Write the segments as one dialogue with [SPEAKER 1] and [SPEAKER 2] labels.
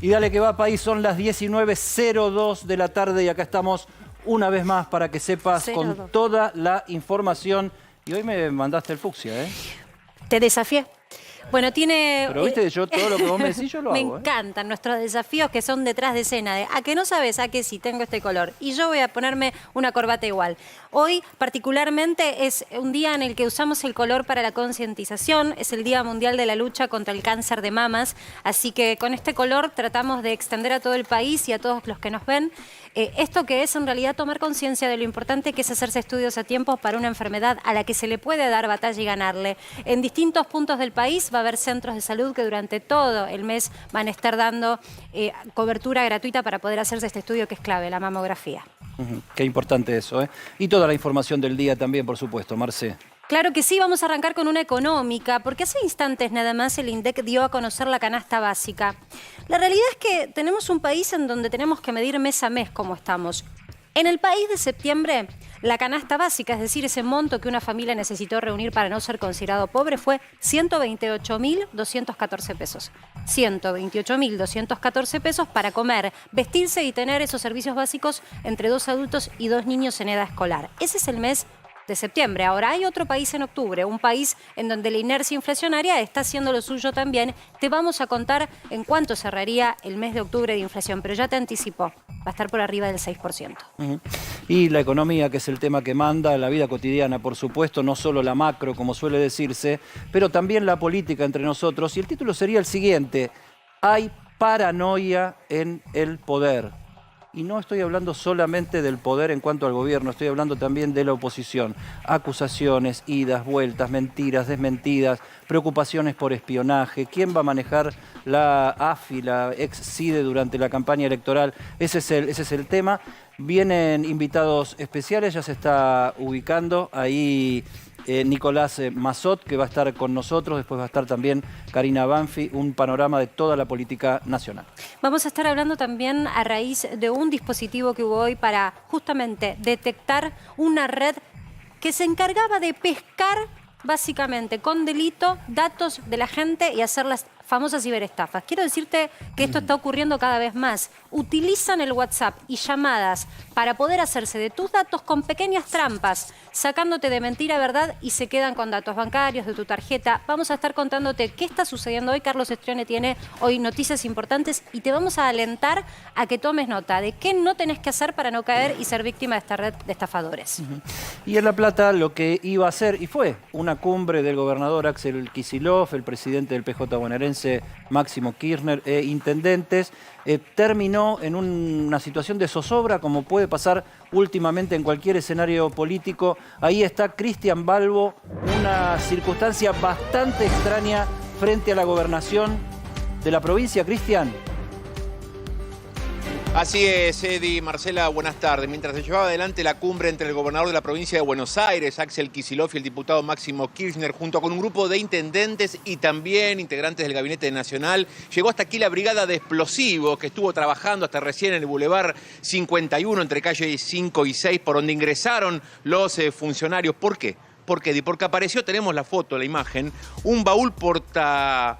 [SPEAKER 1] Y dale que va, país, son las 19:02 de la tarde y acá estamos una vez más para que sepas con toda la información. Y hoy me mandaste el fucsia, ¿eh?
[SPEAKER 2] Te desafié. Bueno, tiene...
[SPEAKER 1] Pero viste, yo todo lo que vos me decís, yo lo hago.
[SPEAKER 2] Me encantan nuestros desafíos que son detrás de escena. ¿A que no sabes a que sí tengo este color? Y yo voy a ponerme una corbata igual. Hoy, particularmente, es un día en el que usamos el color para la concientización. Es el Día Mundial de la Lucha contra el Cáncer de Mamas. Así que con este color tratamos de extender a todo el país y a todos los que nos ven esto que es en realidad tomar conciencia de lo importante que es hacerse estudios a tiempo para una enfermedad a la que se le puede dar batalla y ganarle. En distintos puntos del país va a haber centros de salud que durante todo el mes van a estar dando cobertura gratuita para poder hacerse este estudio que es clave, la mamografía.
[SPEAKER 1] Qué importante eso, ¿eh? Y toda la información del día también, por supuesto, Marce.
[SPEAKER 2] Claro que sí, vamos a arrancar con una económica, porque hace instantes nada más el INDEC dio a conocer la canasta básica. La realidad es que tenemos un país en donde tenemos que medir mes a mes cómo estamos. En el país de septiembre, la canasta básica, es decir, ese monto que una familia necesitó reunir para no ser considerado pobre, fue 128.214 pesos. 128.214 pesos para comer, vestirse y tener esos servicios básicos entre 2 adultos y 2 niños en edad escolar. Ese es el mes de septiembre. Ahora hay otro país en octubre, un país en donde la inercia inflacionaria está haciendo lo suyo también. Te vamos a contar en cuánto cerraría el mes de octubre de inflación, pero ya te anticipo, va a estar por arriba del 6%.
[SPEAKER 1] Y la economía, que es el tema que manda, la vida cotidiana, por supuesto, no solo la macro, como suele decirse, pero también la política entre nosotros. Y el título sería el siguiente: hay paranoia en el poder. Y no estoy hablando solamente del poder en cuanto al gobierno, estoy hablando también de la oposición. Acusaciones, idas, vueltas, mentiras, desmentidas, preocupaciones por espionaje. ¿Quién va a manejar la AFI, la ex-CIDE durante la campaña electoral? Ese es el tema. Vienen invitados especiales, ya se está ubicando ahí Nicolás Massot, que va a estar con nosotros. Después va a estar también Karina Banfi, un panorama de toda la política nacional.
[SPEAKER 2] Vamos a estar hablando también a raíz de un dispositivo que hubo hoy para justamente detectar una red que se encargaba de pescar básicamente con delito datos de la gente y hacer las famosas ciberestafas. Quiero decirte que esto está ocurriendo cada vez más. Utilizan el WhatsApp y llamadas para poder hacerse de tus datos con pequeñas trampas, sacándote de mentira a verdad y se quedan con datos bancarios, de tu tarjeta. Vamos a estar contándote qué está sucediendo hoy. Carlos Estrione tiene hoy noticias importantes y te vamos a alentar a que tomes nota de qué no tenés que hacer para no caer y ser víctima de esta red de estafadores.
[SPEAKER 1] Y en La Plata lo que iba a ser, y fue una cumbre del gobernador Axel Kicillof, el presidente del PJ bonaerense Máximo Kirchner e intendentes, terminó en una situación de zozobra, como puede pasar últimamente en cualquier escenario político. Ahí está Cristian Balbo, una circunstancia bastante extraña frente a la gobernación de la provincia. Cristian.
[SPEAKER 3] Así es, Edi, Marcela, buenas tardes. Mientras se llevaba adelante la cumbre entre el gobernador de la provincia de Buenos Aires, Axel Kicillof, y el diputado Máximo Kirchner, junto con un grupo de intendentes y también integrantes del Gabinete Nacional, llegó hasta aquí la brigada de explosivos que estuvo trabajando hasta recién en el Boulevard 51, entre calle 5 y 6, por donde ingresaron los funcionarios. ¿Por qué? Porque apareció, tenemos la foto, la imagen, un baúl porta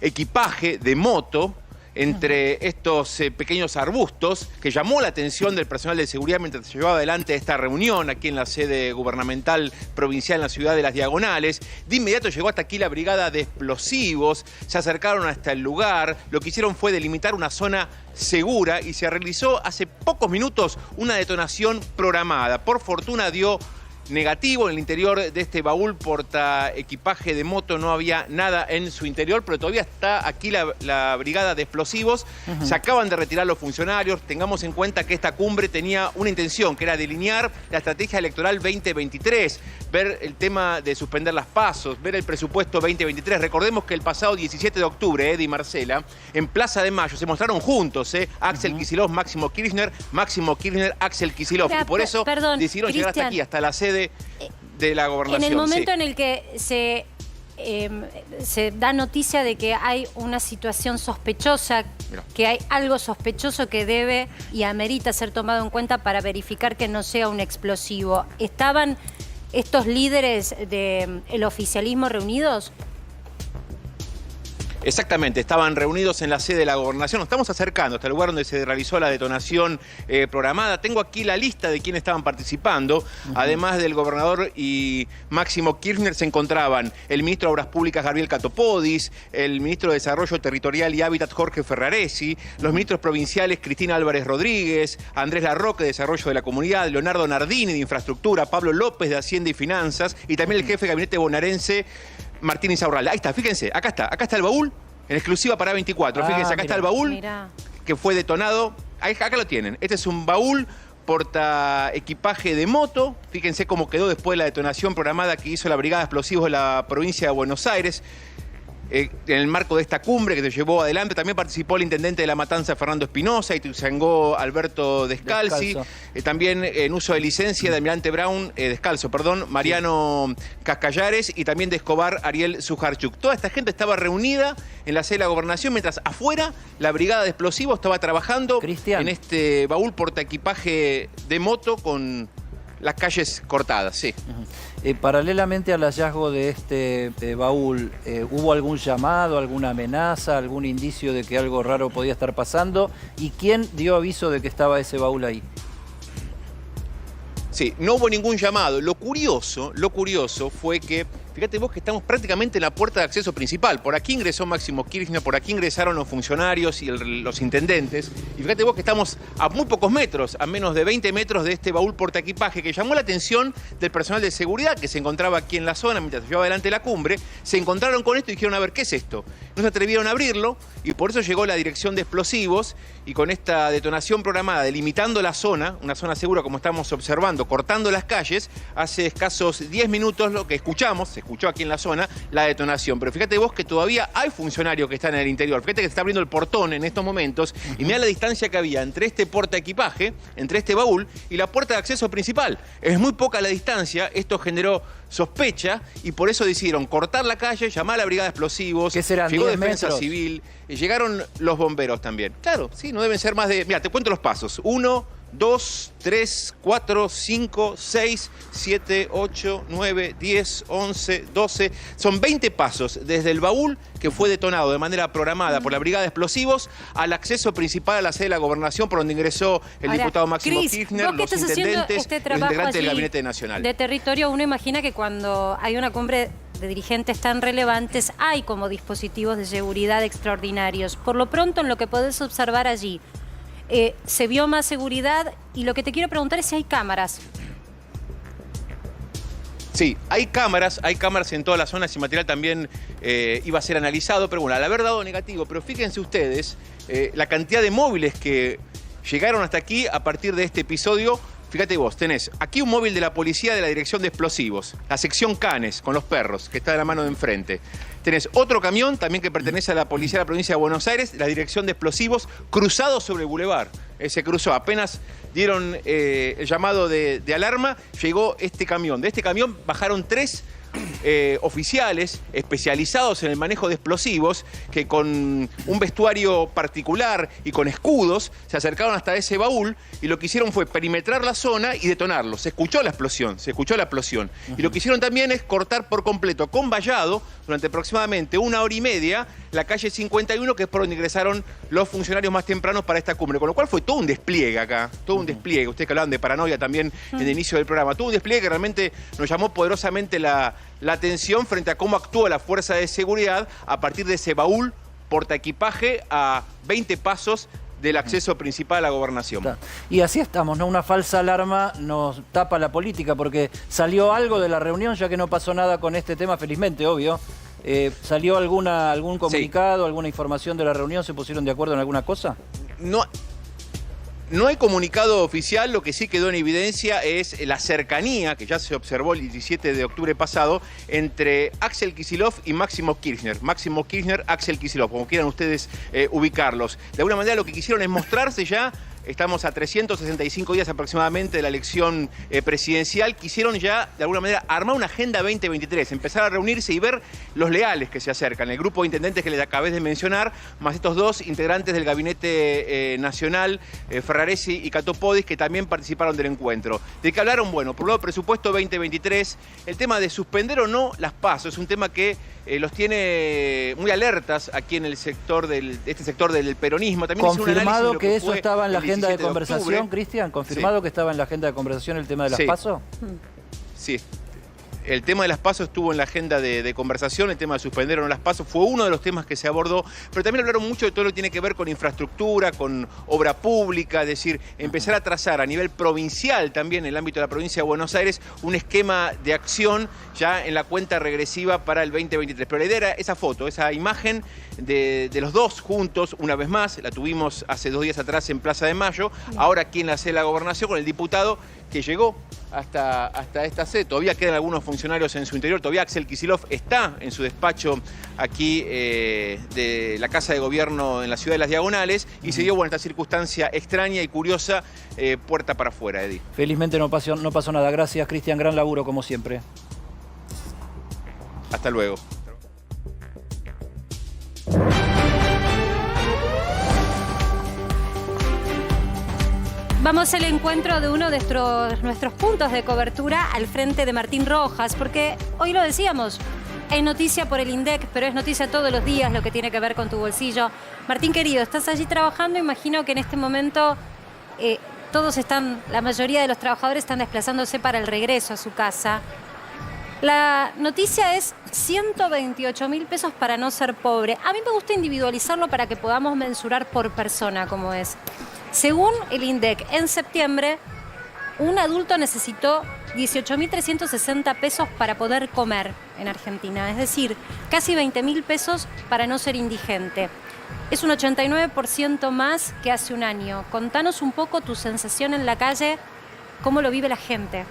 [SPEAKER 3] equipaje de moto entre estos pequeños arbustos, que llamó la atención del personal de seguridad mientras se llevaba adelante esta reunión aquí en la sede gubernamental provincial en la ciudad de Las Diagonales. De inmediato llegó hasta aquí la brigada de explosivos, se acercaron hasta el lugar, lo que hicieron fue delimitar una zona segura y se realizó hace pocos minutos una detonación programada. Por fortuna dio negativo. En el interior de este baúl porta equipaje de moto no había nada en su interior, pero todavía está aquí la brigada de explosivos. Se acaban de retirar los funcionarios. Tengamos en cuenta que esta cumbre tenía una intención, que era delinear la estrategia electoral 2023, ver el tema de suspender las pasos, ver el presupuesto 2023. Recordemos que el pasado 17 de octubre, Edi y Marcela, en Plaza de Mayo se mostraron juntos, Axel Kicillof, Máximo Kirchner, Axel Kicillof. Y por eso decidieron llegar hasta aquí, hasta la sede de la gobernación.
[SPEAKER 2] En el momento en el que se da noticia de que hay una situación sospechosa, que hay algo sospechoso que debe y amerita ser tomado en cuenta para verificar que no sea un explosivo. ¿Estaban estos líderes del oficialismo reunidos?
[SPEAKER 3] Exactamente, estaban reunidos en la sede de la Gobernación. Nos estamos acercando hasta el lugar donde se realizó la detonación programada. Tengo aquí la lista de quienes estaban participando. Además del gobernador y Máximo Kirchner, se encontraban el ministro de Obras Públicas, Gabriel Catopodis, el ministro de Desarrollo Territorial y Hábitat, Jorge Ferraresi, los ministros provinciales, Cristina Álvarez Rodríguez, Andrés Larroque, de Desarrollo de la Comunidad, Leonardo Nardini, de Infraestructura, Pablo López, de Hacienda y Finanzas, y también el jefe de gabinete bonaerense, Martín Insaurralde. Ahí está, fíjense, acá está el baúl, en exclusiva para 24. Fíjense, acá está el baúl que fue detonado. Acá lo tienen. Este es un baúl porta equipaje de moto. Fíjense cómo quedó después de la detonación programada que hizo la Brigada de Explosivos de la provincia de Buenos Aires. En el marco de esta cumbre que se llevó adelante, también participó el intendente de La Matanza, Fernando Espinosa, y Ituzaingó, Alberto Descalzi. También en uso de licencia de Almirante Brown, Mariano Cascallares, y también de Escobar, Ariel Sujarchuk. Toda esta gente estaba reunida en la sede de la Gobernación, mientras afuera la Brigada de Explosivos estaba trabajando en este baúl portaequipaje de moto con las calles cortadas, sí.
[SPEAKER 1] Paralelamente al hallazgo de este baúl, ¿hubo algún llamado, alguna amenaza, algún indicio de que algo raro podía estar pasando? ¿Y quién dio aviso de que estaba ese baúl ahí?
[SPEAKER 3] Sí, no hubo ningún llamado. Lo curioso fue que, fíjate vos que estamos prácticamente en la puerta de acceso principal. Por aquí ingresó Máximo Kirchner, por aquí ingresaron los funcionarios y los intendentes. Y fíjate vos que estamos a muy pocos metros, a menos de 20 metros de este baúl portaequipaje, que llamó la atención del personal de seguridad que se encontraba aquí en la zona mientras se llevaba adelante la cumbre. Se encontraron con esto y dijeron, a ver, ¿qué es esto? No se atrevieron a abrirlo y por eso llegó la Dirección de Explosivos, y con esta detonación programada, delimitando la zona, una zona segura como estamos observando, cortando las calles, hace escasos 10 minutos lo que escuchamos, se escuchó aquí en la zona, la detonación. Pero fíjate vos que todavía hay funcionarios que están en el interior. Fíjate que se está abriendo el portón en estos momentos y mira la distancia que había entre este portaequipaje, entre este baúl y la puerta de acceso principal. Es muy poca la distancia, esto generó sospecha y por eso decidieron cortar la calle, llamar a la Brigada de Explosivos,
[SPEAKER 1] ¿qué serán,
[SPEAKER 3] llegó
[SPEAKER 1] 10
[SPEAKER 3] Defensa
[SPEAKER 1] metros?
[SPEAKER 3] Civil, llegaron los bomberos también. Claro, sí, no deben ser más de... Mira, te cuento los pasos. 1, 2, 3, 4, 5, 6, 7, 8, 9, 10, 11, 12. Son 20 pasos desde el baúl que fue detonado de manera programada por la Brigada de Explosivos al acceso principal a la sede de la Gobernación, por donde ingresó el diputado Máximo Kirchner, los intendentes, los integrantes del Gabinete Nacional.
[SPEAKER 2] De territorio, uno imagina que cuando hay una cumbre de dirigentes tan relevantes, hay como dispositivos de seguridad extraordinarios. Por lo pronto, en lo que podés observar allí, se vio más seguridad y lo que te quiero preguntar es si hay cámaras.
[SPEAKER 3] Sí, hay cámaras en toda la zona, ese material también iba a ser analizado, pero bueno, al haber dado negativo, pero fíjense ustedes la cantidad de móviles que llegaron hasta aquí a partir de este episodio. Fíjate vos, tenés aquí un móvil de la policía de la Dirección de Explosivos, la sección Canes, con los perros, que está de la mano de enfrente. Tenés otro camión, también que pertenece a la policía de la provincia de Buenos Aires, la Dirección de Explosivos, cruzado sobre el bulevar. Se cruzó, apenas dieron el llamado de alarma, llegó este camión. De este camión bajaron 3 oficiales especializados en el manejo de explosivos que con un vestuario particular y con escudos se acercaron hasta ese baúl y lo que hicieron fue perimetrar la zona y detonarlo. Se escuchó la explosión. Y lo que hicieron también es cortar por completo con vallado durante aproximadamente 1 hora y media la calle 51, que es por donde ingresaron los funcionarios más tempranos para esta cumbre. Con lo cual fue todo un despliegue acá, todo un despliegue. Ustedes que hablaban de paranoia también en el inicio del programa. Todo un despliegue que realmente nos llamó poderosamente la atención frente a cómo actúa la fuerza de seguridad a partir de ese baúl portaequipaje a 20 pasos del acceso principal a la Gobernación.
[SPEAKER 1] Y así estamos, ¿no? Una falsa alarma nos tapa la política porque salió algo de la reunión, ya que no pasó nada con este tema, felizmente, obvio. ¿Salió algún comunicado, alguna información de la reunión? ¿Se pusieron de acuerdo en alguna cosa?
[SPEAKER 3] No hay comunicado oficial, lo que sí quedó en evidencia es la cercanía, que ya se observó el 17 de octubre pasado, entre Axel Kicillof y Máximo Kirchner. Máximo Kirchner, Axel Kicillof, como quieran ustedes ubicarlos. De alguna manera lo que quisieron es mostrarse ya estamos a 365 días aproximadamente de la elección presidencial, quisieron ya, de alguna manera, armar una agenda 2023, empezar a reunirse y ver los leales que se acercan. El grupo de intendentes que les acabé de mencionar, más estos dos integrantes del Gabinete Nacional, Ferraresi y Catopodis, que también participaron del encuentro. ¿De qué hablaron? Bueno, por un lado, presupuesto 2023, el tema de suspender o no las PASO, es un tema que los tiene muy alertas aquí en el sector este sector del peronismo. También
[SPEAKER 1] ¿Confirmado que eso estaba en la agenda de conversación, Cristian? ¿Confirmado que estaba en la agenda de conversación el tema de las PASO?
[SPEAKER 3] Sí. El tema de las PASO estuvo en la agenda de conversación, el tema de suspender o no las PASO fue uno de los temas que se abordó, pero también hablaron mucho de todo lo que tiene que ver con infraestructura, con obra pública, es decir, empezar a trazar a nivel provincial también, en el ámbito de la provincia de Buenos Aires, un esquema de acción ya en la cuenta regresiva para el 2023. Pero la idea era esa foto, esa imagen de los dos juntos, una vez más, la tuvimos hace 2 días atrás en Plaza de Mayo, ahora aquí en la sede de la Gobernación con el diputado que llegó hasta esta sede. Todavía quedan algunos funcionarios en su interior. Todavía Axel Kicillof está en su despacho aquí de la Casa de Gobierno en la ciudad de Las Diagonales y se dio esta circunstancia extraña y curiosa, puerta para afuera, Eddie.
[SPEAKER 1] Felizmente no pasó nada. Gracias, Cristian. Gran laburo, como siempre.
[SPEAKER 3] Hasta luego.
[SPEAKER 2] Vamos al encuentro de uno de nuestros puntos de cobertura al frente de Martín Rojas, porque hoy lo decíamos, es noticia por el INDEC, pero es noticia todos los días lo que tiene que ver con tu bolsillo. Martín, querido, estás allí trabajando, imagino que en este momento la mayoría de los trabajadores están desplazándose para el regreso a su casa. La noticia es 128.000 pesos para no ser pobre. A mí me gusta individualizarlo para que podamos mensurar por persona cómo es. Según el INDEC, en septiembre, un adulto necesitó 18.360 pesos para poder comer en Argentina. Es decir, casi 20.000 pesos para no ser indigente. Es un 89% más que hace un año. Contanos un poco tu sensación en la calle, cómo lo vive la gente.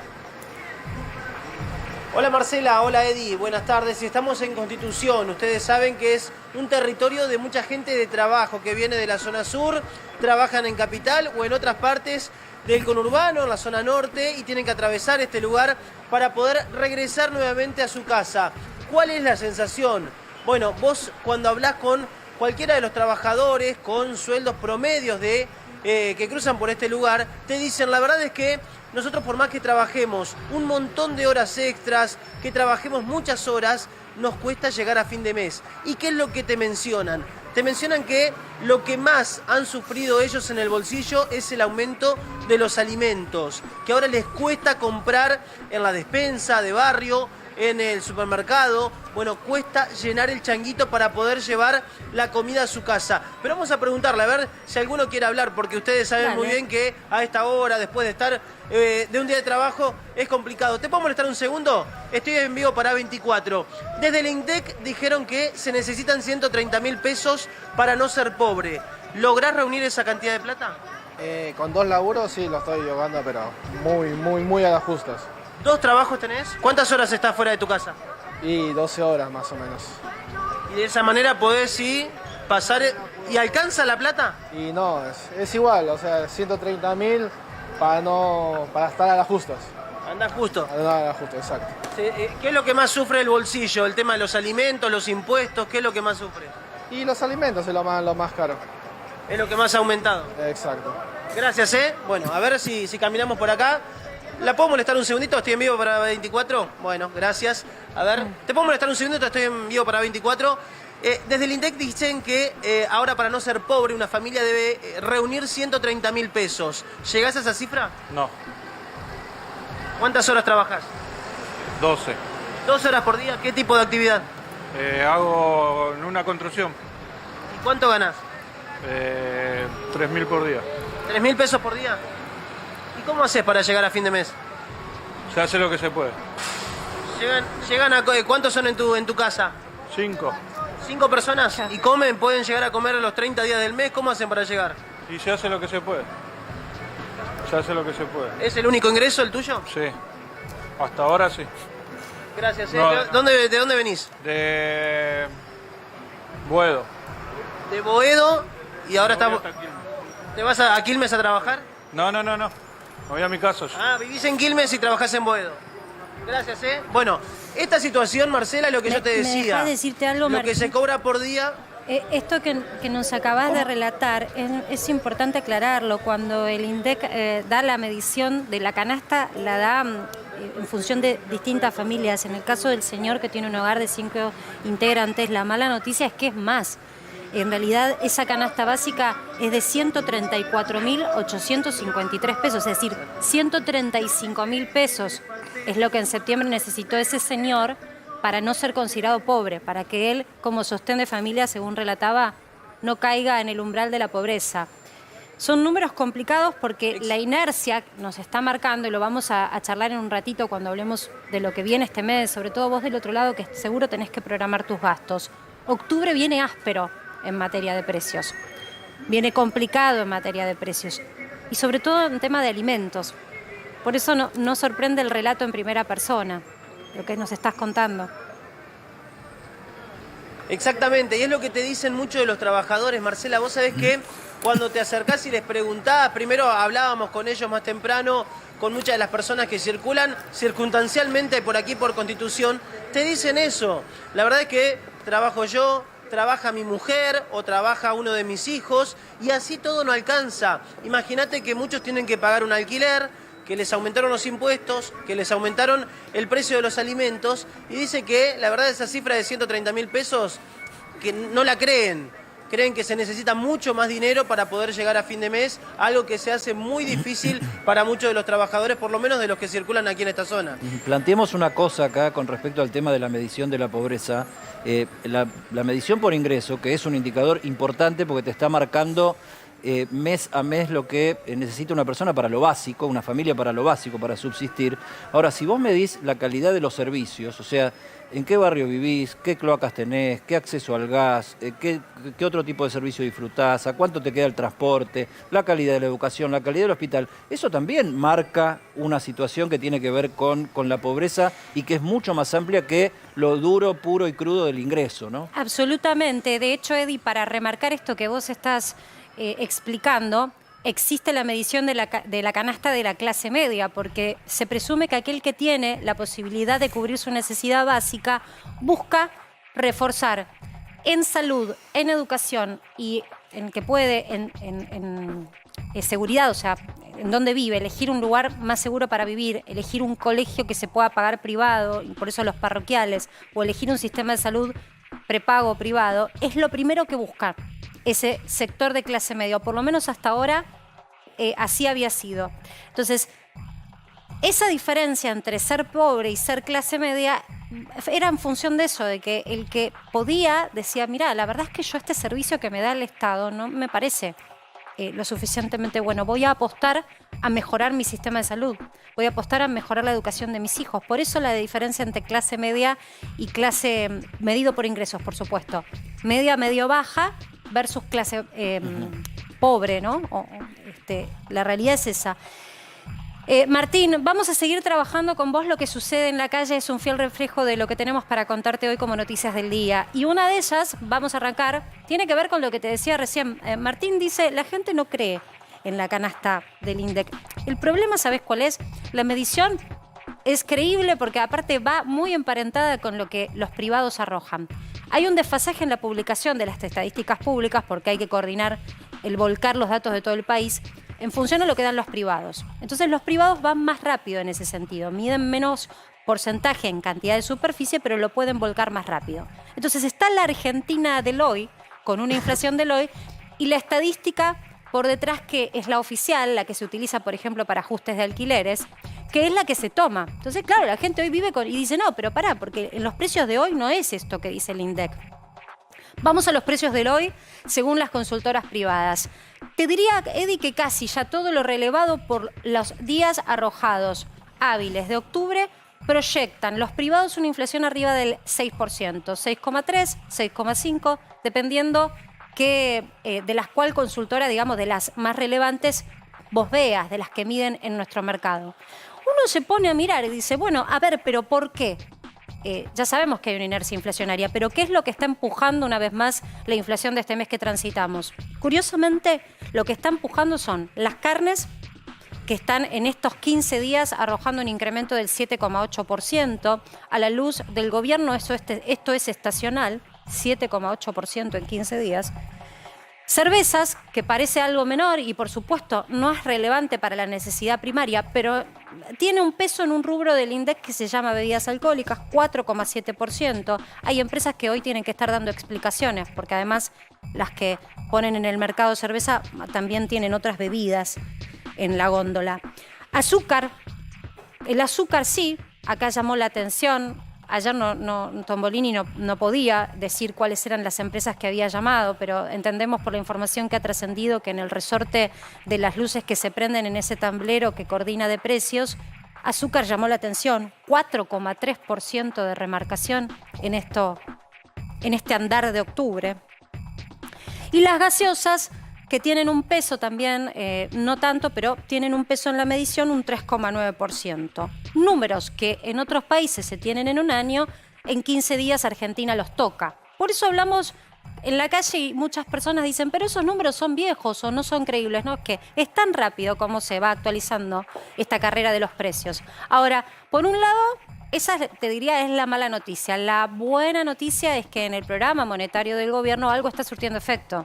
[SPEAKER 4] Hola Marcela, hola Eddie, buenas tardes. Estamos en Constitución. Ustedes saben que es un territorio de mucha gente de trabajo que viene de la zona sur, trabajan en Capital o en otras partes del conurbano, en la zona norte, y tienen que atravesar este lugar para poder regresar nuevamente a su casa. ¿Cuál es la sensación? Bueno, vos cuando hablás con cualquiera de los trabajadores con sueldos promedios que cruzan por este lugar, te dicen, la verdad es que nosotros por más que trabajemos un montón de horas extras, que trabajemos muchas horas, nos cuesta llegar a fin de mes. ¿Y qué es lo que te mencionan? Te mencionan que lo que más han sufrido ellos en el bolsillo es el aumento de los alimentos, que ahora les cuesta comprar en la despensa de barrio, en el supermercado. Bueno, cuesta llenar el changuito para poder llevar la comida a su casa. Pero vamos a preguntarle, a ver si alguno quiere hablar, porque ustedes saben muy bien que a esta hora, después de estar de un día de trabajo, es complicado. ¿Te puedo molestar un segundo? Estoy en vivo para 24. Desde el INDEC dijeron que se necesitan 130.000 pesos para no ser pobre. ¿Lográs reunir esa cantidad de plata?
[SPEAKER 5] Con 2 laburos sí lo estoy llevando, pero muy a las justas.
[SPEAKER 4] 2 trabajos tenés. ¿Cuántas horas estás fuera de tu casa?
[SPEAKER 5] Y 12 horas más o menos.
[SPEAKER 4] Y de esa manera podés pasar. ¿Y alcanza la plata?
[SPEAKER 5] Y no, es igual, o sea, 130.000 para estar a las justas.
[SPEAKER 4] Andás justo.
[SPEAKER 5] A las justas, exacto.
[SPEAKER 4] ¿Qué es lo que más sufre el bolsillo? ¿El tema de los alimentos, los impuestos? ¿Qué es lo que más sufre?
[SPEAKER 5] Y los alimentos es lo más caro.
[SPEAKER 4] Es lo que más ha aumentado.
[SPEAKER 5] Exacto.
[SPEAKER 4] Gracias, Bueno, a ver si caminamos por acá. ¿La puedo molestar un segundito? ¿Estoy en vivo para 24? Bueno, gracias. A ver, ¿te puedo molestar un segundito? Estoy en vivo para 24. Desde el INDEC dicen que ahora para no ser pobre una familia debe reunir 130.000 pesos. ¿Llegás a esa cifra?
[SPEAKER 6] No.
[SPEAKER 4] ¿Cuántas horas trabajas?
[SPEAKER 6] 12.
[SPEAKER 4] 12 horas por día. ¿Qué tipo de actividad?
[SPEAKER 6] Hago en una construcción.
[SPEAKER 4] ¿Y cuánto ganás?
[SPEAKER 6] 3.000 por día.
[SPEAKER 4] ¿3.000 pesos por día? ¿Y cómo haces para llegar a fin de mes?
[SPEAKER 6] Se hace lo que se puede.
[SPEAKER 4] ¿Llegan a cuántos son en tu casa?
[SPEAKER 6] 5.
[SPEAKER 4] 5 personas. ¿Y comen? ¿Pueden llegar a comer los 30 días del mes? ¿Cómo hacen para llegar?
[SPEAKER 6] Y se hace lo que se puede. Se hace lo que se puede.
[SPEAKER 4] ¿Es el único ingreso el tuyo?
[SPEAKER 6] Sí. Hasta ahora sí.
[SPEAKER 4] Gracias.
[SPEAKER 6] No,
[SPEAKER 4] ¿De dónde venís?
[SPEAKER 6] De Boedo.
[SPEAKER 4] De Boedo y ahora estamos... ¿Te vas a Quilmes a trabajar?
[SPEAKER 6] No. Me voy a mi casa.
[SPEAKER 4] Ah, vivís en Quilmes y trabajás en Boedo. Gracias, ¿eh? Bueno, esta situación, Marcela, lo que yo te
[SPEAKER 2] ¿Me
[SPEAKER 4] decía.
[SPEAKER 2] dejás decirte algo,
[SPEAKER 4] Lo que
[SPEAKER 2] Martín?
[SPEAKER 4] se cobra por día.
[SPEAKER 2] Esto que nos acabas de relatar es importante aclararlo. Cuando el INDEC da la medición de la canasta, la da en función de distintas familias. En el caso del señor que tiene un hogar de 5 integrantes, la mala noticia es que es más. En realidad, esa canasta básica es de 134.853 pesos, es decir, 135.000 pesos es lo que en septiembre necesitó ese señor para no ser considerado pobre, para que él, como sostén de familia, según relataba, no caiga en el umbral de la pobreza. Son números complicados porque la inercia nos está marcando, y lo vamos a charlar en un ratito cuando hablemos de lo que viene este mes, sobre todo vos del otro lado, que seguro tenés que programar tus gastos. Octubre viene áspero en materia de precios, viene complicado en materia de precios, y sobre todo en tema de alimentos. Por eso no sorprende el relato en primera persona, lo que nos estás contando.
[SPEAKER 4] Exactamente, y es lo que te dicen muchos de los trabajadores, Marcela. Vos sabés que cuando te acercás y les preguntás, primero hablábamos con ellos más temprano, con muchas de las personas que circulan circunstancialmente por aquí, por Constitución, te dicen eso. La verdad es que trabajo yo, trabaja mi mujer o trabaja uno de mis hijos, y así todo no alcanza. Imagínate que muchos tienen que pagar un alquiler, que les aumentaron los impuestos, que les aumentaron el precio de los alimentos, y dice que la verdad esa cifra de 130.000 pesos, que no la creen. Creen que se necesita mucho más dinero para poder llegar a fin de mes, algo que se hace muy difícil para muchos de los trabajadores, por lo menos de los que circulan aquí en esta zona.
[SPEAKER 1] Planteemos una cosa acá con respecto al tema de la medición de la pobreza. La medición por ingreso, que es un indicador importante porque te está marcando mes a mes lo que necesita una persona para lo básico, una familia para lo básico, para subsistir. Ahora, si vos medís la calidad de los servicios, o sea, en qué barrio vivís, qué cloacas tenés, qué acceso al gas, qué otro tipo de servicio disfrutás, a cuánto te queda el transporte, la calidad de la educación, la calidad del hospital, eso también marca una situación que tiene que ver con la pobreza y que es mucho más amplia que lo duro, puro y crudo del ingreso, ¿no?
[SPEAKER 2] Absolutamente. De hecho, Edi, para remarcar esto que vos estás explicando, existe la medición de la canasta de la clase media, porque se presume que aquel que tiene la posibilidad de cubrir su necesidad básica busca reforzar en salud, en educación y en que puede, en seguridad, o sea, en donde vive, elegir un lugar más seguro para vivir, elegir un colegio que se pueda pagar privado, y por eso los parroquiales, o elegir un sistema de salud prepago privado, es lo primero que busca ese sector de clase media, o por lo menos hasta ahora así había sido. Entonces, esa diferencia entre ser pobre y ser clase media era en función de eso, de que el que podía decía, mira, la verdad es que yo este servicio que me da el Estado no me parece lo suficientemente bueno. Voy a apostar a mejorar mi sistema de salud, voy a apostar a mejorar la educación de mis hijos. Por eso la diferencia entre clase media y clase, medido por ingresos, por supuesto, media, medio baja versus clase pobre, ¿no? La realidad es esa. Martín, vamos a seguir trabajando con vos. Lo que sucede en la calle es un fiel reflejo de lo que tenemos para contarte hoy como noticias del día. Y una de ellas, vamos a arrancar, tiene que ver con lo que te decía recién. Martín dice, la gente no cree en la canasta del INDEC. El problema, ¿sabés cuál es? La medición es creíble porque aparte va muy emparentada con lo que los privados arrojan. Hay un desfasaje en la publicación de las estadísticas públicas porque hay que coordinar el volcar los datos de todo el país en función de lo que dan los privados. Entonces los privados van más rápido en ese sentido, miden menos porcentaje en cantidad de superficie, pero lo pueden volcar más rápido. Entonces está la Argentina del hoy, con una inflación del hoy, y la estadística por detrás que es la oficial, la que se utiliza, por ejemplo, para ajustes de alquileres, que es la que se toma. Entonces, claro, la gente hoy vive y dice, no, pero pará, porque en los precios de hoy no es esto que dice el INDEC. Vamos a los precios del hoy según las consultoras privadas. Te diría, Edi, que casi ya todo lo relevado por los días arrojados hábiles de octubre proyectan los privados una inflación arriba del 6%, 6,3, 6,5, dependiendo de las cual consultora, digamos, de las más relevantes vos veas, de las que miden en nuestro mercado. Uno se pone a mirar y dice, bueno, a ver, pero ¿por qué? ya sabemos que hay una inercia inflacionaria, pero ¿qué es lo que está empujando una vez más la inflación de este mes que transitamos? Curiosamente, lo que está empujando son las carnes, que están en estos 15 días arrojando un incremento del 7,8%. A la luz del gobierno, esto es estacional, 7,8% en 15 días. Cervezas, que parece algo menor y por supuesto no es relevante para la necesidad primaria, pero tiene un peso en un rubro del INDEC que se llama bebidas alcohólicas, 4,7%. Hay empresas que hoy tienen que estar dando explicaciones, porque además las que ponen en el mercado cerveza también tienen otras bebidas en la góndola. Azúcar, el azúcar sí, acá llamó la atención. Ayer Tombolini no podía decir cuáles eran las empresas que había llamado, pero entendemos por la información que ha trascendido que en el resorte de las luces que se prenden en ese tablero que coordina de precios, azúcar llamó la atención, 4,3% de remarcación en este andar de octubre. Y las gaseosas, que tienen un peso también, no tanto, pero tienen un peso en la medición, un 3,9%. Números que en otros países se tienen en un año, en 15 días Argentina los toca. Por eso hablamos en la calle y muchas personas dicen, pero esos números son viejos o no son creíbles. No, es que es tan rápido como se va actualizando esta carrera de los precios. Ahora, por un lado, esa te diría es la mala noticia. La buena noticia es que en el programa monetario del gobierno algo está surtiendo efecto.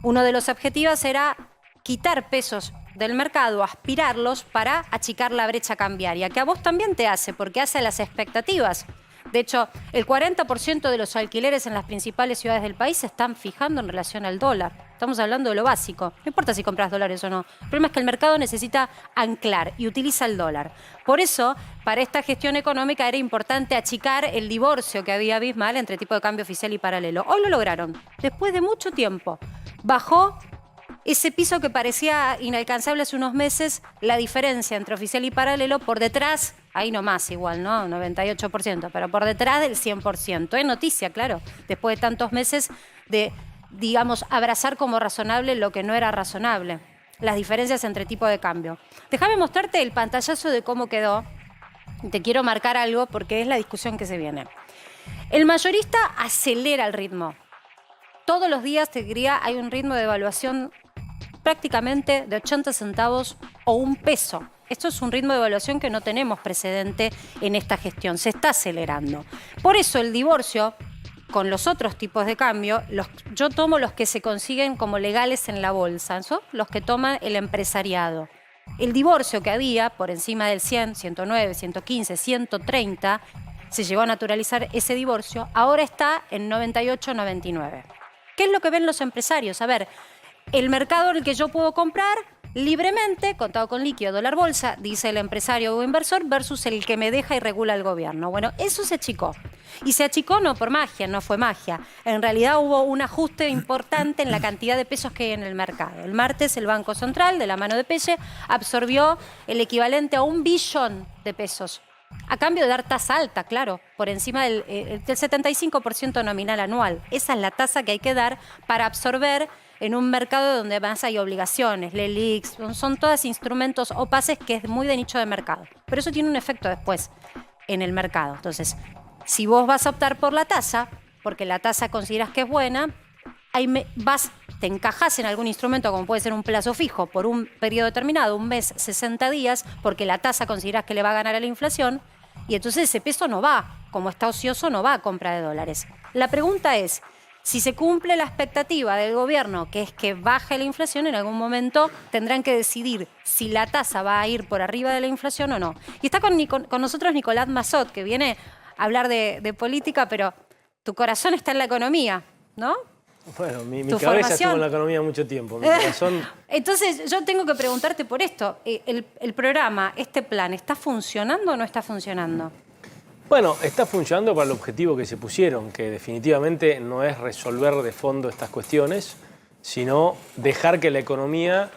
[SPEAKER 2] Uno de los objetivos era quitar pesos del mercado, aspirarlos para achicar la brecha cambiaria, que a vos también te hace, porque hace las expectativas. De hecho, el 40% de los alquileres en las principales ciudades del país se están fijando en relación al dólar. Estamos hablando de lo básico. No importa si compras dólares o no. El problema es que el mercado necesita anclar y utiliza el dólar. Por eso, para esta gestión económica era importante achicar el divorcio que había abismal entre tipo de cambio oficial y paralelo. Hoy lo lograron. Después de mucho tiempo, bajó ese piso que parecía inalcanzable hace unos meses, la diferencia entre oficial y paralelo por detrás, ahí nomás igual, ¿no? 98%, pero por detrás del 100%. Es noticia, claro, después de tantos meses de, digamos, abrazar como razonable lo que no era razonable, las diferencias entre tipo de cambio. Déjame mostrarte el pantallazo de cómo quedó. Te quiero marcar algo porque es la discusión que se viene. El mayorista acelera el ritmo. Todos los días, te diría, hay un ritmo de evaluación prácticamente de 80 centavos o un peso. Esto es un ritmo de evaluación que no tenemos precedente en esta gestión. Se está acelerando. Por eso el divorcio con los otros tipos de cambio, yo tomo los que se consiguen como legales en la bolsa, son los que toma el empresariado. El divorcio que había por encima del 100, 109, 115, 130, se llegó a naturalizar ese divorcio, ahora está en 98, 99. ¿Qué es lo que ven los empresarios? A ver, el mercado en el que yo puedo comprar libremente, contado con líquido, dólar bolsa, dice el empresario o inversor, versus el que me deja y regula el gobierno. Bueno, eso se achicó. Y se achicó no por magia, no fue magia. En realidad hubo un ajuste importante en la cantidad de pesos que hay en el mercado. El martes el Banco Central, de la mano de Pelle, absorbió el equivalente a 1 billón de pesos. A cambio de dar tasa alta, claro, por encima del 75% nominal anual. Esa es la tasa que hay que dar para absorber en un mercado donde más hay obligaciones, LELIX, son todos instrumentos opaces que es muy de nicho de mercado. Pero eso tiene un efecto después en el mercado. Entonces, si vos vas a optar por la tasa, porque la tasa consideras que es buena, te encajás en algún instrumento como puede ser un plazo fijo por un periodo determinado, un mes, 60 días, porque la tasa consideras que le va a ganar a la inflación, y entonces ese peso no va, como está ocioso, no va a compra de dólares. La pregunta es, si se cumple la expectativa del gobierno, que es que baje la inflación, en algún momento tendrán que decidir si la tasa va a ir por arriba de la inflación o no. Y está con nosotros Nicolás Massot, que viene a hablar de política, pero tu corazón está en la economía, ¿no?
[SPEAKER 7] Bueno, mi cabeza estuvo en la economía mucho tiempo. Mi corazón...
[SPEAKER 2] Entonces, yo tengo que preguntarte por esto. ¿El programa, este plan, está funcionando o no está funcionando?
[SPEAKER 7] Bueno, está funcionando para el objetivo que se pusieron, que definitivamente no es resolver de fondo estas cuestiones, sino dejar que la economía,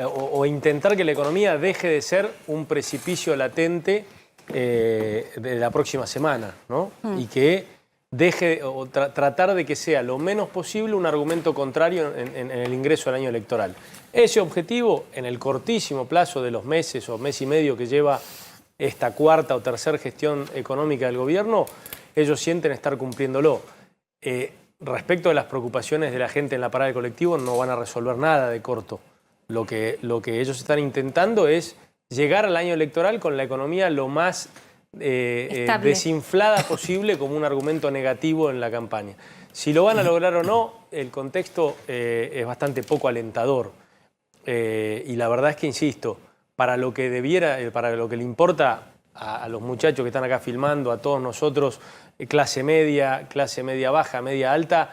[SPEAKER 7] o intentar que la economía deje de ser un precipicio latente de la próxima semana, ¿no? Y que deje o tratar de que sea lo menos posible un argumento contrario en el ingreso al año electoral. Ese objetivo, en el cortísimo plazo de los meses o mes y medio que lleva esta cuarta o tercera gestión económica del gobierno, ellos sienten estar cumpliéndolo. Respecto de las preocupaciones de la gente en la parada del colectivo, no van a resolver nada de corto. Lo que ellos están intentando es llegar al año electoral con la economía lo más desinflada posible como un argumento negativo en la campaña. Si lo van a lograr o no, el contexto es bastante poco alentador. Y la verdad es que, insisto, para lo que le importa a los muchachos que están acá filmando, a todos nosotros, clase media baja, media alta,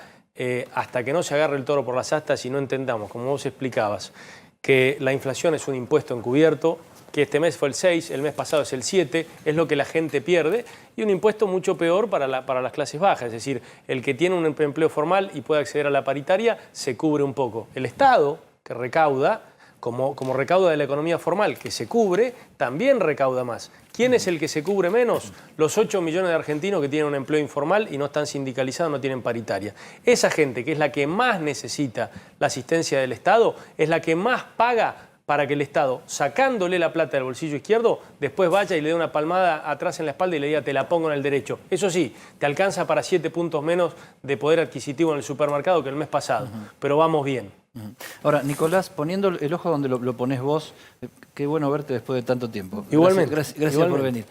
[SPEAKER 7] hasta que no se agarre el toro por las astas y no entendamos, como vos explicabas, que la inflación es un impuesto encubierto, que este mes fue el 6, el mes pasado es el 7, es lo que la gente pierde, y un impuesto mucho peor para las clases bajas, es decir, el que tiene un empleo formal y puede acceder a la paritaria se cubre un poco. El Estado, que recauda, como recauda de la economía formal, que se cubre, también recauda más. ¿Quién es el que se cubre menos? Los 8 millones de argentinos que tienen un empleo informal y no están sindicalizados, no tienen paritaria. Esa gente, que es la que más necesita la asistencia del Estado, es la que más paga para que el Estado, sacándole la plata del bolsillo izquierdo, después vaya y le dé una palmada atrás en la espalda y le diga, te la pongo en el derecho. Eso sí, te alcanza para 7 puntos menos de poder adquisitivo en el supermercado que el mes pasado, pero vamos bien.
[SPEAKER 1] Ahora, Nicolás, poniendo el ojo donde lo pones vos, qué bueno verte después de tanto tiempo.
[SPEAKER 7] Igualmente.
[SPEAKER 1] Gracias por venir.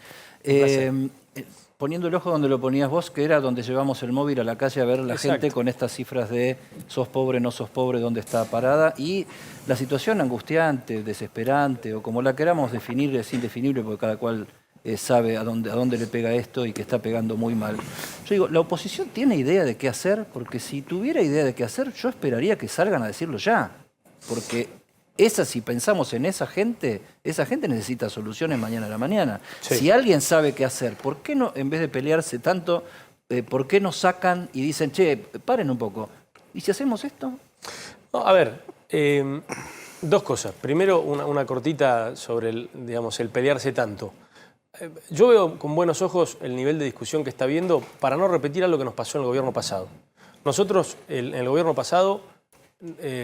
[SPEAKER 1] Poniendo el ojo donde lo ponías vos, que era donde llevamos el móvil a la calle a ver la gente con estas cifras de sos pobre, no sos pobre, dónde está parada, y la situación angustiante, desesperante, o como la queramos definir, es indefinible porque cada cual sabe a dónde le pega esto y que está pegando muy mal. Yo digo, ¿la oposición tiene idea de qué hacer? Porque si tuviera idea de qué hacer, yo esperaría que salgan a decirlo ya. Porque si pensamos en esa gente necesita soluciones mañana a la mañana. Sí. Si alguien sabe qué hacer, ¿por qué no, en vez de pelearse tanto, por qué no sacan y dicen, che, paren un poco? ¿Y si hacemos esto?
[SPEAKER 7] No, a ver, dos cosas. Primero, una cortita sobre el pelearse tanto. Yo veo con buenos ojos el nivel de discusión que está habiendo para no repetir algo que nos pasó en el gobierno pasado. Nosotros, en el gobierno pasado,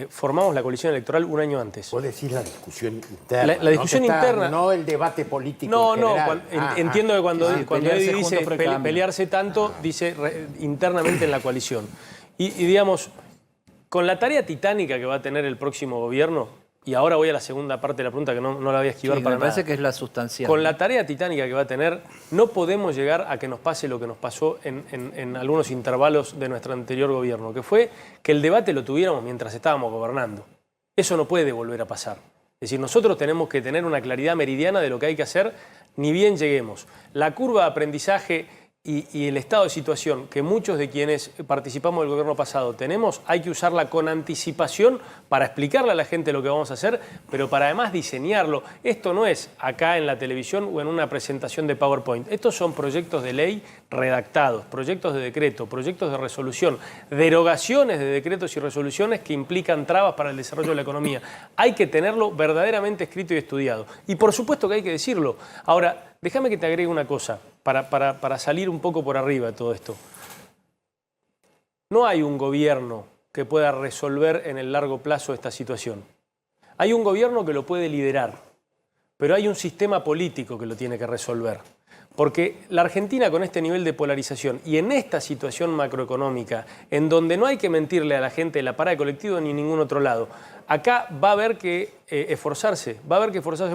[SPEAKER 7] formamos la coalición electoral un año antes.
[SPEAKER 8] Vos decís la discusión interna.
[SPEAKER 7] La discusión interna.
[SPEAKER 8] No el debate político.
[SPEAKER 7] No, entiendo que cuando Eddie dice pelearse tanto, dice internamente en la coalición. Y digamos, con la tarea titánica que va a tener el próximo gobierno, y ahora voy a la segunda parte de la pregunta que no la voy a esquivar para nada.
[SPEAKER 1] Me parece que es la sustancial.
[SPEAKER 7] Con la tarea titánica que va a tener, no podemos llegar a que nos pase lo que nos pasó en algunos intervalos de nuestro anterior gobierno, que fue que el debate lo tuviéramos mientras estábamos gobernando. Eso no puede volver a pasar. Es decir, nosotros tenemos que tener una claridad meridiana de lo que hay que hacer, ni bien lleguemos. La curva de aprendizaje y el estado de situación que muchos de quienes participamos del gobierno pasado tenemos, hay que usarla con anticipación para explicarle a la gente lo que vamos a hacer, pero para además diseñarlo. Esto no es acá en la televisión o en una presentación de PowerPoint. Estos son proyectos de ley redactados, proyectos de decreto, proyectos de resolución, derogaciones de decretos y resoluciones que implican trabas para el desarrollo de la economía. Hay que tenerlo verdaderamente escrito y estudiado. Y por supuesto que hay que decirlo. Ahora, déjame que te agregue una cosa para salir un poco por arriba de todo esto. No hay un gobierno que pueda resolver en el largo plazo esta situación. Hay un gobierno que lo puede liderar, pero hay un sistema político que lo tiene que resolver. Porque la Argentina, con este nivel de polarización y en esta situación macroeconómica, en donde no hay que mentirle a la gente de la parada de colectivo ni en ningún otro lado, acá va a haber que esforzarse,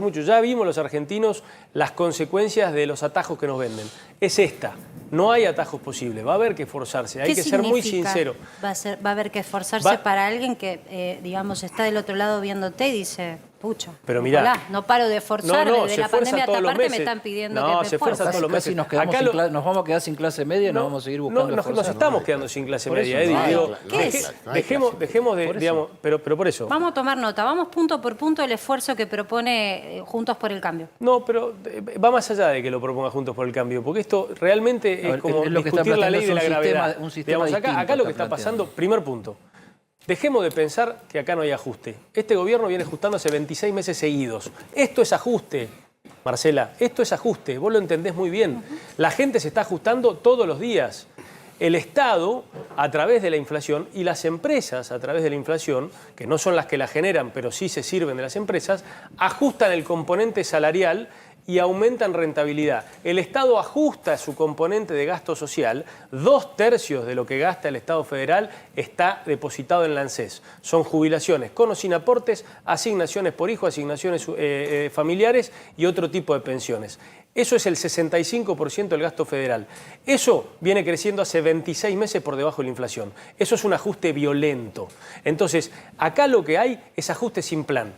[SPEAKER 7] mucho. Ya vimos los argentinos las consecuencias de los atajos que nos venden. Es esta. No hay atajos posibles, va a haber que esforzarse, hay que ser muy sincero.
[SPEAKER 2] Va a haber que esforzarse para alguien que, digamos, está del otro lado viéndote y dice, pucha,
[SPEAKER 7] pero mirá,
[SPEAKER 2] no paro de esforzarme, de la pandemia hasta aparte me están pidiendo que me
[SPEAKER 7] se esfuerza todos los meses.
[SPEAKER 1] Nos vamos a quedar sin clase media y nos vamos a seguir buscando
[SPEAKER 7] nos estamos quedando sin clase media, Eddie. Dejemos de, digamos, pero por eso.
[SPEAKER 2] Vamos a tomar nota, vamos punto por punto el esfuerzo que propone Juntos por el Cambio.
[SPEAKER 7] No, pero va más allá de que lo proponga Juntos por el Cambio, porque esto realmente es como discutir la ley de la gravedad. Digamos, acá lo que está pasando, primer punto. Dejemos de pensar que acá no hay ajuste. Este gobierno viene ajustando hace 26 meses seguidos. Esto es ajuste, Marcela, esto es ajuste. Vos lo entendés muy bien. La gente se está ajustando todos los días. El Estado, a través de la inflación, y las empresas, a través de la inflación, que no son las que la generan, pero sí se sirven de las empresas, ajustan el componente salarial y aumenta en rentabilidad. El Estado ajusta su componente de gasto social, 2/3 de lo que gasta el Estado federal está depositado en la ANSES. Son jubilaciones con o sin aportes, asignaciones por hijo, asignaciones familiares y otro tipo de pensiones. Eso es el 65% del gasto federal. Eso viene creciendo hace 26 meses por debajo de la inflación. Eso es un ajuste violento. Entonces, acá lo que hay es ajuste sin plan.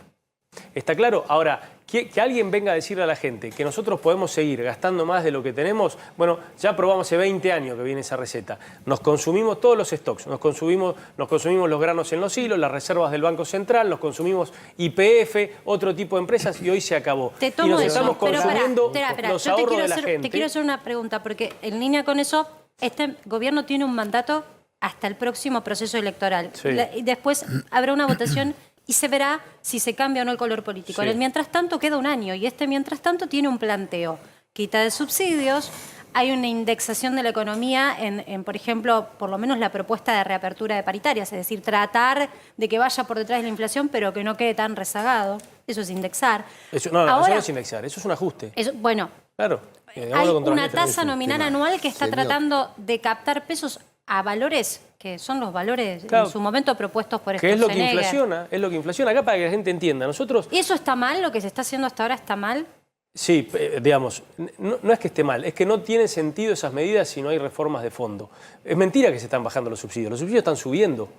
[SPEAKER 7] ¿Está claro? Ahora, que alguien venga a decirle a la gente que nosotros podemos seguir gastando más de lo que tenemos, bueno, ya probamos hace 20 años que viene esa receta. Nos consumimos todos los stocks, nos consumimos los granos en los hilos, las reservas del Banco Central, nos consumimos YPF, otro tipo de empresas y hoy se acabó.
[SPEAKER 2] Te
[SPEAKER 7] Y
[SPEAKER 2] tomo
[SPEAKER 7] nos
[SPEAKER 2] eso,
[SPEAKER 7] estamos
[SPEAKER 2] pero
[SPEAKER 7] consumiendo los
[SPEAKER 2] yo
[SPEAKER 7] ahorros de la gente.
[SPEAKER 2] te quiero hacer una pregunta, porque en línea con eso, este gobierno tiene un mandato hasta el próximo proceso electoral.
[SPEAKER 7] Sí.
[SPEAKER 2] Y después habrá una votación y se verá si se cambia o no el color político.
[SPEAKER 7] Sí.
[SPEAKER 2] En el mientras tanto queda un año y este mientras tanto tiene un planteo. Quita de subsidios, hay una indexación de la economía en, por ejemplo, por lo menos la propuesta de reapertura de paritarias, es decir, tratar de que vaya por detrás de la inflación pero que no quede tan rezagado. Eso es indexar.
[SPEAKER 7] Eso no es indexar, eso es un ajuste.
[SPEAKER 2] Bueno,
[SPEAKER 7] Claro.
[SPEAKER 2] hay una tasa nominal anual que está tratando de captar pesos a valores que son los valores
[SPEAKER 7] Claro.
[SPEAKER 2] en su momento propuestos por
[SPEAKER 7] Que es lo que
[SPEAKER 2] Sturzenegger.
[SPEAKER 7] inflaciona, es lo que inflaciona. Acá para que la gente entienda, nosotros...
[SPEAKER 2] ¿Y eso está mal? ¿Lo que se está haciendo hasta ahora está mal?
[SPEAKER 7] Sí, digamos, no es que esté mal, es que no tienen sentido esas medidas si no hay reformas de fondo. Es mentira que se están bajando los subsidios están subiendo.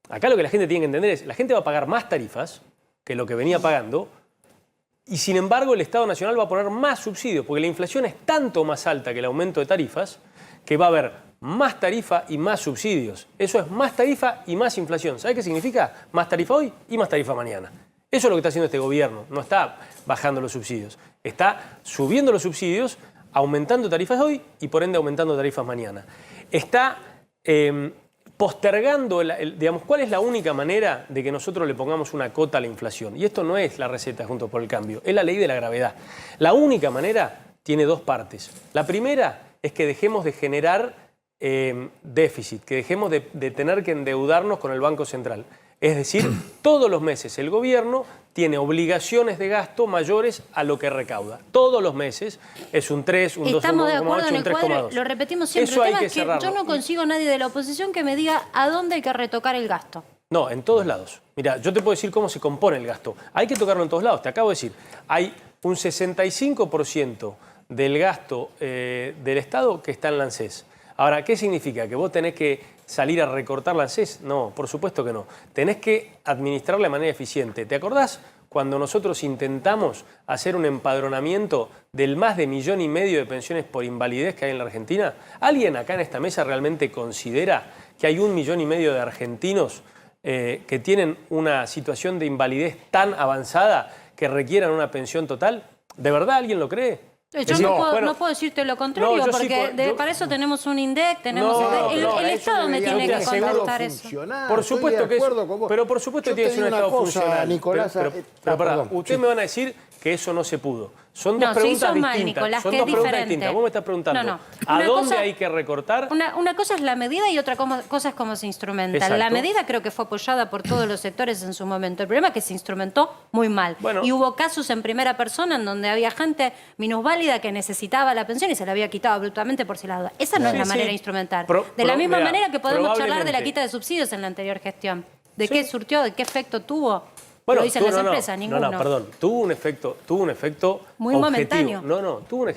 [SPEAKER 7] Acá lo que la gente tiene que entender es, la gente va a pagar más tarifas que lo que venía pagando y sin embargo el Estado Nacional va a poner más subsidios porque la inflación es tanto más alta que el aumento de tarifas que va a haber más tarifa y más subsidios. Eso es más tarifa y más inflación. ¿Sabe qué significa? Más tarifa hoy y más tarifa mañana. Eso es lo que está haciendo este gobierno. No está bajando los subsidios. Está subiendo los subsidios, aumentando tarifas hoy y por ende aumentando tarifas mañana. Está postergando, digamos, ¿cuál es la única manera de que nosotros le pongamos una cota a la inflación? Y esto no es la receta Juntos por el Cambio, es la ley de la gravedad. La única manera tiene dos partes. La primera es que dejemos de generar déficit, que dejemos de tener que endeudarnos con el Banco Central. Es decir, todos los meses el gobierno tiene obligaciones de gasto mayores a lo que recauda. Todos los meses es un 3, un 2,8,
[SPEAKER 2] Estamos de acuerdo en
[SPEAKER 7] un
[SPEAKER 2] el cuadro,
[SPEAKER 7] 3,2.
[SPEAKER 2] lo repetimos siempre.
[SPEAKER 7] Eso
[SPEAKER 2] El
[SPEAKER 7] hay
[SPEAKER 2] tema
[SPEAKER 7] que
[SPEAKER 2] es que
[SPEAKER 7] cerrarlo.
[SPEAKER 2] yo no consigo a nadie de la oposición que me diga a dónde hay que retocar el gasto.
[SPEAKER 7] No, en todos lados. Mira, yo te puedo decir cómo se compone el gasto. Hay que tocarlo en todos lados. Te acabo de decir, hay un 65% del gasto del Estado que está en la ANSES. Ahora, ¿qué significa? ¿Que vos tenés que salir a recortar la ANSES? No, por supuesto que no. Tenés que administrarla de manera eficiente. ¿Te acordás cuando nosotros intentamos hacer un empadronamiento del más de 1,5 millones de pensiones por invalidez que hay en la Argentina? ¿Alguien acá en esta mesa realmente considera que hay 1,5 millones de argentinos que tienen una situación de invalidez tan avanzada que requieran una pensión total? ¿De verdad alguien lo cree?
[SPEAKER 2] Yo no puedo decirte lo contrario,
[SPEAKER 7] No, yo sí
[SPEAKER 2] porque para eso tenemos un INDEC, tenemos
[SPEAKER 7] No,
[SPEAKER 2] el
[SPEAKER 7] no,
[SPEAKER 2] Estado me tiene que contestar eso.
[SPEAKER 7] Por supuesto que pero por supuesto tiene que ser un Estado funcional.
[SPEAKER 8] Nicolás,
[SPEAKER 7] pero pará, ustedes me van a decir que eso no se pudo. Son dos
[SPEAKER 2] No, se
[SPEAKER 7] preguntas
[SPEAKER 2] hizo mal,
[SPEAKER 7] distintas.
[SPEAKER 2] Nicolás,
[SPEAKER 7] Son
[SPEAKER 2] que
[SPEAKER 7] dos
[SPEAKER 2] es
[SPEAKER 7] preguntas
[SPEAKER 2] diferente.
[SPEAKER 7] distintas. Vos me estás preguntando
[SPEAKER 2] No.
[SPEAKER 7] ¿a
[SPEAKER 2] Una
[SPEAKER 7] dónde
[SPEAKER 2] cosa-
[SPEAKER 7] hay que recortar?
[SPEAKER 2] Una cosa es la medida y otra cosa es cómo se instrumenta.
[SPEAKER 7] Exacto.
[SPEAKER 2] La medida creo que fue apoyada por todos los sectores en su momento. El problema es que se instrumentó muy mal.
[SPEAKER 7] Bueno.
[SPEAKER 2] Y hubo casos en primera persona en donde había gente minusválida que necesitaba la pensión y se la había quitado abruptamente por si la duda. Esa no es la manera de instrumentar. De la misma
[SPEAKER 7] Mirá,
[SPEAKER 2] manera que podemos charlar de la
[SPEAKER 7] probablemente.
[SPEAKER 2] quita de subsidios en la anterior gestión. ¿De
[SPEAKER 7] Sí.
[SPEAKER 2] qué surtió? ¿De qué efecto tuvo?
[SPEAKER 7] Bueno,
[SPEAKER 2] Lo dicen las empresas, ninguno.
[SPEAKER 7] No, perdón. Tuvo un efecto
[SPEAKER 2] Muy
[SPEAKER 7] objetivo.
[SPEAKER 2] momentáneo.
[SPEAKER 7] No, tuvo un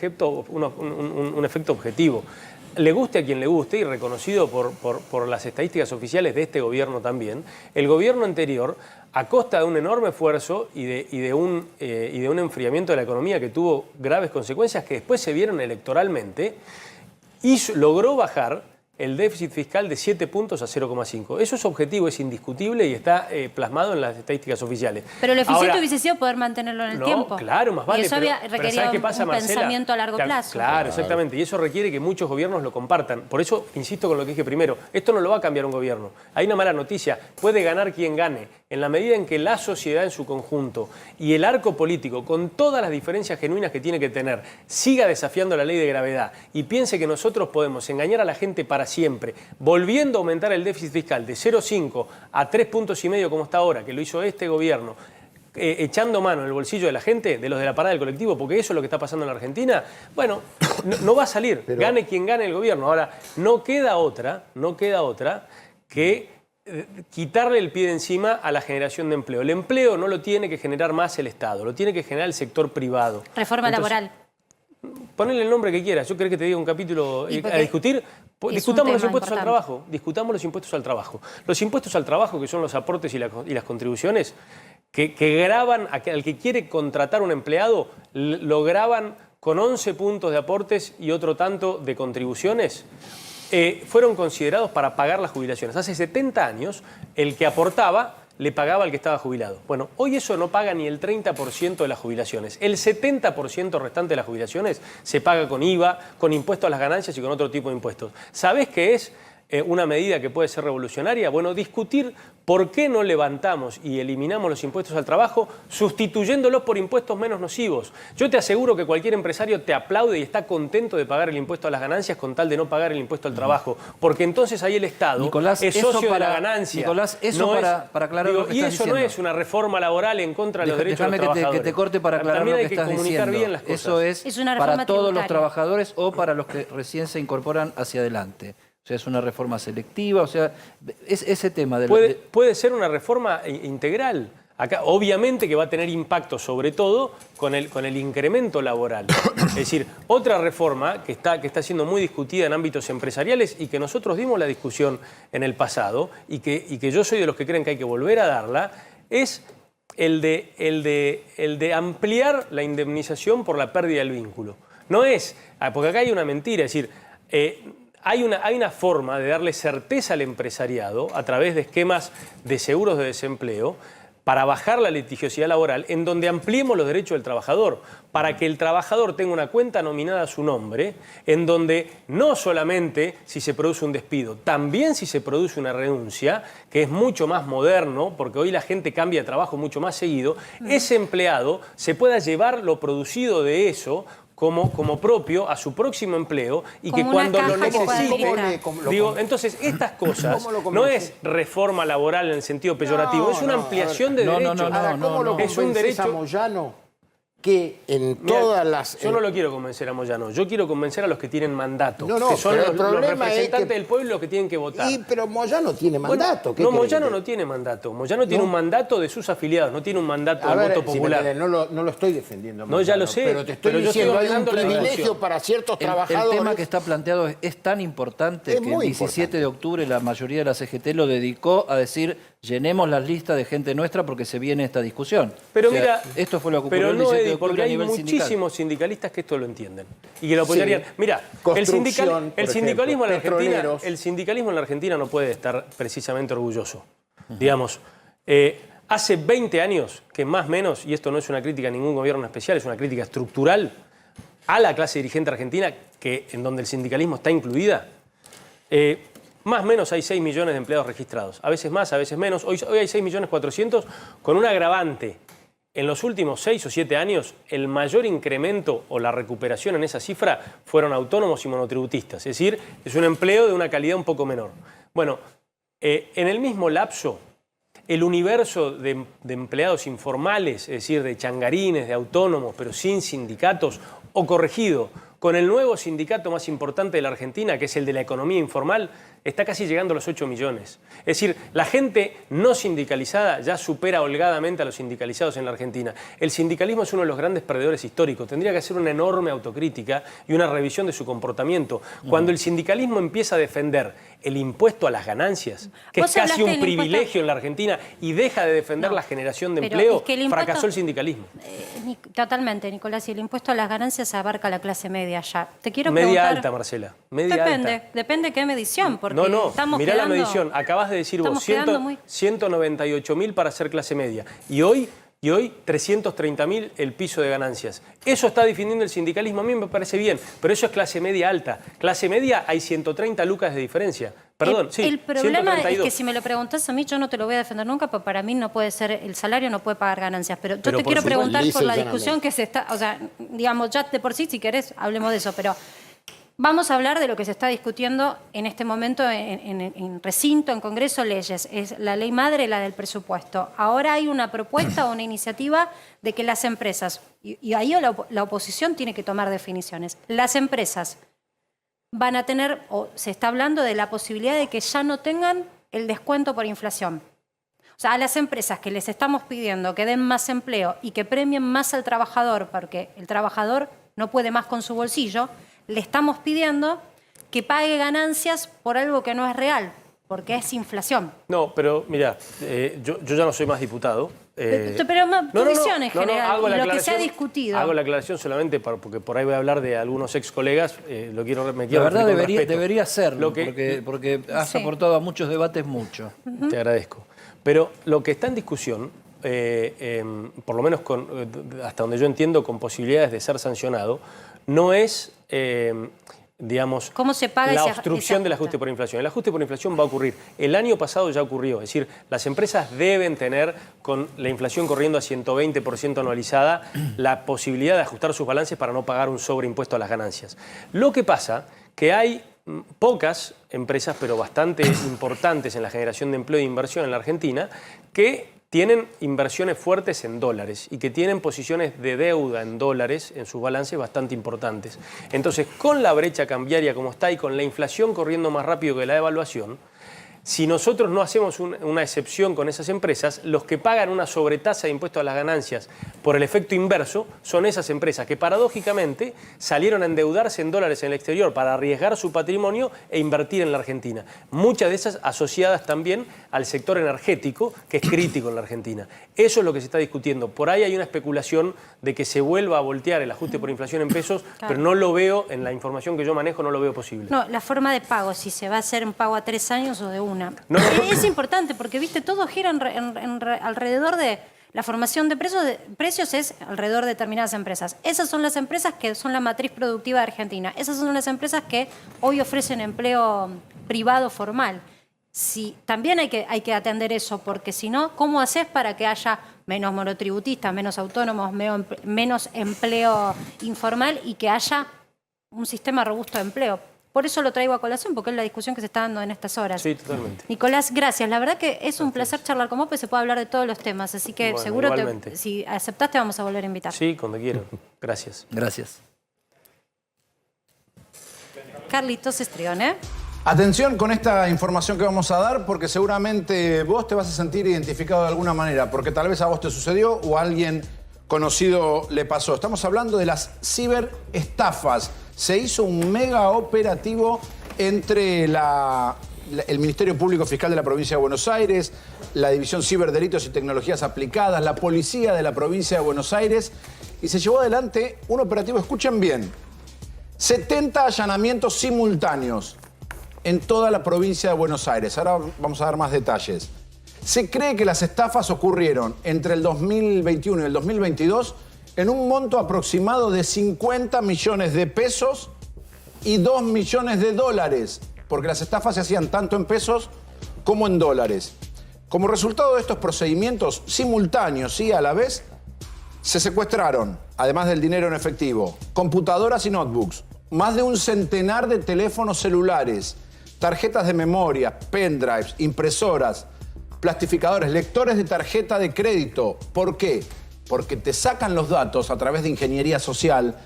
[SPEAKER 7] efecto objetivo. Le guste a quien le guste y reconocido por las estadísticas oficiales de este gobierno también, el gobierno anterior, a costa de un enorme esfuerzo y de un enfriamiento de la economía que tuvo graves consecuencias que después se vieron electoralmente, logró bajar el déficit fiscal de 7 puntos a 0,5. Eso es objetivo, es indiscutible y está plasmado en las estadísticas oficiales.
[SPEAKER 2] Pero lo eficiente
[SPEAKER 7] Ahora,
[SPEAKER 2] hubiese sido poder mantenerlo en el
[SPEAKER 7] no,
[SPEAKER 2] tiempo.
[SPEAKER 7] claro, más vale.
[SPEAKER 2] Y eso
[SPEAKER 7] pero
[SPEAKER 2] requería
[SPEAKER 7] ¿sabes qué pasa,
[SPEAKER 2] un
[SPEAKER 7] Marcela?
[SPEAKER 2] pensamiento a largo plazo.
[SPEAKER 7] Claro, exactamente. Y eso requiere que muchos gobiernos lo compartan. Por eso insisto con lo que dije primero. Esto no lo va a cambiar un gobierno. Hay una mala noticia. Puede ganar quien gane. En la medida en que la sociedad en su conjunto y el arco político, con todas las diferencias genuinas que tiene que tener, siga desafiando la ley de gravedad y piense que nosotros podemos engañar a la gente para siempre, volviendo a aumentar el déficit fiscal de 0,5 a 3,5 puntos como está ahora, que lo hizo este gobierno, echando mano en el bolsillo de la gente, de los de la parada del colectivo, porque eso es lo que está pasando en la Argentina, bueno, no va a salir, gane quien gane el gobierno. Ahora, no queda otra que quitarle el pie de encima a la generación de empleo. El empleo no lo tiene que generar más el Estado, lo tiene que generar el sector privado.
[SPEAKER 2] Reforma laboral.
[SPEAKER 7] Ponele el nombre que quieras. ¿Yo creo que te diga un capítulo a discutir? Discutamos los impuestos al trabajo. Discutamos los impuestos al trabajo. Los impuestos al trabajo, que son los aportes y las contribuciones, que graban al que quiere contratar un empleado, lo graban con 11 puntos de aportes y otro tanto de contribuciones. Fueron considerados para pagar las jubilaciones. Hace 70 años, el que aportaba le pagaba al que estaba jubilado. Bueno, hoy eso no paga ni el 30% de las jubilaciones. El 70% restante de las jubilaciones se paga con IVA, con impuestos a las ganancias y con otro tipo de impuestos. ¿Sabés qué es una medida que puede ser revolucionaria? Bueno, discutir por qué no levantamos y eliminamos los impuestos al trabajo sustituyéndolos por impuestos menos nocivos. Yo te aseguro que cualquier empresario te aplaude y está contento de pagar el impuesto a las ganancias con tal de no pagar el impuesto al trabajo, porque entonces ahí el Estado es socio de la ganancia.
[SPEAKER 1] Nicolás, eso no para aclarar lo que
[SPEAKER 7] y
[SPEAKER 1] estás
[SPEAKER 7] eso
[SPEAKER 1] diciendo.
[SPEAKER 7] No es una reforma laboral en contra de los derechos de los
[SPEAKER 1] Déjame
[SPEAKER 7] trabajadores.
[SPEAKER 1] que te corte para aclarar
[SPEAKER 7] También
[SPEAKER 1] lo que estás
[SPEAKER 7] hay que comunicar
[SPEAKER 1] diciendo.
[SPEAKER 7] bien las cosas.
[SPEAKER 1] Eso es
[SPEAKER 2] una reforma
[SPEAKER 1] para todos los
[SPEAKER 2] tributaria.
[SPEAKER 1] trabajadores o para los que recién se incorporan hacia adelante. O sea, es una reforma selectiva, o sea, es ese tema de
[SPEAKER 7] Puede ser una reforma integral. Acá, obviamente que va a tener impacto sobre todo con el incremento laboral. Es decir, otra reforma que está siendo muy discutida en ámbitos empresariales y que nosotros dimos la discusión en el pasado y que yo soy de los que creen que hay que volver a darla, es el de ampliar la indemnización por la pérdida del vínculo. No es, porque acá hay una mentira, es decir, hay una forma de darle certeza al empresariado a través de esquemas de seguros de desempleo para bajar la litigiosidad laboral, en donde ampliemos los derechos del trabajador, para que el trabajador tenga una cuenta nominada a su nombre, en donde no solamente si se produce un despido, también si se produce una renuncia, que es mucho más moderno, porque hoy la gente cambia de trabajo mucho más seguido, ese empleado se pueda llevar lo producido de eso como propio a su próximo empleo y
[SPEAKER 2] como
[SPEAKER 7] que cuando
[SPEAKER 2] una
[SPEAKER 7] lo
[SPEAKER 2] caja que
[SPEAKER 7] necesite...
[SPEAKER 2] pueda
[SPEAKER 7] Digo, entonces, estas cosas no es reforma laboral en el sentido peyorativo, es una ampliación de derechos.
[SPEAKER 8] ¿Cómo lo
[SPEAKER 7] es un
[SPEAKER 8] convences a
[SPEAKER 7] derecho...
[SPEAKER 8] Moyano que en todas las...
[SPEAKER 7] Yo no lo quiero convencer a Moyano, yo quiero convencer a los que tienen mandato,
[SPEAKER 8] No,
[SPEAKER 7] que son
[SPEAKER 8] pero el
[SPEAKER 7] los
[SPEAKER 8] problema es
[SPEAKER 7] representantes
[SPEAKER 8] que-
[SPEAKER 7] del pueblo los que tienen que votar.
[SPEAKER 8] Pero Moyano tiene mandato. ¿qué
[SPEAKER 7] No,
[SPEAKER 8] querés
[SPEAKER 7] Moyano
[SPEAKER 8] que te-
[SPEAKER 7] no tiene mandato. Moyano tiene un mandato de sus afiliados, no tiene un mandato
[SPEAKER 8] A
[SPEAKER 7] de
[SPEAKER 8] ver,
[SPEAKER 7] voto
[SPEAKER 8] si me
[SPEAKER 7] popular.
[SPEAKER 8] entendés, no lo estoy defendiendo.
[SPEAKER 7] No, ya lo sé,
[SPEAKER 8] Pero te estoy
[SPEAKER 7] pero yo
[SPEAKER 8] diciendo,
[SPEAKER 7] estoy
[SPEAKER 8] hay un
[SPEAKER 7] dando la
[SPEAKER 8] privilegio
[SPEAKER 7] discusión.
[SPEAKER 8] para ciertos
[SPEAKER 1] El
[SPEAKER 8] trabajadores.
[SPEAKER 1] tema que está planteado es tan importante
[SPEAKER 8] Es
[SPEAKER 1] que el
[SPEAKER 8] muy
[SPEAKER 1] 17 de octubre la mayoría de la CGT lo dedicó a decir llenemos las listas de gente nuestra porque se viene esta discusión.
[SPEAKER 7] Pero
[SPEAKER 1] O sea,
[SPEAKER 7] mira,
[SPEAKER 1] esto fue lo que ocurrió
[SPEAKER 7] pero
[SPEAKER 1] el
[SPEAKER 7] no,
[SPEAKER 1] 17 de
[SPEAKER 7] Eddie,
[SPEAKER 1] octubre
[SPEAKER 7] porque
[SPEAKER 1] a
[SPEAKER 7] hay
[SPEAKER 1] nivel sindical.
[SPEAKER 7] muchísimos sindicalistas que esto lo entienden y que lo apoyarían.
[SPEAKER 8] Sí.
[SPEAKER 7] Mira,
[SPEAKER 8] Construcción, por
[SPEAKER 7] sindicalismo
[SPEAKER 8] ejemplo, petroleros.
[SPEAKER 7] el sindicalismo en la Argentina no puede estar precisamente orgulloso. Digamos, hace 20 años que más o menos, y esto no es una crítica a ningún gobierno especial, es una crítica estructural a la clase dirigente argentina, en donde el sindicalismo está incluida, más o menos hay 6 millones de empleados registrados. A veces más, a veces menos. Hoy hay 6.400.000 con un agravante. En los últimos 6 o 7 años, el mayor incremento o la recuperación en esa cifra fueron autónomos y monotributistas. Es decir, es un empleo de una calidad un poco menor. Bueno, en el mismo lapso, el universo de empleados informales, es decir, de changarines, de autónomos, pero sin sindicatos, o corregido, con el nuevo sindicato más importante de la Argentina, que es el de la economía informal, está casi llegando a los 8 millones. Es decir, la gente no sindicalizada ya supera holgadamente a los sindicalizados en la Argentina. El sindicalismo es uno de los grandes perdedores históricos. Tendría que hacer una enorme autocrítica y una revisión de su comportamiento. Cuando el sindicalismo empieza a defender el impuesto a las ganancias, que es
[SPEAKER 2] Vos
[SPEAKER 7] casi
[SPEAKER 2] hablaste
[SPEAKER 7] un
[SPEAKER 2] del
[SPEAKER 7] privilegio en la Argentina, y deja de defender la generación de
[SPEAKER 2] pero
[SPEAKER 7] empleo,
[SPEAKER 2] es que el impuesto-
[SPEAKER 7] fracasó el sindicalismo.
[SPEAKER 2] Totalmente, Nicolás, y el impuesto a las ganancias abarca a la clase media ya. Te quiero
[SPEAKER 7] Media
[SPEAKER 2] preguntar...
[SPEAKER 7] alta, Marcela. Media alta.
[SPEAKER 2] Depende qué medición, porque
[SPEAKER 7] No,
[SPEAKER 2] estamos
[SPEAKER 7] mirá la
[SPEAKER 2] quedando-
[SPEAKER 7] medición. Acabas de decir vos,
[SPEAKER 2] estamos quedando muy-
[SPEAKER 7] 198.000 para ser clase media. Y hoy 330.000 el piso de ganancias. Eso está definiendo el sindicalismo, a mí me parece bien, pero eso es clase media alta. Clase media hay 130 lucas de diferencia. Perdón, sí,
[SPEAKER 2] El problema
[SPEAKER 7] 132.
[SPEAKER 2] es que si me lo preguntás a mí, yo no te lo voy a defender nunca, porque para mí no puede ser, el salario no puede pagar ganancias. Pero yo
[SPEAKER 7] Pero
[SPEAKER 2] te
[SPEAKER 7] por
[SPEAKER 2] quiero
[SPEAKER 7] supuesto,
[SPEAKER 2] preguntar
[SPEAKER 8] lisa
[SPEAKER 2] por
[SPEAKER 8] y
[SPEAKER 2] la
[SPEAKER 8] llanamente.
[SPEAKER 2] discusión que se está, o sea, digamos, ya de por sí, si querés, hablemos de eso, pero Vamos a hablar de lo que se está discutiendo en este momento en recinto, en Congreso, leyes. Es la ley madre, la del presupuesto. Ahora hay una propuesta o una iniciativa de que las empresas, y ahí la oposición tiene que tomar definiciones, las empresas van a tener, o se está hablando de la posibilidad de que ya no tengan el descuento por inflación. O sea, a las empresas que les estamos pidiendo que den más empleo y que premien más al trabajador, porque el trabajador no puede más con su bolsillo, le estamos pidiendo que pague ganancias por algo que no es real, porque es inflación.
[SPEAKER 7] No, pero mira, yo ya no soy más diputado.
[SPEAKER 2] Pero tu visión en general, lo que se ha discutido.
[SPEAKER 7] Hago la aclaración solamente porque por ahí voy a hablar de algunos ex colegas. Me quiero
[SPEAKER 1] la verdad debería serlo,
[SPEAKER 7] que,
[SPEAKER 1] porque has aportado a muchos debates mucho.
[SPEAKER 7] Te agradezco. Pero lo que está en discusión, por lo menos hasta donde yo entiendo, con posibilidades de ser sancionado, no es, digamos,
[SPEAKER 2] ¿cómo se paga
[SPEAKER 7] la
[SPEAKER 2] ese
[SPEAKER 7] obstrucción del ajuste por inflación? El ajuste por inflación va a ocurrir. El año pasado ya ocurrió. Es decir, las empresas deben tener, con la inflación corriendo a 120% anualizada, la posibilidad de ajustar sus balances para no pagar un sobreimpuesto a las ganancias. Lo que pasa que hay pocas empresas, pero bastante importantes en la generación de empleo e inversión en la Argentina, que tienen inversiones fuertes en dólares y que tienen posiciones de deuda en dólares en sus balances bastante importantes. Entonces, con la brecha cambiaria como está y con la inflación corriendo más rápido que la devaluación, si nosotros no hacemos una excepción con esas empresas, los que pagan una sobretasa de impuesto a las ganancias por el efecto inverso son esas empresas que paradójicamente salieron a endeudarse en dólares en el exterior para arriesgar su patrimonio e invertir en la Argentina. Muchas de esas asociadas también al sector energético, que es crítico en la Argentina. Eso es lo que se está discutiendo. Por ahí hay una especulación de que se vuelva a voltear el ajuste por inflación en pesos, pero no lo veo, en la información que yo manejo, no lo veo posible.
[SPEAKER 2] No, la forma de pago, si se va a hacer un pago a 3 años o de 1.
[SPEAKER 7] No.
[SPEAKER 2] Es importante porque, viste, todo gira alrededor de la formación de precios es alrededor de determinadas empresas. Esas son las empresas que son la matriz productiva de Argentina. Esas son las empresas que hoy ofrecen empleo privado formal. Sí, también hay que atender eso, porque si no, ¿cómo haces para que haya menos monotributistas, menos autónomos, menos empleo informal y que haya un sistema robusto de empleo? Por eso lo traigo a colación, porque es la discusión que se está dando en estas horas.
[SPEAKER 7] Sí, totalmente.
[SPEAKER 2] Nicolás, gracias. La verdad que es un placer charlar con vos, porque se puede hablar de todos los temas. Así que
[SPEAKER 7] bueno,
[SPEAKER 2] seguro
[SPEAKER 7] igualmente.
[SPEAKER 2] Si aceptaste vamos a volver a invitar.
[SPEAKER 7] Sí, cuando quieran. Gracias.
[SPEAKER 1] Gracias.
[SPEAKER 2] Carlitos Estrione.
[SPEAKER 9] Atención con esta información que vamos a dar, porque seguramente vos te vas a sentir identificado de alguna manera, porque tal vez a vos te sucedió o a alguien conocido le pasó. Estamos hablando de las ciberestafas. Se hizo un mega operativo entre el Ministerio Público Fiscal de la Provincia de Buenos Aires, la División Ciberdelitos y Tecnologías Aplicadas, la Policía de la Provincia de Buenos Aires, y se llevó adelante un operativo, escuchen bien, 70 allanamientos simultáneos en toda la provincia de Buenos Aires. Ahora vamos a dar más detalles. Se cree que las estafas ocurrieron entre el 2021 y el 2022 en un monto aproximado de 50 millones de pesos y 2 millones de dólares, porque las estafas se hacían tanto en pesos como en dólares. Como resultado de estos procedimientos simultáneos y a la vez, se secuestraron, además del dinero en efectivo, computadoras y notebooks, más de un centenar de teléfonos celulares, tarjetas de memoria, pendrives, impresoras, plastificadores, lectores de tarjeta de crédito. ¿Por qué? Porque te sacan los datos a través de ingeniería social,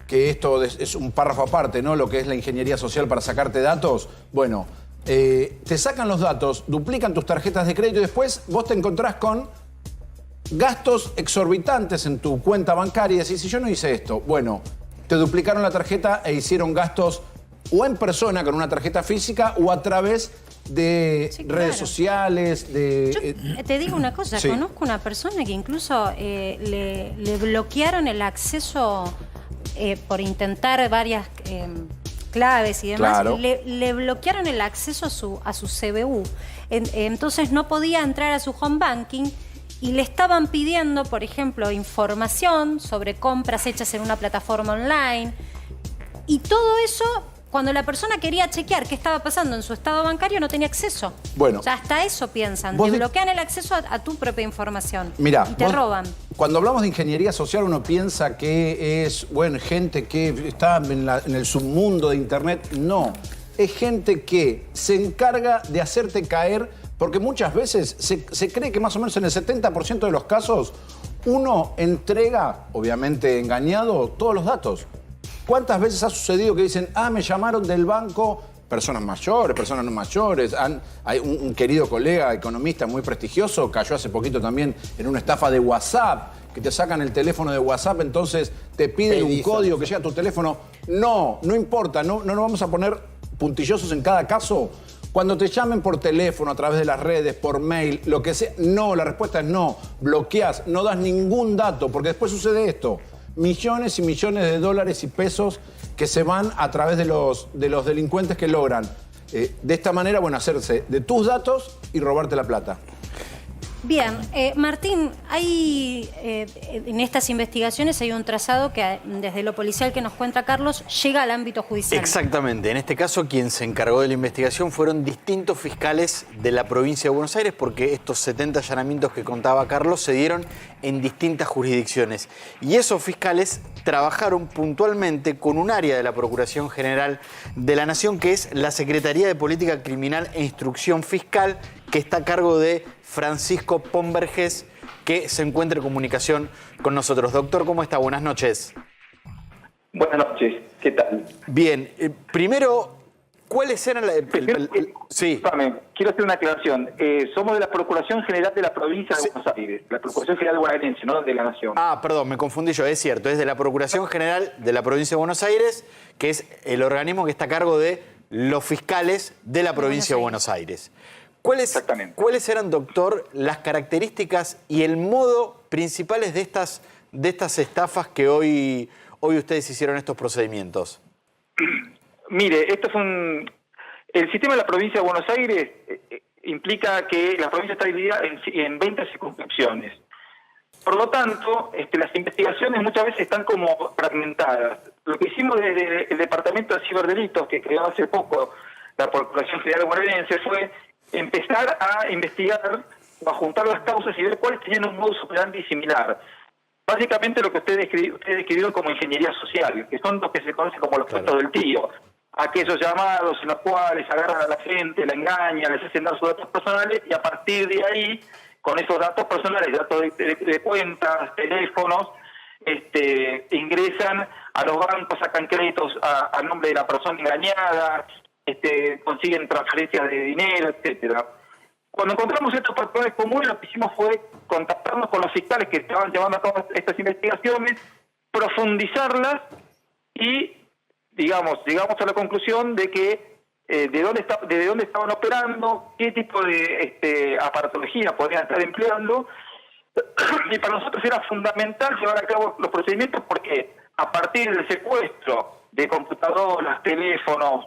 [SPEAKER 9] que esto es un párrafo aparte, ¿no? Lo que es la ingeniería social para sacarte datos. Bueno, te sacan los datos, duplican tus tarjetas de crédito y después vos te encontrás con gastos exorbitantes en tu cuenta bancaria y decís, si yo no hice esto, bueno, te duplicaron la tarjeta e hicieron gastos o en persona con una tarjeta física o a través de redes sociales.
[SPEAKER 2] Yo te digo una cosa, conozco una persona que incluso le bloquearon el acceso por intentar varias claves y demás.
[SPEAKER 9] Claro.
[SPEAKER 2] Le bloquearon el acceso a su CBU. Entonces no podía entrar a su home banking y le estaban pidiendo, por ejemplo, información sobre compras hechas en una plataforma online. Y todo eso cuando la persona quería chequear qué estaba pasando en su estado bancario no tenía acceso.
[SPEAKER 9] Bueno.
[SPEAKER 2] O sea, hasta eso piensan.
[SPEAKER 9] Vos
[SPEAKER 2] Te bloquean el acceso a tu propia información.
[SPEAKER 9] Mirá,
[SPEAKER 2] y te roban.
[SPEAKER 9] Cuando hablamos de ingeniería social uno piensa que es, bueno, gente que está en el submundo de Internet. No, es gente que se encarga de hacerte caer, porque muchas veces se cree que más o menos en el 70% de los casos uno entrega, obviamente engañado, todos los datos. ¿Cuántas veces ha sucedido que dicen, me llamaron del banco, personas mayores, personas no mayores? Hay un querido colega economista muy prestigioso, cayó hace poquito también en una estafa de WhatsApp, que te sacan el teléfono de WhatsApp, entonces te piden un código que llega a tu teléfono. No importa, no nos vamos a poner puntillosos en cada caso. Cuando te llamen por teléfono, a través de las redes, por mail, lo que sea, no, la respuesta es no. Bloqueás, no das ningún dato, porque después sucede esto. Millones y millones de dólares y pesos que se van a través de los delincuentes que logran de esta manera, bueno, hacerse de tus datos y robarte la plata.
[SPEAKER 2] Bien, Martín, hay en estas investigaciones hay un trazado que desde lo policial que nos cuenta Carlos llega al ámbito judicial.
[SPEAKER 10] Exactamente. En este caso, quien se encargó de la investigación fueron distintos fiscales de la provincia de Buenos Aires, porque estos 70 allanamientos que contaba Carlos se dieron en distintas jurisdicciones. Y esos fiscales trabajaron puntualmente con un área de la Procuración General de la Nación, que es la Secretaría de Política Criminal e Instrucción Fiscal, que está a cargo de Francisco Pomberges, que se encuentra en comunicación con nosotros. Doctor, ¿cómo está? Buenas noches.
[SPEAKER 11] Buenas noches, ¿qué tal?
[SPEAKER 10] Bien, primero, ¿cuáles eran sí.
[SPEAKER 11] Quiero hacer una aclaración. Somos de la Procuración General de la Provincia de Buenos Aires, la Procuración General bonaerense, no de la Nación.
[SPEAKER 10] Perdón, me confundí yo, es cierto, es de la Procuración General de la Provincia de Buenos Aires, que es el organismo que está a cargo de los fiscales de la Provincia de Buenos Aires. ¿Cuáles eran, doctor, las características y el modo principales de estas estafas que hoy ustedes hicieron estos procedimientos?
[SPEAKER 11] Mire, esto es el sistema de la Provincia de Buenos Aires implica que la provincia está dividida en 20 circunscripciones. Por lo tanto, las investigaciones muchas veces están como fragmentadas. Lo que hicimos desde el Departamento de Ciberdelitos, que creó hace poco la Procuración General bonaerense, fue empezar a investigar o a juntar las causas y ver cuáles tenían un modus operandi similar. Básicamente lo que ustedes describieron como ingeniería social, que son los que se conocen como los puestos del tío. Aquellos llamados en los cuales agarran a la gente, la engañan, les hacen dar sus datos personales y a partir de ahí, con esos datos personales, datos de cuentas, teléfonos, ingresan a los bancos, sacan créditos a nombre de la persona engañada, consiguen transferencias de dinero, etcétera. Cuando encontramos estos patrones comunes, lo que hicimos fue contactarnos con los fiscales que estaban llevando a cabo estas investigaciones, profundizarlas y, llegamos a la conclusión de que de dónde estaban operando, qué tipo de aparatología podrían estar empleando, y para nosotros era fundamental llevar a cabo los procedimientos porque a partir del secuestro de computadoras, teléfonos,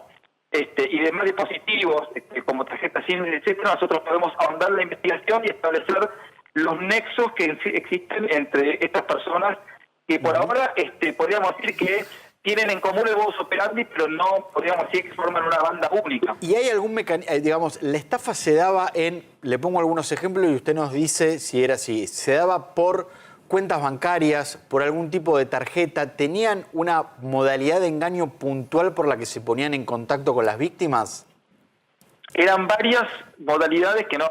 [SPEAKER 11] y demás dispositivos, como tarjetas SIM, etcétera, nosotros podemos ahondar la investigación y establecer los nexos que existen entre estas personas que por ahora podríamos decir que tienen en común el modus operandi, pero no podríamos decir que forman una banda única.
[SPEAKER 10] ¿Y hay algún mecanismo, digamos, la estafa se daba le pongo algunos ejemplos y usted nos dice si era así, se daba por cuentas bancarias, por algún tipo de tarjeta? ¿Tenían una modalidad de engaño puntual por la que se ponían en contacto con las víctimas?
[SPEAKER 11] Eran varias modalidades que no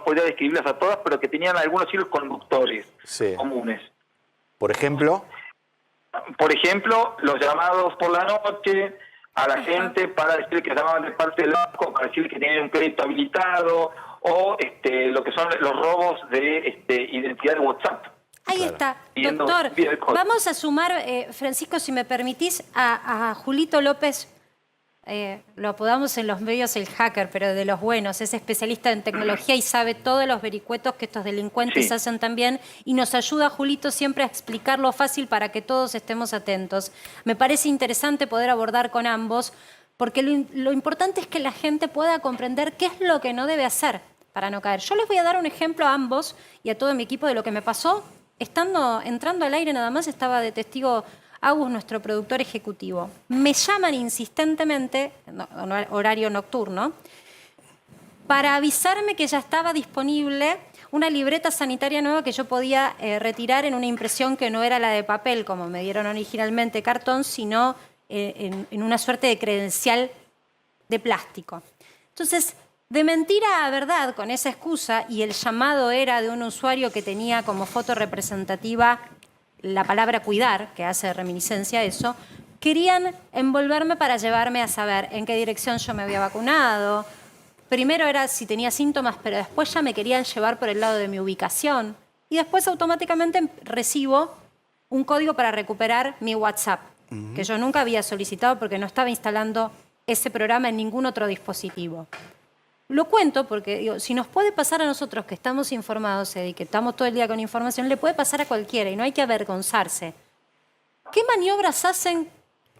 [SPEAKER 11] podría describirlas a todas, pero que tenían algunos hilos conductores comunes.
[SPEAKER 10] ¿Por ejemplo?
[SPEAKER 11] Por ejemplo, los llamados por la noche a la gente para decir que llamaban de parte del banco, para decir que tenían un crédito habilitado, o lo que son los robos de identidad de WhatsApp.
[SPEAKER 2] Ahí está, doctor. Vamos a sumar, Francisco, si me permitís, a Julito López. Lo apodamos en los medios el hacker, pero de los buenos. Es especialista en tecnología y sabe todos los vericuetos que estos delincuentes hacen también. Y nos ayuda, Julito, siempre a explicarlo fácil para que todos estemos atentos. Me parece interesante poder abordar con ambos, porque lo importante es que la gente pueda comprender qué es lo que no debe hacer para no caer. Yo les voy a dar un ejemplo a ambos y a todo mi equipo de lo que me pasó. Entrando al aire nada más, estaba de testigo Agus, nuestro productor ejecutivo, me llaman insistentemente, horario nocturno, para avisarme que ya estaba disponible una libreta sanitaria nueva que yo podía retirar en una impresión que no era la de papel, como me dieron originalmente cartón, sino en una suerte de credencial de plástico. Entonces, de mentira a verdad, con esa excusa, y el llamado era de un usuario que tenía como foto representativa la palabra cuidar, que hace reminiscencia a eso, querían envolverme para llevarme a saber en qué dirección yo me había vacunado. Primero era si tenía síntomas, pero después ya me querían llevar por el lado de mi ubicación. Y después automáticamente recibo un código para recuperar mi WhatsApp, que yo nunca había solicitado porque no estaba instalando ese programa en ningún otro dispositivo. Lo cuento porque digo, si nos puede pasar a nosotros que estamos informados, y que estamos todo el día con información, le puede pasar a cualquiera y no hay que avergonzarse. ¿Qué maniobras hacen?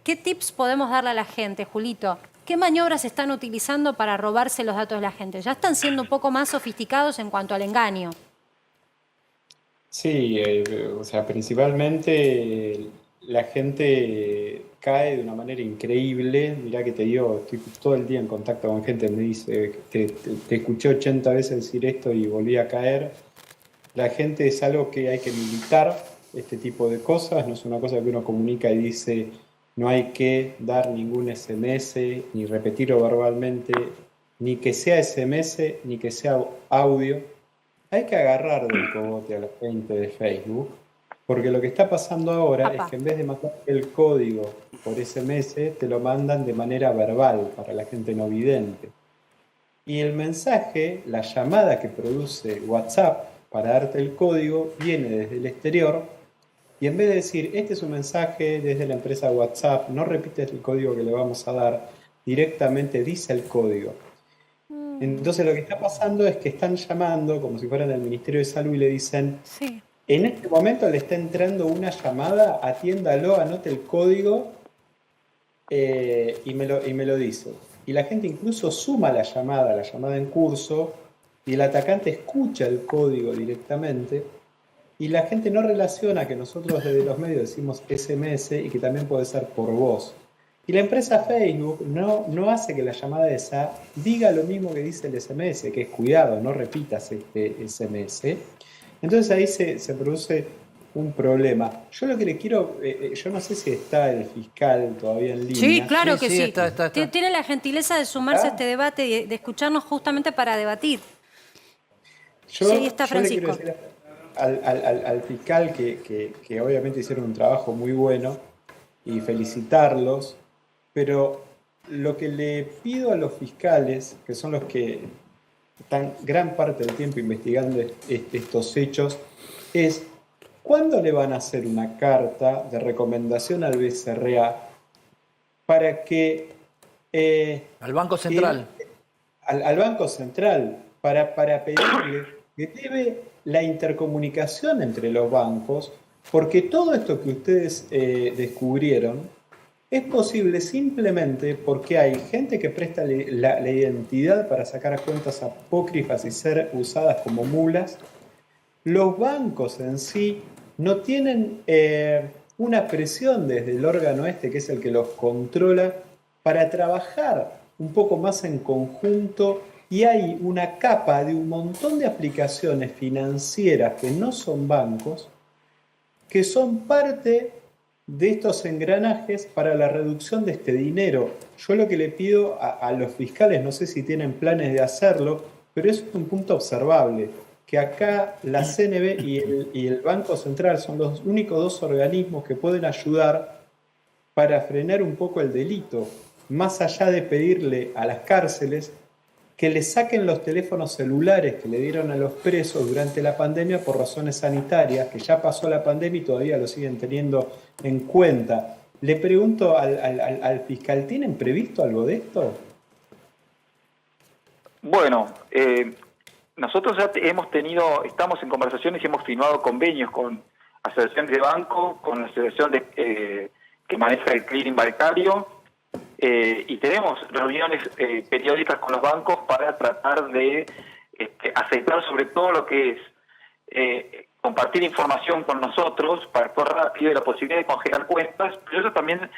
[SPEAKER 2] ¿Qué tips podemos darle a la gente, Julito? ¿Qué maniobras están utilizando para robarse los datos de la gente? Ya están siendo un poco más sofisticados en cuanto al engaño.
[SPEAKER 12] Sí, o sea, principalmente la gente cae de una manera increíble. Mirá que te digo, estoy todo el día en contacto con gente que me dice, te escuché 80 veces decir esto y volví a caer. La gente es algo que hay que militar, este tipo de cosas, no es una cosa que uno comunica y dice, no hay que dar ningún SMS, ni repetirlo verbalmente, ni que sea SMS, ni que sea audio. Hay que agarrar del cogote a la gente de Facebook, porque lo que está pasando ahora es que en vez de mandar el código por SMS, te lo mandan de manera verbal para la gente no vidente. Y el mensaje, la llamada que produce WhatsApp para darte el código, viene desde el exterior, y en vez de decir, este es un mensaje desde la empresa WhatsApp, no repites el código que le vamos a dar, directamente dice el código. Entonces lo que está pasando es que están llamando, como si fueran del Ministerio de Salud, y le dicen,
[SPEAKER 2] sí,
[SPEAKER 12] en este momento le está entrando una llamada, atiéndalo, anote el código y me lo dice. Y la gente incluso suma la llamada en curso, y el atacante escucha el código directamente, y la gente no relaciona que nosotros desde los medios decimos SMS y que también puede ser por voz. Y la empresa Facebook no hace que la llamada esa diga lo mismo que dice el SMS, que es cuidado, no repitas este SMS. Entonces ahí se produce un problema. Yo lo que le quiero, yo no sé si está el fiscal todavía en línea.
[SPEAKER 2] Sí, claro que sí.
[SPEAKER 1] Está.
[SPEAKER 2] Tiene la gentileza de sumarse a este debate y de escucharnos justamente para debatir. Sí, está Francisco.
[SPEAKER 12] Le quiero decir al fiscal que obviamente hicieron un trabajo muy bueno y felicitarlos, pero lo que le pido a los fiscales, que son los que están gran parte del tiempo investigando estos hechos, es ¿cuándo le van a hacer una carta de recomendación al BCRA para que...
[SPEAKER 1] al Banco Central.
[SPEAKER 12] Al Banco Central, para pedirle que lleve la intercomunicación entre los bancos, porque todo esto que ustedes descubrieron es posible simplemente porque hay gente que presta la identidad para sacar cuentas apócrifas y ser usadas como mulas. Los bancos en sí no tienen una presión desde el órgano que es el que los controla, para trabajar un poco más en conjunto, y hay una capa de un montón de aplicaciones financieras que no son bancos, que son parte de estos engranajes para la reducción de este dinero. Yo lo que le pido a los fiscales, no sé si tienen planes de hacerlo, pero es un punto observable, que acá la CNB y el Banco Central son los únicos dos organismos que pueden ayudar para frenar un poco el delito, más allá de pedirle a las cárceles que le saquen los teléfonos celulares que le dieron a los presos durante la pandemia por razones sanitarias, que ya pasó la pandemia y todavía lo siguen teniendo en cuenta. Le pregunto al fiscal, ¿tienen previsto algo de esto?
[SPEAKER 11] Bueno, nosotros ya estamos en conversaciones y hemos firmado convenios con asociaciones de banco, con la asociación que maneja el clearing bancario, y tenemos reuniones periódicas con los bancos para tratar de aceitar sobre todo lo que es compartir información con nosotros para actuar rápido y la posibilidad de congelar cuentas, pero eso también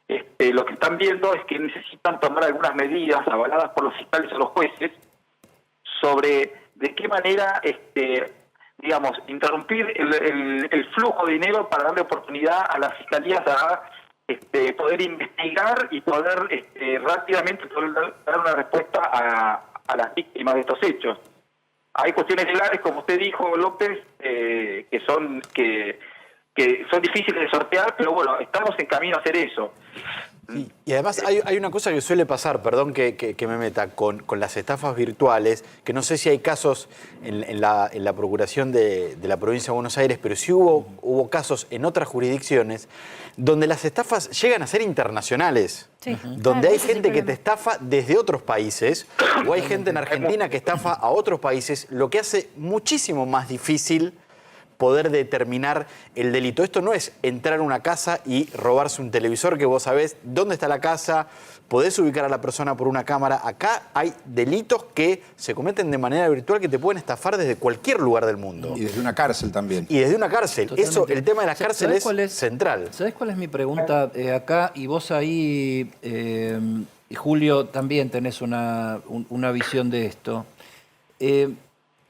[SPEAKER 11] lo que están viendo es que necesitan tomar algunas medidas avaladas por los fiscales o los jueces sobre de qué manera, digamos, interrumpir el flujo de dinero para darle oportunidad a las fiscalías a poder investigar y poder rápidamente poder dar una respuesta a las víctimas de estos hechos. Hay cuestiones legales, como usted dijo, López, que son difíciles de sortear, pero bueno, estamos en camino a hacer eso.
[SPEAKER 10] Y además hay una cosa que suele pasar, perdón que me meta, con las estafas virtuales, que no sé si hay casos en la Procuración de la Provincia de Buenos Aires, pero sí hubo casos en otras jurisdicciones donde las estafas llegan a ser internacionales.
[SPEAKER 2] Sí.
[SPEAKER 10] Donde hay gente que te estafa desde otros países, o hay gente en Argentina que estafa a otros países, lo que hace muchísimo más difícil poder determinar el delito. Esto no es entrar a una casa y robarse un televisor que vos sabés dónde está la casa, podés ubicar a la persona por una cámara. Acá hay delitos que se cometen de manera virtual que te pueden estafar desde cualquier lugar del mundo.
[SPEAKER 9] Y desde una cárcel también.
[SPEAKER 10] Y desde una cárcel.
[SPEAKER 1] Totalmente.
[SPEAKER 10] Eso, el tema de las cárceles es central.
[SPEAKER 1] ¿Sabés cuál es mi pregunta acá? Y vos ahí, y Julio, también tenés una visión de esto.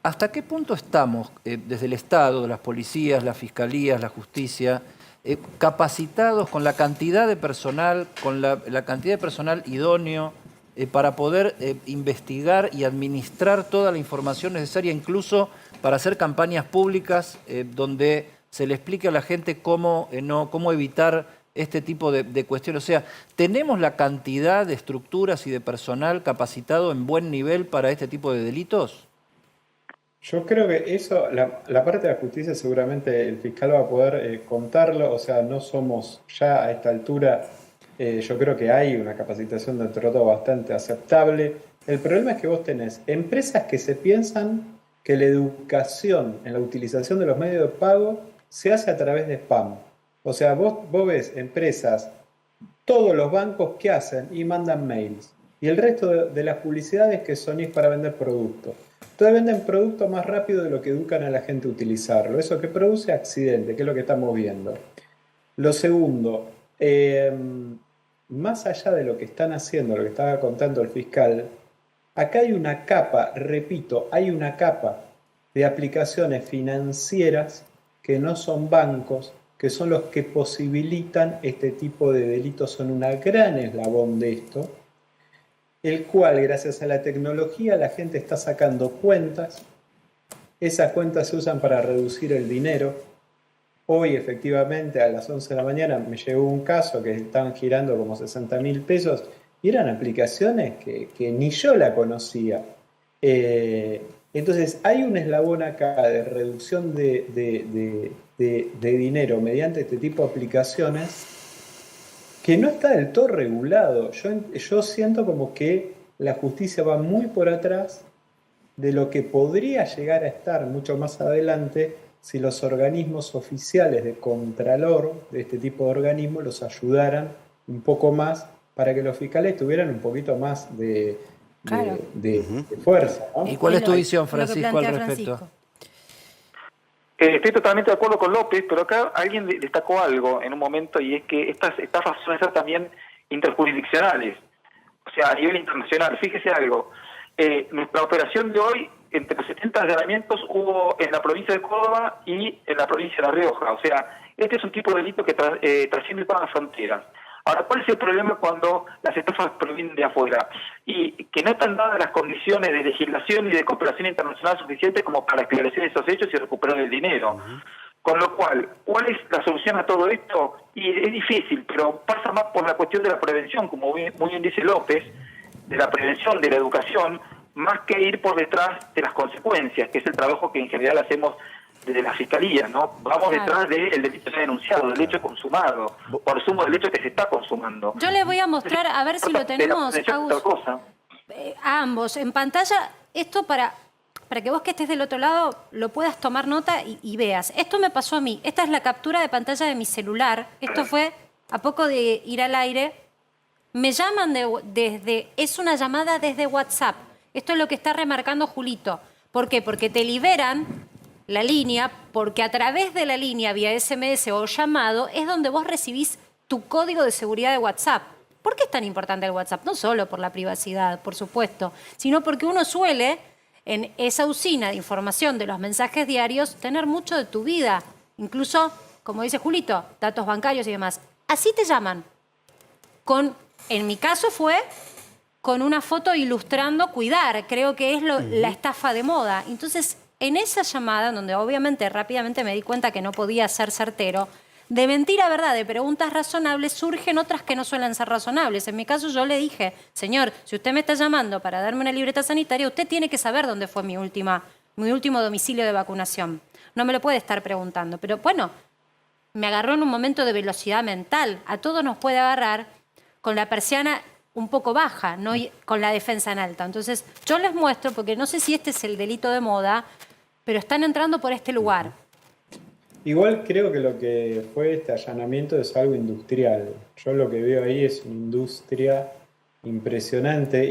[SPEAKER 1] ¿Hasta qué punto estamos, desde el Estado, las policías, las fiscalías, la justicia, capacitados con la cantidad de personal, con la cantidad de personal idóneo para poder investigar y administrar toda la información necesaria, incluso para hacer campañas públicas donde se le explique a la gente cómo evitar este tipo de cuestiones? O sea, ¿tenemos la cantidad de estructuras y de personal capacitado en buen nivel para este tipo de delitos?
[SPEAKER 12] Yo creo que eso, la parte de la justicia seguramente el fiscal va a poder contarlo, o sea, no somos ya a esta altura, yo creo que hay una capacitación dentro de todo bastante aceptable. El problema es que vos tenés empresas que se piensan que la educación en la utilización de los medios de pago se hace a través de spam. O sea, vos ves empresas, todos los bancos que hacen y mandan mails, y el resto de las publicidades que son es para vender productos. Entonces venden productos más rápido de lo que educan a la gente a utilizarlo. Eso que produce accidente, que es lo que estamos viendo. Lo segundo, más allá de lo que están haciendo, lo que estaba contando el fiscal, acá hay una capa, repito, hay una capa de aplicaciones financieras que no son bancos, que son los que posibilitan este tipo de delitos, son una gran eslabón de esto, el cual, gracias a la tecnología, la gente está sacando cuentas. Esas cuentas se usan para reducir el dinero. Hoy, efectivamente, a las 11 de la mañana me llegó un caso que estaban girando como 60.000 pesos y eran aplicaciones que ni yo la conocía. Entonces, hay un eslabón acá de reducción de dinero mediante este tipo de aplicaciones que no está del todo regulado. Yo siento como que la justicia va muy por atrás de lo que podría llegar a estar mucho más adelante si los organismos oficiales de contralor de este tipo de organismos los ayudaran un poco más para que los fiscales tuvieran un poquito más de fuerza, ¿no?
[SPEAKER 1] ¿Y cuál es tu visión, Francisco, al respecto?
[SPEAKER 11] Estoy totalmente de acuerdo con López, pero acá alguien destacó algo en un momento, y es que estas estafas suelen ser también interjurisdiccionales, o sea, a nivel internacional. Fíjese algo, nuestra operación de hoy, entre los 70 allanamientos hubo en la provincia de Córdoba y en la provincia de La Rioja. O sea, este es un tipo de delito que trasciende todas las fronteras. Ahora, ¿cuál es el problema cuando las estafas provienen de afuera? Y que no están dadas las condiciones de legislación y de cooperación internacional suficientes como para esclarecer esos hechos y recuperar el dinero. Con lo cual, ¿cuál es la solución a todo esto? Y es difícil, pero pasa más por la cuestión de la prevención, como muy bien dice López, de la prevención, de la educación, más que ir por detrás de las consecuencias, que es el trabajo que en general hacemos desde la Fiscalía, ¿no? Vamos detrás del delito ya denunciado, del hecho consumado, por sumo del hecho que se está consumando.
[SPEAKER 2] Yo les voy a mostrar, a ver si lo tenemos, a ambos en pantalla, esto para que vos que estés del otro lado lo puedas tomar nota y veas. Esto me pasó a mí, esta es la captura de pantalla de mi celular, esto fue a poco de ir al aire, me llaman es una llamada desde WhatsApp, esto es lo que está remarcando Julito. ¿Por qué? Porque te liberan la línea, porque a través de la línea, vía SMS o llamado, es donde vos recibís tu código de seguridad de WhatsApp. ¿Por qué es tan importante el WhatsApp? No solo por la privacidad, por supuesto, sino porque uno suele, en esa usina de información de los mensajes diarios, tener mucho de tu vida. Incluso, como dice Julito, datos bancarios y demás. Así te llaman. En mi caso fue con una foto ilustrando cuidar. Creo que es la estafa de moda. Entonces, en esa llamada, donde obviamente rápidamente me di cuenta que no podía ser certero, de mentira a verdad, de preguntas razonables, surgen otras que no suelen ser razonables. En mi caso yo le dije, señor, si usted me está llamando para darme una libreta sanitaria, usted tiene que saber dónde fue mi último domicilio de vacunación. No me lo puede estar preguntando. Pero bueno, me agarró en un momento de velocidad mental. A todos nos puede agarrar con la persiana un poco baja, no con la defensa en alta. Entonces, yo les muestro, porque no sé si este es el delito de moda, pero están entrando por este lugar.
[SPEAKER 12] Igual creo que lo que fue este allanamiento es algo industrial. Yo lo que veo ahí es una industria impresionante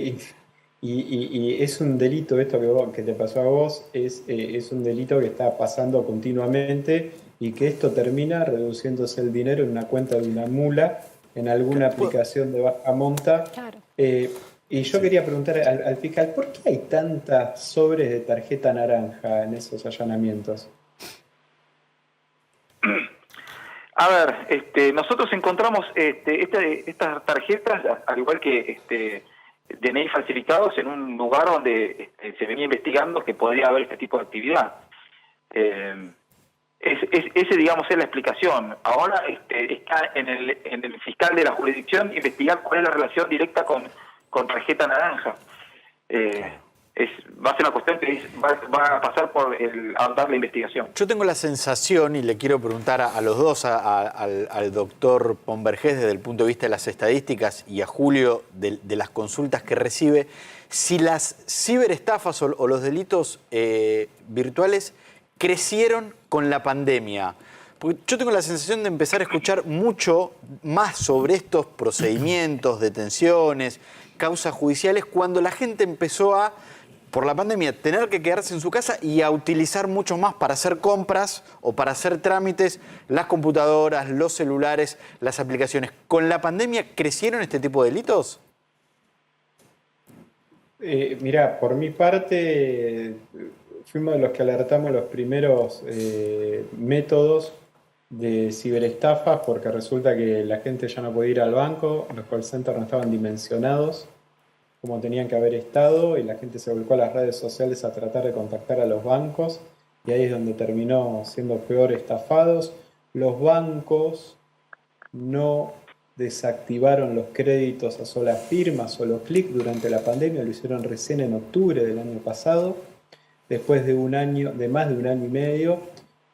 [SPEAKER 12] y es un delito, esto que te pasó a vos, es un delito que está pasando continuamente y que esto termina reduciéndose el dinero en una cuenta de una mula, en alguna aplicación de baja monta.
[SPEAKER 2] Claro.
[SPEAKER 12] Y yo quería preguntar al fiscal, ¿por qué hay tantas sobres de tarjeta naranja en esos allanamientos?
[SPEAKER 11] A ver, nosotros encontramos estas tarjetas, al igual que DNI falsificados, en un lugar donde se venía investigando que podría haber este tipo de actividad. Ese, digamos, es la explicación. Ahora está en el fiscal de la jurisdicción investigar cuál es la relación directa con tarjeta naranja. Va a ser una cuestión que va a pasar por andar la investigación.
[SPEAKER 10] Yo tengo la sensación, y le quiero preguntar a los dos, al doctor Pomberges desde el punto de vista de las estadísticas y a Julio de las consultas que recibe, si las ciberestafas o los delitos virtuales crecieron con la pandemia. Porque yo tengo la sensación de empezar a escuchar mucho más sobre estos procedimientos, detenciones, causas judiciales, cuando la gente empezó a, por la pandemia, tener que quedarse en su casa y a utilizar mucho más para hacer compras o para hacer trámites, las computadoras, los celulares, las aplicaciones. ¿Con la pandemia crecieron este tipo de delitos?
[SPEAKER 12] Mirá, por mi parte, fuimos de los que alertamos los primeros métodos de ciberestafas, porque resulta que la gente ya no podía ir al banco, los call centers no estaban dimensionados como tenían que haber estado, y la gente se volcó a las redes sociales a tratar de contactar a los bancos, y ahí es donde terminó siendo peor estafados. Los bancos no desactivaron los créditos a sola firma, solo clic durante la pandemia, lo hicieron recién en octubre del año pasado, después de más de un año y medio,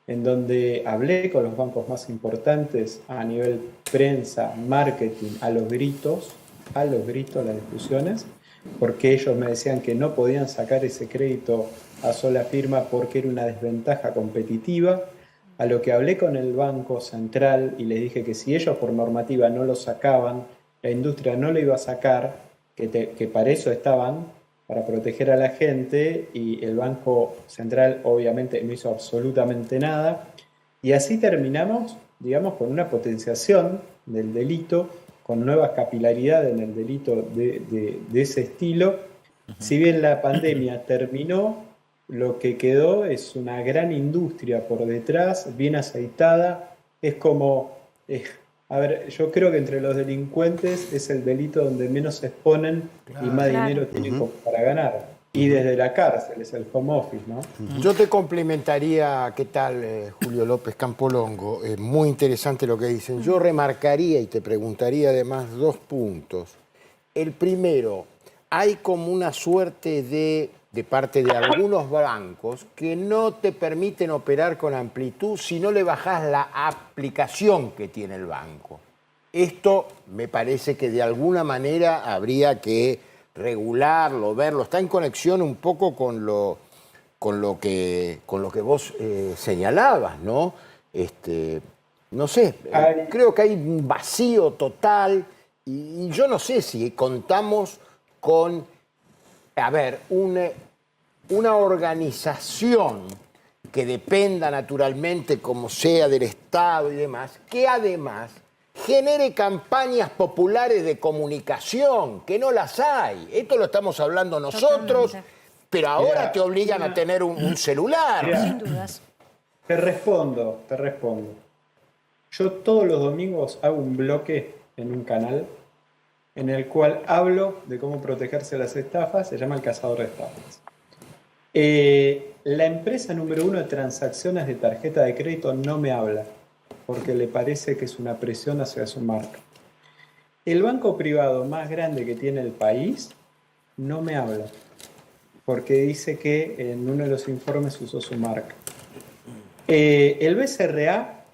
[SPEAKER 12] en donde hablé con los bancos más importantes a nivel prensa, marketing, a los gritos las discusiones, porque ellos me decían que no podían sacar ese crédito a sola firma porque era una desventaja competitiva, a lo que hablé con el Banco Central y les dije que si ellos por normativa no lo sacaban, la industria no lo iba a sacar, que para eso estaban, para proteger a la gente, y el Banco Central obviamente no hizo absolutamente nada, y así terminamos, digamos, con una potenciación del delito, con nueva capilaridad en el delito de ese estilo. Si bien la pandemia terminó, lo que quedó es una gran industria por detrás, bien aceitada. Es como, a ver, yo creo que entre los delincuentes es el delito donde menos se exponen y más dinero tienen para ganar. Y desde la cárcel, es el home office, ¿no?
[SPEAKER 8] Yo te complementaría, ¿qué tal, Julio López Campolongo? Muy interesante lo que dicen. Yo remarcaría y te preguntaría además dos puntos. El primero, hay como una suerte de parte de algunos bancos que no te permiten operar con amplitud si no le bajás la aplicación que tiene el banco. Esto me parece que de alguna manera habría que regularlo, verlo. Está en conexión un poco con lo que vos señalabas, ¿no? No sé, creo que hay un vacío total y yo no sé si contamos con, a ver, una organización que dependa naturalmente como sea del Estado y demás, que además genere campañas populares de comunicación, que no las hay. Esto lo estamos hablando nosotros,
[SPEAKER 2] Totalmente.
[SPEAKER 8] pero ahora
[SPEAKER 12] Mira,
[SPEAKER 8] te obligan a tener un celular.
[SPEAKER 12] Mira.
[SPEAKER 2] Sin dudas.
[SPEAKER 12] Te respondo. Yo todos los domingos hago un bloque en un canal en el cual hablo de cómo protegerse de las estafas, se llama El Cazador de Estafas. La empresa número 1 de transacciones de tarjeta de crédito no me habla, porque le parece que es una presión hacia su marca. El banco privado más grande que tiene el país no me habla, porque dice que en uno de los informes usó su marca. El BCRA,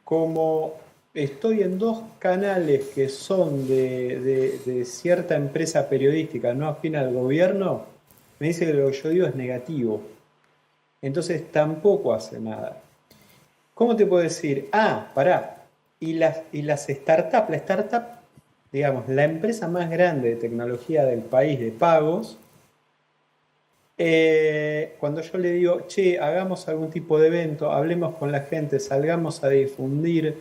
[SPEAKER 12] como estoy en 2 canales que son de cierta empresa periodística no afín al gobierno, me dice que lo que yo digo es negativo. Entonces tampoco hace nada. ¿Cómo te puedo decir? Pará. Y las startups, digamos, la empresa más grande de tecnología del país de pagos, cuando yo le digo, che, hagamos algún tipo de evento, hablemos con la gente, salgamos a difundir,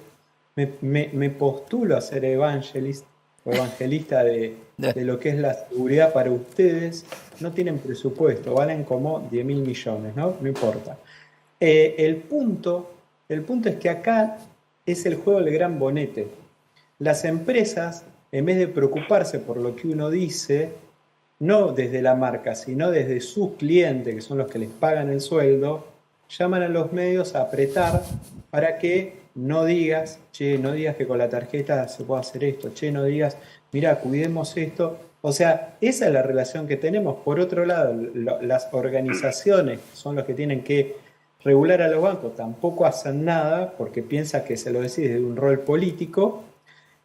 [SPEAKER 12] me postulo a ser evangelista de lo que es la seguridad para ustedes, no tienen presupuesto, valen como 10.000 millones, ¿no? No importa. El punto es que acá es el juego del gran bonete. Las empresas, en vez de preocuparse por lo que uno dice, no desde la marca, sino desde sus clientes, que son los que les pagan el sueldo, llaman a los medios a apretar para que no digas, che, no digas que con la tarjeta se puede hacer esto, che, no digas, mira, cuidemos esto. O sea, esa es la relación que tenemos. Por otro lado, las organizaciones son los que tienen que regular a los bancos, tampoco hacen nada porque piensan que se lo decís desde un rol político,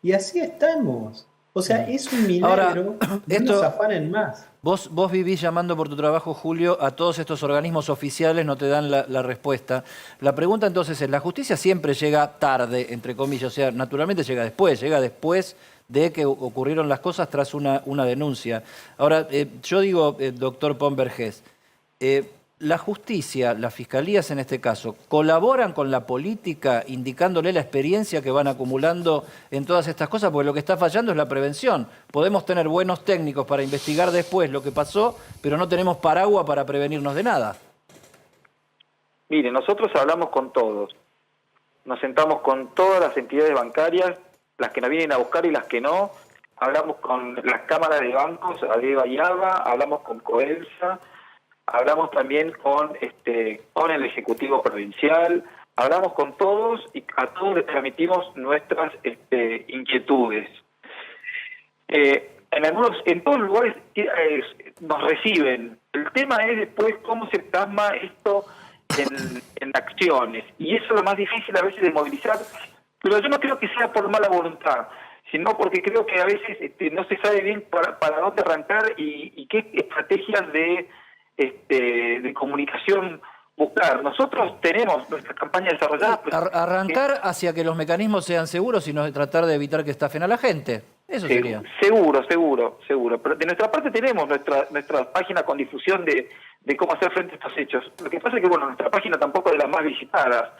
[SPEAKER 12] y así estamos. O sea, es un milagro.
[SPEAKER 1] Ahora,
[SPEAKER 12] no nos afanen más.
[SPEAKER 1] Vos vivís llamando por tu trabajo, Julio, a todos estos organismos oficiales, no te dan la respuesta. La pregunta entonces es, la justicia siempre llega tarde, entre comillas, o sea, naturalmente llega después de que ocurrieron las cosas tras una denuncia. Ahora, yo digo, doctor Pon Vergés, la justicia, las fiscalías en este caso, ¿colaboran con la política indicándole la experiencia que van acumulando en todas estas cosas? Porque lo que está fallando es la prevención. Podemos tener buenos técnicos para investigar después lo que pasó, pero no tenemos paraguas para prevenirnos de nada.
[SPEAKER 11] Mire, nosotros hablamos con todos. Nos sentamos con todas las entidades bancarias, las que nos vienen a buscar y las que no. Hablamos con las cámaras de bancos, ADEBA y ABA, hablamos con COELSA, hablamos también con el Ejecutivo Provincial, hablamos con todos y a todos les transmitimos nuestras inquietudes. En todos los lugares nos reciben. El tema es después cómo se plasma esto en acciones. Y eso es lo más difícil a veces de movilizar. Pero yo no creo que sea por mala voluntad, sino porque creo que a veces no se sabe bien para dónde arrancar y qué estrategias de comunicación buscar. Nosotros tenemos nuestra campaña desarrollada.
[SPEAKER 1] Arrancar hacia que los mecanismos sean seguros y no tratar de evitar que estafen a la gente. Eso sería.
[SPEAKER 11] Seguro. Pero de nuestra parte tenemos nuestra página con difusión de cómo hacer frente a estos hechos. Lo que pasa es que, bueno, nuestra página tampoco es de las más visitadas,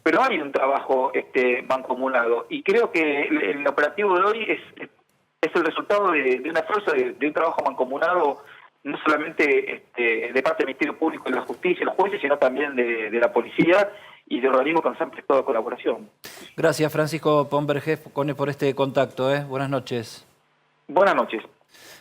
[SPEAKER 11] pero hay un trabajo mancomunado. Y creo que el operativo de hoy es el resultado de un esfuerzo, de un trabajo mancomunado, no solamente de parte del Ministerio Público y la Justicia y los jueces, sino también de la policía y de organismos que nos han prestado colaboración.
[SPEAKER 1] Gracias, Francisco Pon Vergés, por este contacto. Buenas noches.
[SPEAKER 11] Buenas noches.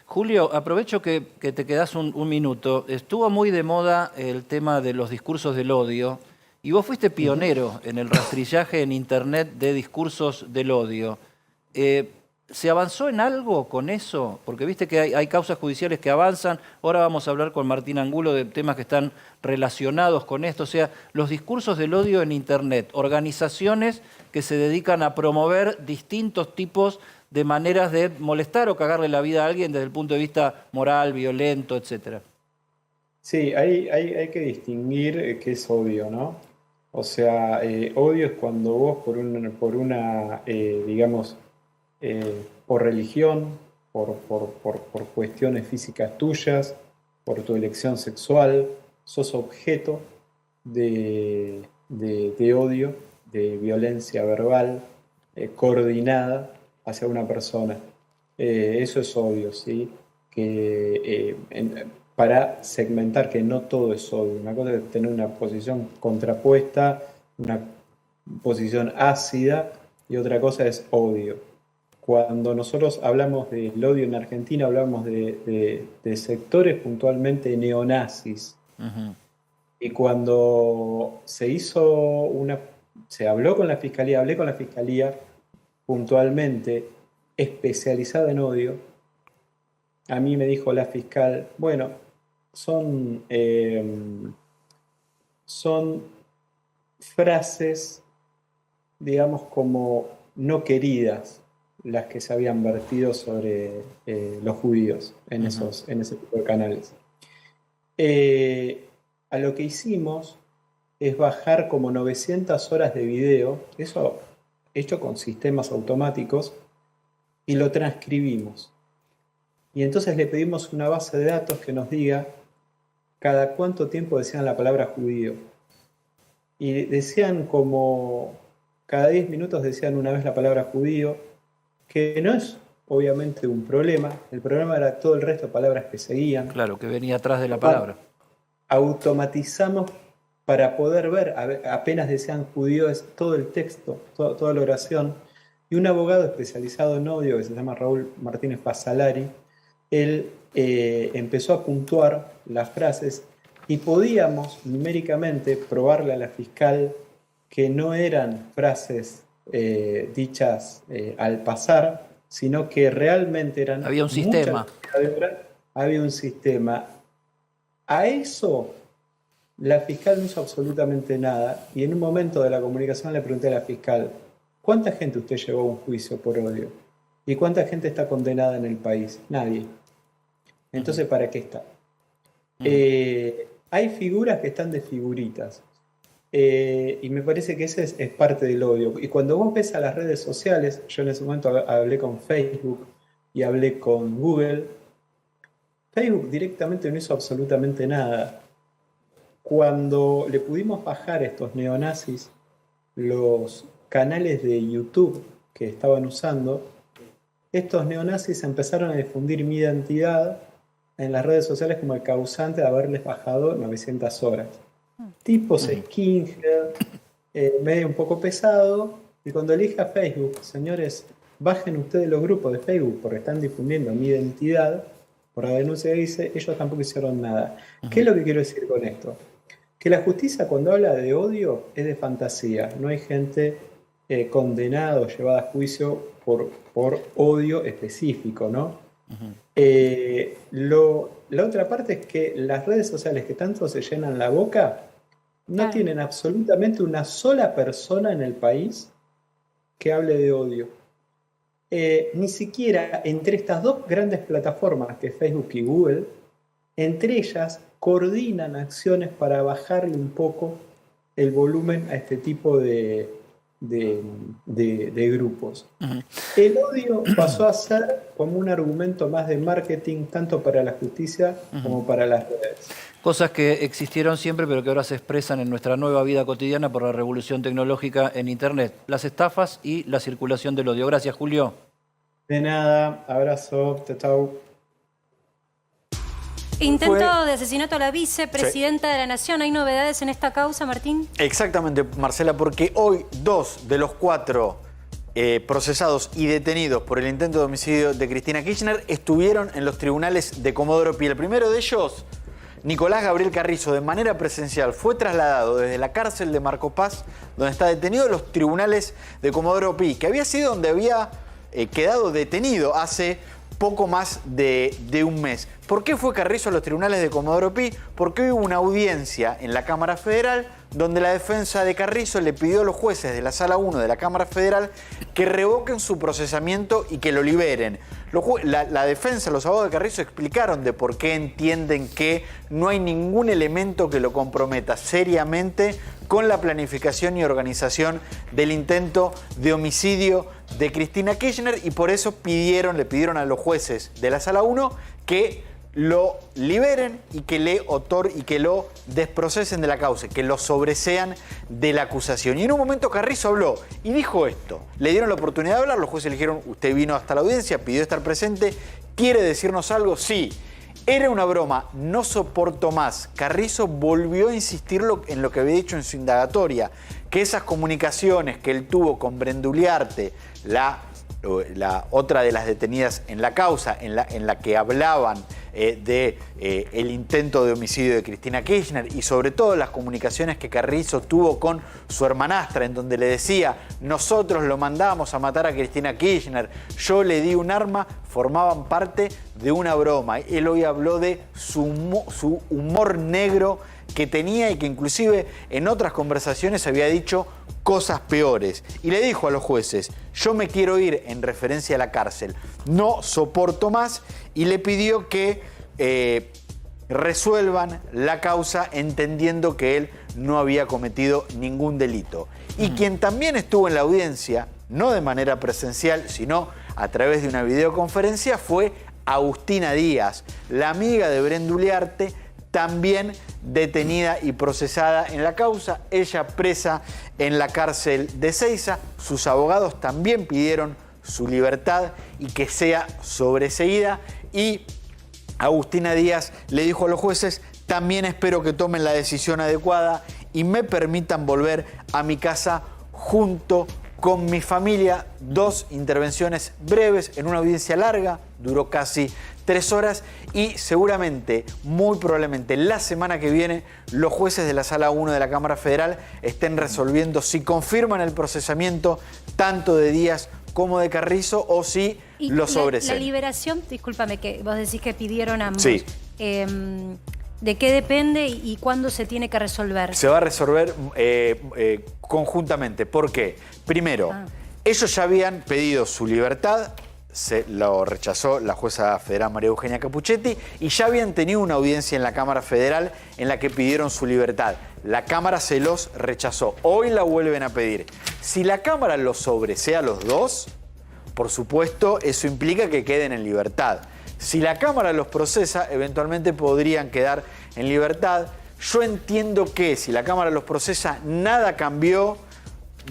[SPEAKER 1] Julio, aprovecho que te quedás un minuto. Estuvo muy de moda el tema de los discursos del odio y vos fuiste pionero en el rastrillaje en Internet de discursos del odio. ¿Se avanzó en algo con eso? Porque viste que hay causas judiciales que avanzan. Ahora vamos a hablar con Martín Angulo de temas que están relacionados con esto. O sea, los discursos del odio en Internet, organizaciones que se dedican a promover distintos tipos de maneras de molestar o cagarle la vida a alguien desde el punto de vista moral, violento, etcétera.
[SPEAKER 12] Sí, hay que distinguir qué es odio, ¿no? O sea, odio es cuando vos por religión, por cuestiones físicas tuyas, por tu elección sexual, sos objeto de odio, de violencia verbal coordinada hacia una persona. Eso es odio, ¿sí? Para segmentar que no todo es odio. Una cosa es tener una posición contrapuesta, una posición ácida, y otra cosa es odio. Cuando nosotros hablamos del odio en Argentina, hablamos de sectores puntualmente neonazis.
[SPEAKER 1] Ujú.
[SPEAKER 12] Y cuando se habló con la fiscalía, hablé con la fiscalía puntualmente especializada en odio, a mí me dijo la fiscal, bueno, son frases, digamos, como no queridas las que se habían vertido sobre los judíos en ese tipo de canales. A lo que hicimos es bajar como 900 horas de video, eso hecho con sistemas automáticos, y lo transcribimos. Y entonces le pedimos una base de datos que nos diga cada cuánto tiempo decían la palabra judío. Y decían como cada 10 minutos decían una vez la palabra judío, que no es obviamente un problema. El problema era todo el resto de palabras que seguían.
[SPEAKER 1] Claro, que venía atrás de la palabra.
[SPEAKER 12] Automatizamos para poder ver, apenas decían judío, es todo el texto, toda la oración. Y un abogado especializado en odio, que se llama Raúl Martínez Pasalari, él empezó a puntuar las frases y podíamos numéricamente probarle a la fiscal que no eran frases dichas al pasar, sino que realmente eran...
[SPEAKER 1] Había un sistema.
[SPEAKER 12] Había un sistema. A eso la fiscal no hizo absolutamente nada, y en un momento de la comunicación le pregunté a la fiscal, ¿cuánta gente usted llevó a un juicio por odio? ¿Y cuánta gente está condenada en el país? Nadie. Entonces, ¿para qué está? Hay figuras que están de figuritas. Y me parece que ese es parte del odio. Y cuando vos ves a las redes sociales, yo en ese momento hablé con Facebook y hablé con Google, Facebook directamente no hizo absolutamente nada. Cuando le pudimos bajar a estos neonazis los canales de YouTube que estaban usando, estos neonazis empezaron a difundir mi identidad en las redes sociales como el causante de haberles bajado 900 horas. Tipos skinhead, medio un poco pesado, y cuando elige a Facebook, señores, bajen ustedes los grupos de Facebook porque están difundiendo mi identidad, por la denuncia que dice, ellos tampoco hicieron nada. ¿Qué es lo que quiero decir con esto? Que la justicia cuando habla de odio es de fantasía, no hay gente condenada o llevada a juicio por odio específico, ¿no? La otra parte es que las redes sociales que tanto se llenan la boca no tienen absolutamente una sola persona en el país que hable de odio. Ni siquiera entre estas dos grandes plataformas que es Facebook y Google, entre ellas coordinan acciones para bajarle un poco el volumen a este tipo de grupos. El odio pasó a ser como un argumento más de marketing tanto para la justicia como para las redes.
[SPEAKER 1] Cosas que existieron siempre pero que ahora se expresan en nuestra nueva vida cotidiana por la revolución tecnológica en Internet. Las estafas y la circulación del odio. Gracias, Julio.
[SPEAKER 12] De nada, abrazo, chao.
[SPEAKER 2] Intento de asesinato a la vicepresidenta de la Nación. ¿Hay novedades en esta causa, Martín?
[SPEAKER 10] Exactamente, Marcela, porque hoy 2 de los 4 procesados y detenidos por el intento de homicidio de Cristina Kirchner estuvieron en los tribunales de Comodoro Pi. El primero de ellos, Nicolás Gabriel Carrizo, de manera presencial, fue trasladado desde la cárcel de Marco Paz, donde está detenido, a los tribunales de Comodoro Pi, que había sido donde había quedado detenido hace poco más de un mes. ¿Por qué fue Carrizo a los tribunales de Comodoro Pi? Porque hoy hubo una audiencia en la Cámara Federal donde la defensa de Carrizo le pidió a los jueces de la Sala 1 de la Cámara Federal que revoquen su procesamiento y que lo liberen. La defensa, los abogados de Carrizo explicaron de por qué entienden que no hay ningún elemento que lo comprometa seriamente con la planificación y organización del intento de homicidio de Cristina Kirchner, y por eso le pidieron a los jueces de la Sala 1 que lo liberen y que lo desprocesen de la causa, que lo sobresean de la acusación. Y en un momento Carrizo habló y dijo esto. Le dieron la oportunidad de hablar, los jueces le dijeron, usted vino hasta la audiencia, pidió estar presente, ¿quiere decirnos algo? Sí. Era una broma, no soporto más. Carrizo volvió a insistir en lo que había dicho en su indagatoria, que esas comunicaciones que él tuvo con Brenda Uliarte, la otra de las detenidas en la causa, en la que hablaban el intento de homicidio de Cristina Kirchner y sobre todo las comunicaciones que Carrizo tuvo con su hermanastra, en donde le decía, nosotros lo mandamos a matar a Cristina Kirchner, yo le di un arma, formaban parte de una broma. Él hoy habló de su humor negro que tenía y que inclusive en otras conversaciones había dicho cosas peores. Y le dijo a los jueces, yo me quiero ir en referencia a la cárcel, no soporto más, y le pidió que resuelvan la causa entendiendo que él no había cometido ningún delito. Y quien también estuvo en la audiencia, no de manera presencial, sino a través de una videoconferencia, fue Agustina Díaz, la amiga de Brenda Uliarte, también detenida y procesada en la causa, ella presa en la cárcel de Ezeiza. Sus abogados también pidieron su libertad y que sea sobreseída, y Agustina Díaz le dijo a los jueces, también espero que tomen la decisión adecuada y me permitan volver a mi casa junto con mi familia. 2 intervenciones breves en una audiencia larga, duró casi 3 horas, y seguramente, muy probablemente, la semana que viene, los jueces de la Sala 1 de la Cámara Federal estén resolviendo si confirman el procesamiento tanto de Díaz como de Carrizo o si lo sobreseen.
[SPEAKER 2] La liberación, discúlpame, que vos decís que pidieron ambos.
[SPEAKER 10] Sí.
[SPEAKER 2] ¿De qué depende y cuándo se tiene que resolver?
[SPEAKER 10] Se va a resolver conjuntamente. ¿Por qué? Primero, ellos ya habían pedido su libertad, se lo rechazó la jueza federal María Eugenia Capuchetti, y ya habían tenido una audiencia en la Cámara Federal en la que pidieron su libertad. La Cámara se los rechazó. Hoy la vuelven a pedir. Si la Cámara los sobresea a los dos, por supuesto, eso implica que queden en libertad. Si la Cámara los procesa, eventualmente podrían quedar en libertad. Yo entiendo que si la Cámara los procesa, nada cambió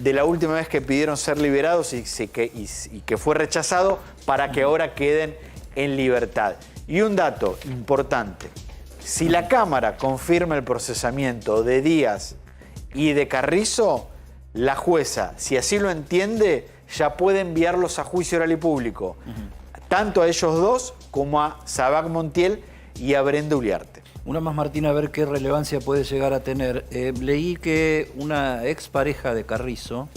[SPEAKER 10] de la última vez que pidieron ser liberados y que fue rechazado, para que ahora queden en libertad. Y un dato importante, si la Cámara confirma el procesamiento de Díaz y de Carrizo, la jueza, si así lo entiende, ya puede enviarlos a juicio oral y público, tanto a ellos dos como a Sabac Montiel y a Brenda Uliarte.
[SPEAKER 1] Una más, Martín, a ver qué relevancia puede llegar a tener. Leí que una expareja de Carrizo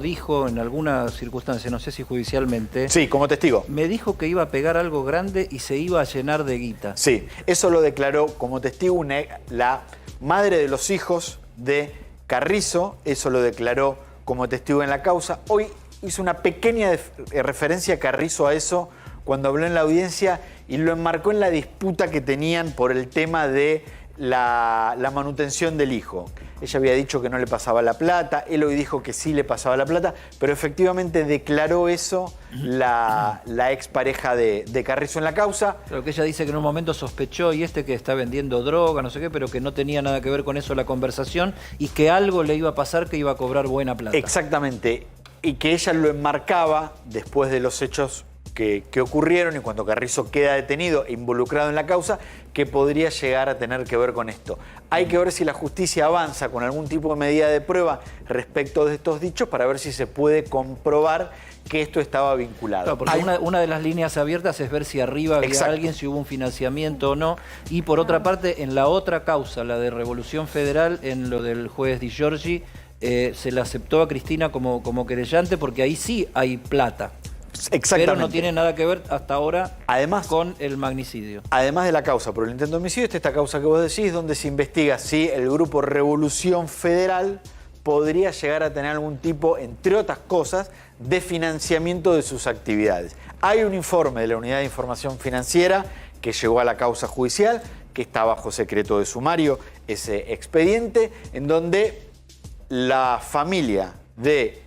[SPEAKER 1] dijo en alguna circunstancia, no sé si judicialmente...
[SPEAKER 10] Sí, como testigo.
[SPEAKER 1] Me dijo que iba a pegar algo grande y se iba a llenar de guita.
[SPEAKER 10] Sí, eso lo declaró como testigo la madre de los hijos de Carrizo, eso lo declaró como testigo en la causa. Hoy hizo una pequeña referencia a Carrizo a eso cuando habló en la audiencia y lo enmarcó en la disputa que tenían por el tema de la manutención del hijo. Ella había dicho que no le pasaba la plata, él hoy dijo que sí le pasaba la plata, pero efectivamente declaró eso la expareja de Carrizo en la causa.
[SPEAKER 1] Pero que ella dice que en un momento sospechó que está vendiendo droga, no sé qué, pero que no tenía nada que ver con eso la conversación y que algo le iba a pasar, que iba a cobrar buena plata.
[SPEAKER 10] Exactamente, y que ella lo enmarcaba después de los hechos que ocurrieron y cuando Carrizo queda detenido e involucrado en la causa, que podría llegar a tener que ver con esto. Hay que ver si la justicia avanza con algún tipo de medida de prueba respecto de estos dichos para ver si se puede comprobar que esto estaba vinculado.
[SPEAKER 1] Claro, porque una de las líneas abiertas es ver si arriba había alguien, si hubo un financiamiento o no. Y por otra parte, en la otra causa, la de Revolución Federal, en lo del juez Di Giorgi, se le aceptó a Cristina como querellante porque ahí sí hay plata.
[SPEAKER 10] Exactamente.
[SPEAKER 1] Pero no tiene nada que ver hasta ahora con el magnicidio.
[SPEAKER 10] Además de la causa por el intento de homicidio, está esta causa que vos decís, donde se investiga si el grupo Revolución Federal podría llegar a tener algún tipo, entre otras cosas, de financiamiento de sus actividades. Hay un informe de la Unidad de Información Financiera que llegó a la causa judicial, que está bajo secreto de sumario, ese expediente, en donde la familia de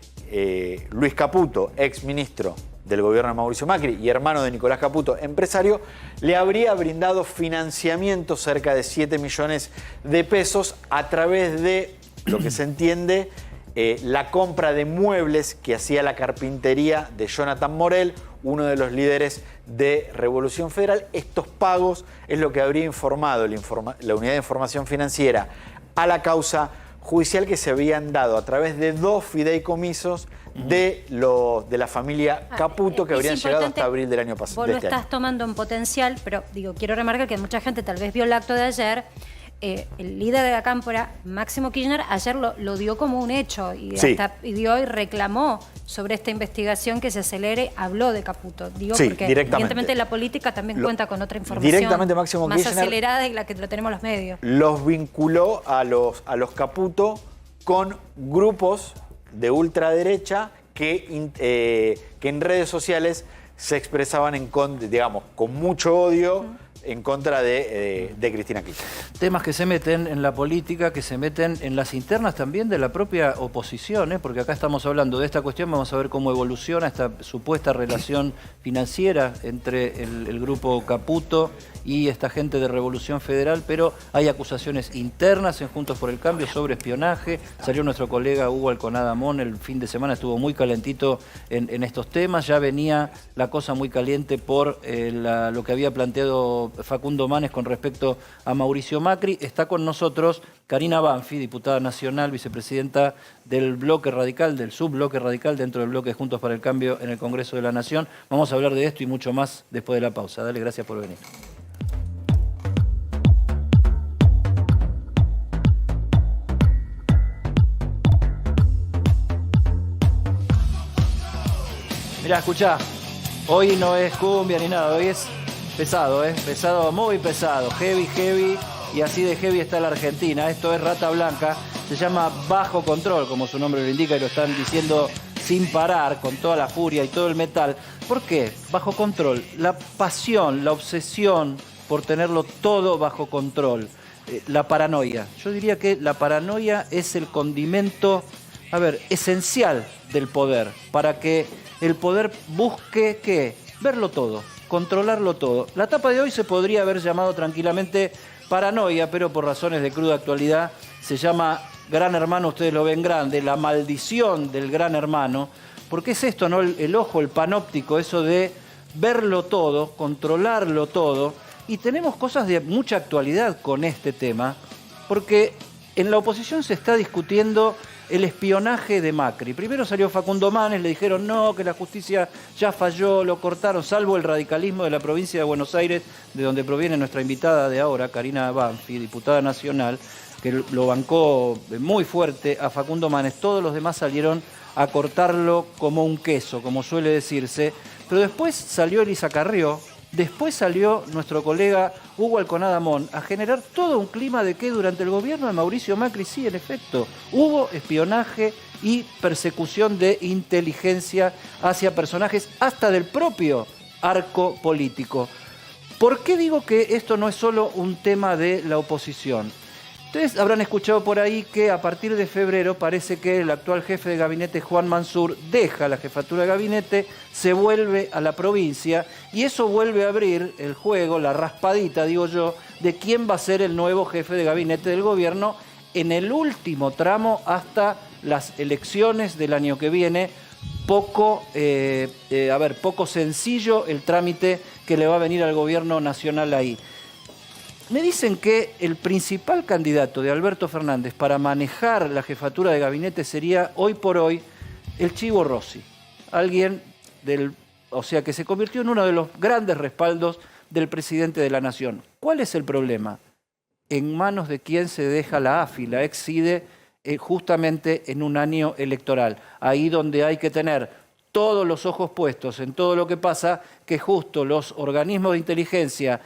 [SPEAKER 10] Luis Caputo, ex ministro del gobierno de Mauricio Macri y hermano de Nicolás Caputo, empresario, le habría brindado financiamiento cerca de 7 millones de pesos a través de lo que se entiende la compra de muebles que hacía la carpintería de Jonathan Morel, uno de los líderes de Revolución Federal. Estos pagos es lo que habría informado la Unidad de Información Financiera a la causa judicial, que se habían dado a través de 2 fideicomisos de la familia Caputo, que habrían llegado hasta abril del año pasado.
[SPEAKER 2] Vos lo estás tomando en potencial, pero quiero remarcar que mucha gente tal vez vio el acto de ayer. El líder de la Cámpora, Máximo Kirchner, ayer lo dio como un hecho y
[SPEAKER 10] Sí.
[SPEAKER 2] hasta pidió y reclamó sobre esta investigación que se acelere. Habló de Caputo. Digo,
[SPEAKER 10] Sí,
[SPEAKER 2] porque
[SPEAKER 10] directamente.
[SPEAKER 2] evidentemente la política también cuenta con otra información
[SPEAKER 10] Directamente Máximo
[SPEAKER 2] más
[SPEAKER 10] Kirchner
[SPEAKER 2] acelerada y la que lo tenemos los medios.
[SPEAKER 10] los vinculó a los Caputo con grupos de ultraderecha que en redes sociales se expresaban con mucho odio en contra de Cristina Kirchner.
[SPEAKER 1] Temas que se meten en la política, que se meten en las internas también de la propia oposición, porque acá estamos hablando de esta cuestión, vamos a ver cómo evoluciona esta supuesta relación financiera entre el grupo Caputo y esta gente de Revolución Federal, pero hay acusaciones internas en Juntos por el Cambio sobre espionaje. Salió nuestro colega Hugo Alconada Mon, el fin de semana estuvo muy calentito en estos temas, ya venía la cosa muy caliente por lo que había planteado Facundo Manes con respecto a Mauricio Macri. Está con nosotros Karina Banfi, diputada nacional, vicepresidenta del bloque radical, del subbloque radical dentro del bloque Juntos para el Cambio en el Congreso de la Nación. Vamos a hablar de esto y mucho más después de la pausa. Dale, gracias por venir. Mirá, escuchá, hoy no es cumbia ni nada, hoy es pesado, pesado, muy pesado, heavy, y así de heavy está la Argentina. Esto es Rata Blanca, se llama Bajo Control, como su nombre lo indica, y lo están diciendo sin parar, con toda la furia y todo el metal. ¿Por qué? Bajo control, la pasión, la obsesión por tenerlo todo bajo control, la paranoia. Yo diría que la paranoia es el condimento, esencial del poder, para que el poder busque, ¿qué? Verlo todo, controlarlo todo. La etapa de hoy se podría haber llamado tranquilamente paranoia, pero por razones de cruda actualidad se llama Gran Hermano, ustedes lo ven grande, la maldición del Gran Hermano, porque es esto, ¿no? El ojo, el panóptico, eso de verlo todo, controlarlo todo, y tenemos cosas de mucha actualidad con este tema, porque en la oposición se está discutiendo el espionaje de Macri. Primero salió Facundo Manes, le dijeron no, que la justicia ya falló, lo cortaron, salvo el radicalismo de la provincia de Buenos Aires, de donde proviene nuestra invitada de ahora, Karina Banfi, diputada nacional, que lo bancó muy fuerte a Facundo Manes. Todos los demás salieron a cortarlo como un queso, como suele decirse. Pero después salió Elisa Carrió, después salió nuestro colega Hugo Alconada Mon a generar todo un clima de que durante el gobierno de Mauricio Macri, sí, en efecto, hubo espionaje y persecución de inteligencia hacia personajes hasta del propio arco político. ¿Por qué digo que esto no es solo un tema de la oposición? Ustedes habrán escuchado por ahí que a partir de febrero parece que el actual jefe de gabinete, Juan Mansur, deja la jefatura de gabinete, se vuelve a la provincia y eso vuelve a abrir el juego, la raspadita, digo yo, de quién va a ser el nuevo jefe de gabinete del gobierno en el último tramo hasta las elecciones del año que viene. Poco sencillo el trámite que le va a venir al gobierno nacional ahí. Me dicen que el principal candidato de Alberto Fernández para manejar la jefatura de gabinete sería hoy por hoy el Chivo Rossi, alguien que se convirtió en uno de los grandes respaldos del presidente de la Nación. ¿Cuál es el problema? En manos de quién se deja la AFI, la ex-CIDE, justamente en un año electoral, ahí donde hay que tener todos los ojos puestos en todo lo que pasa, que justo los organismos de inteligencia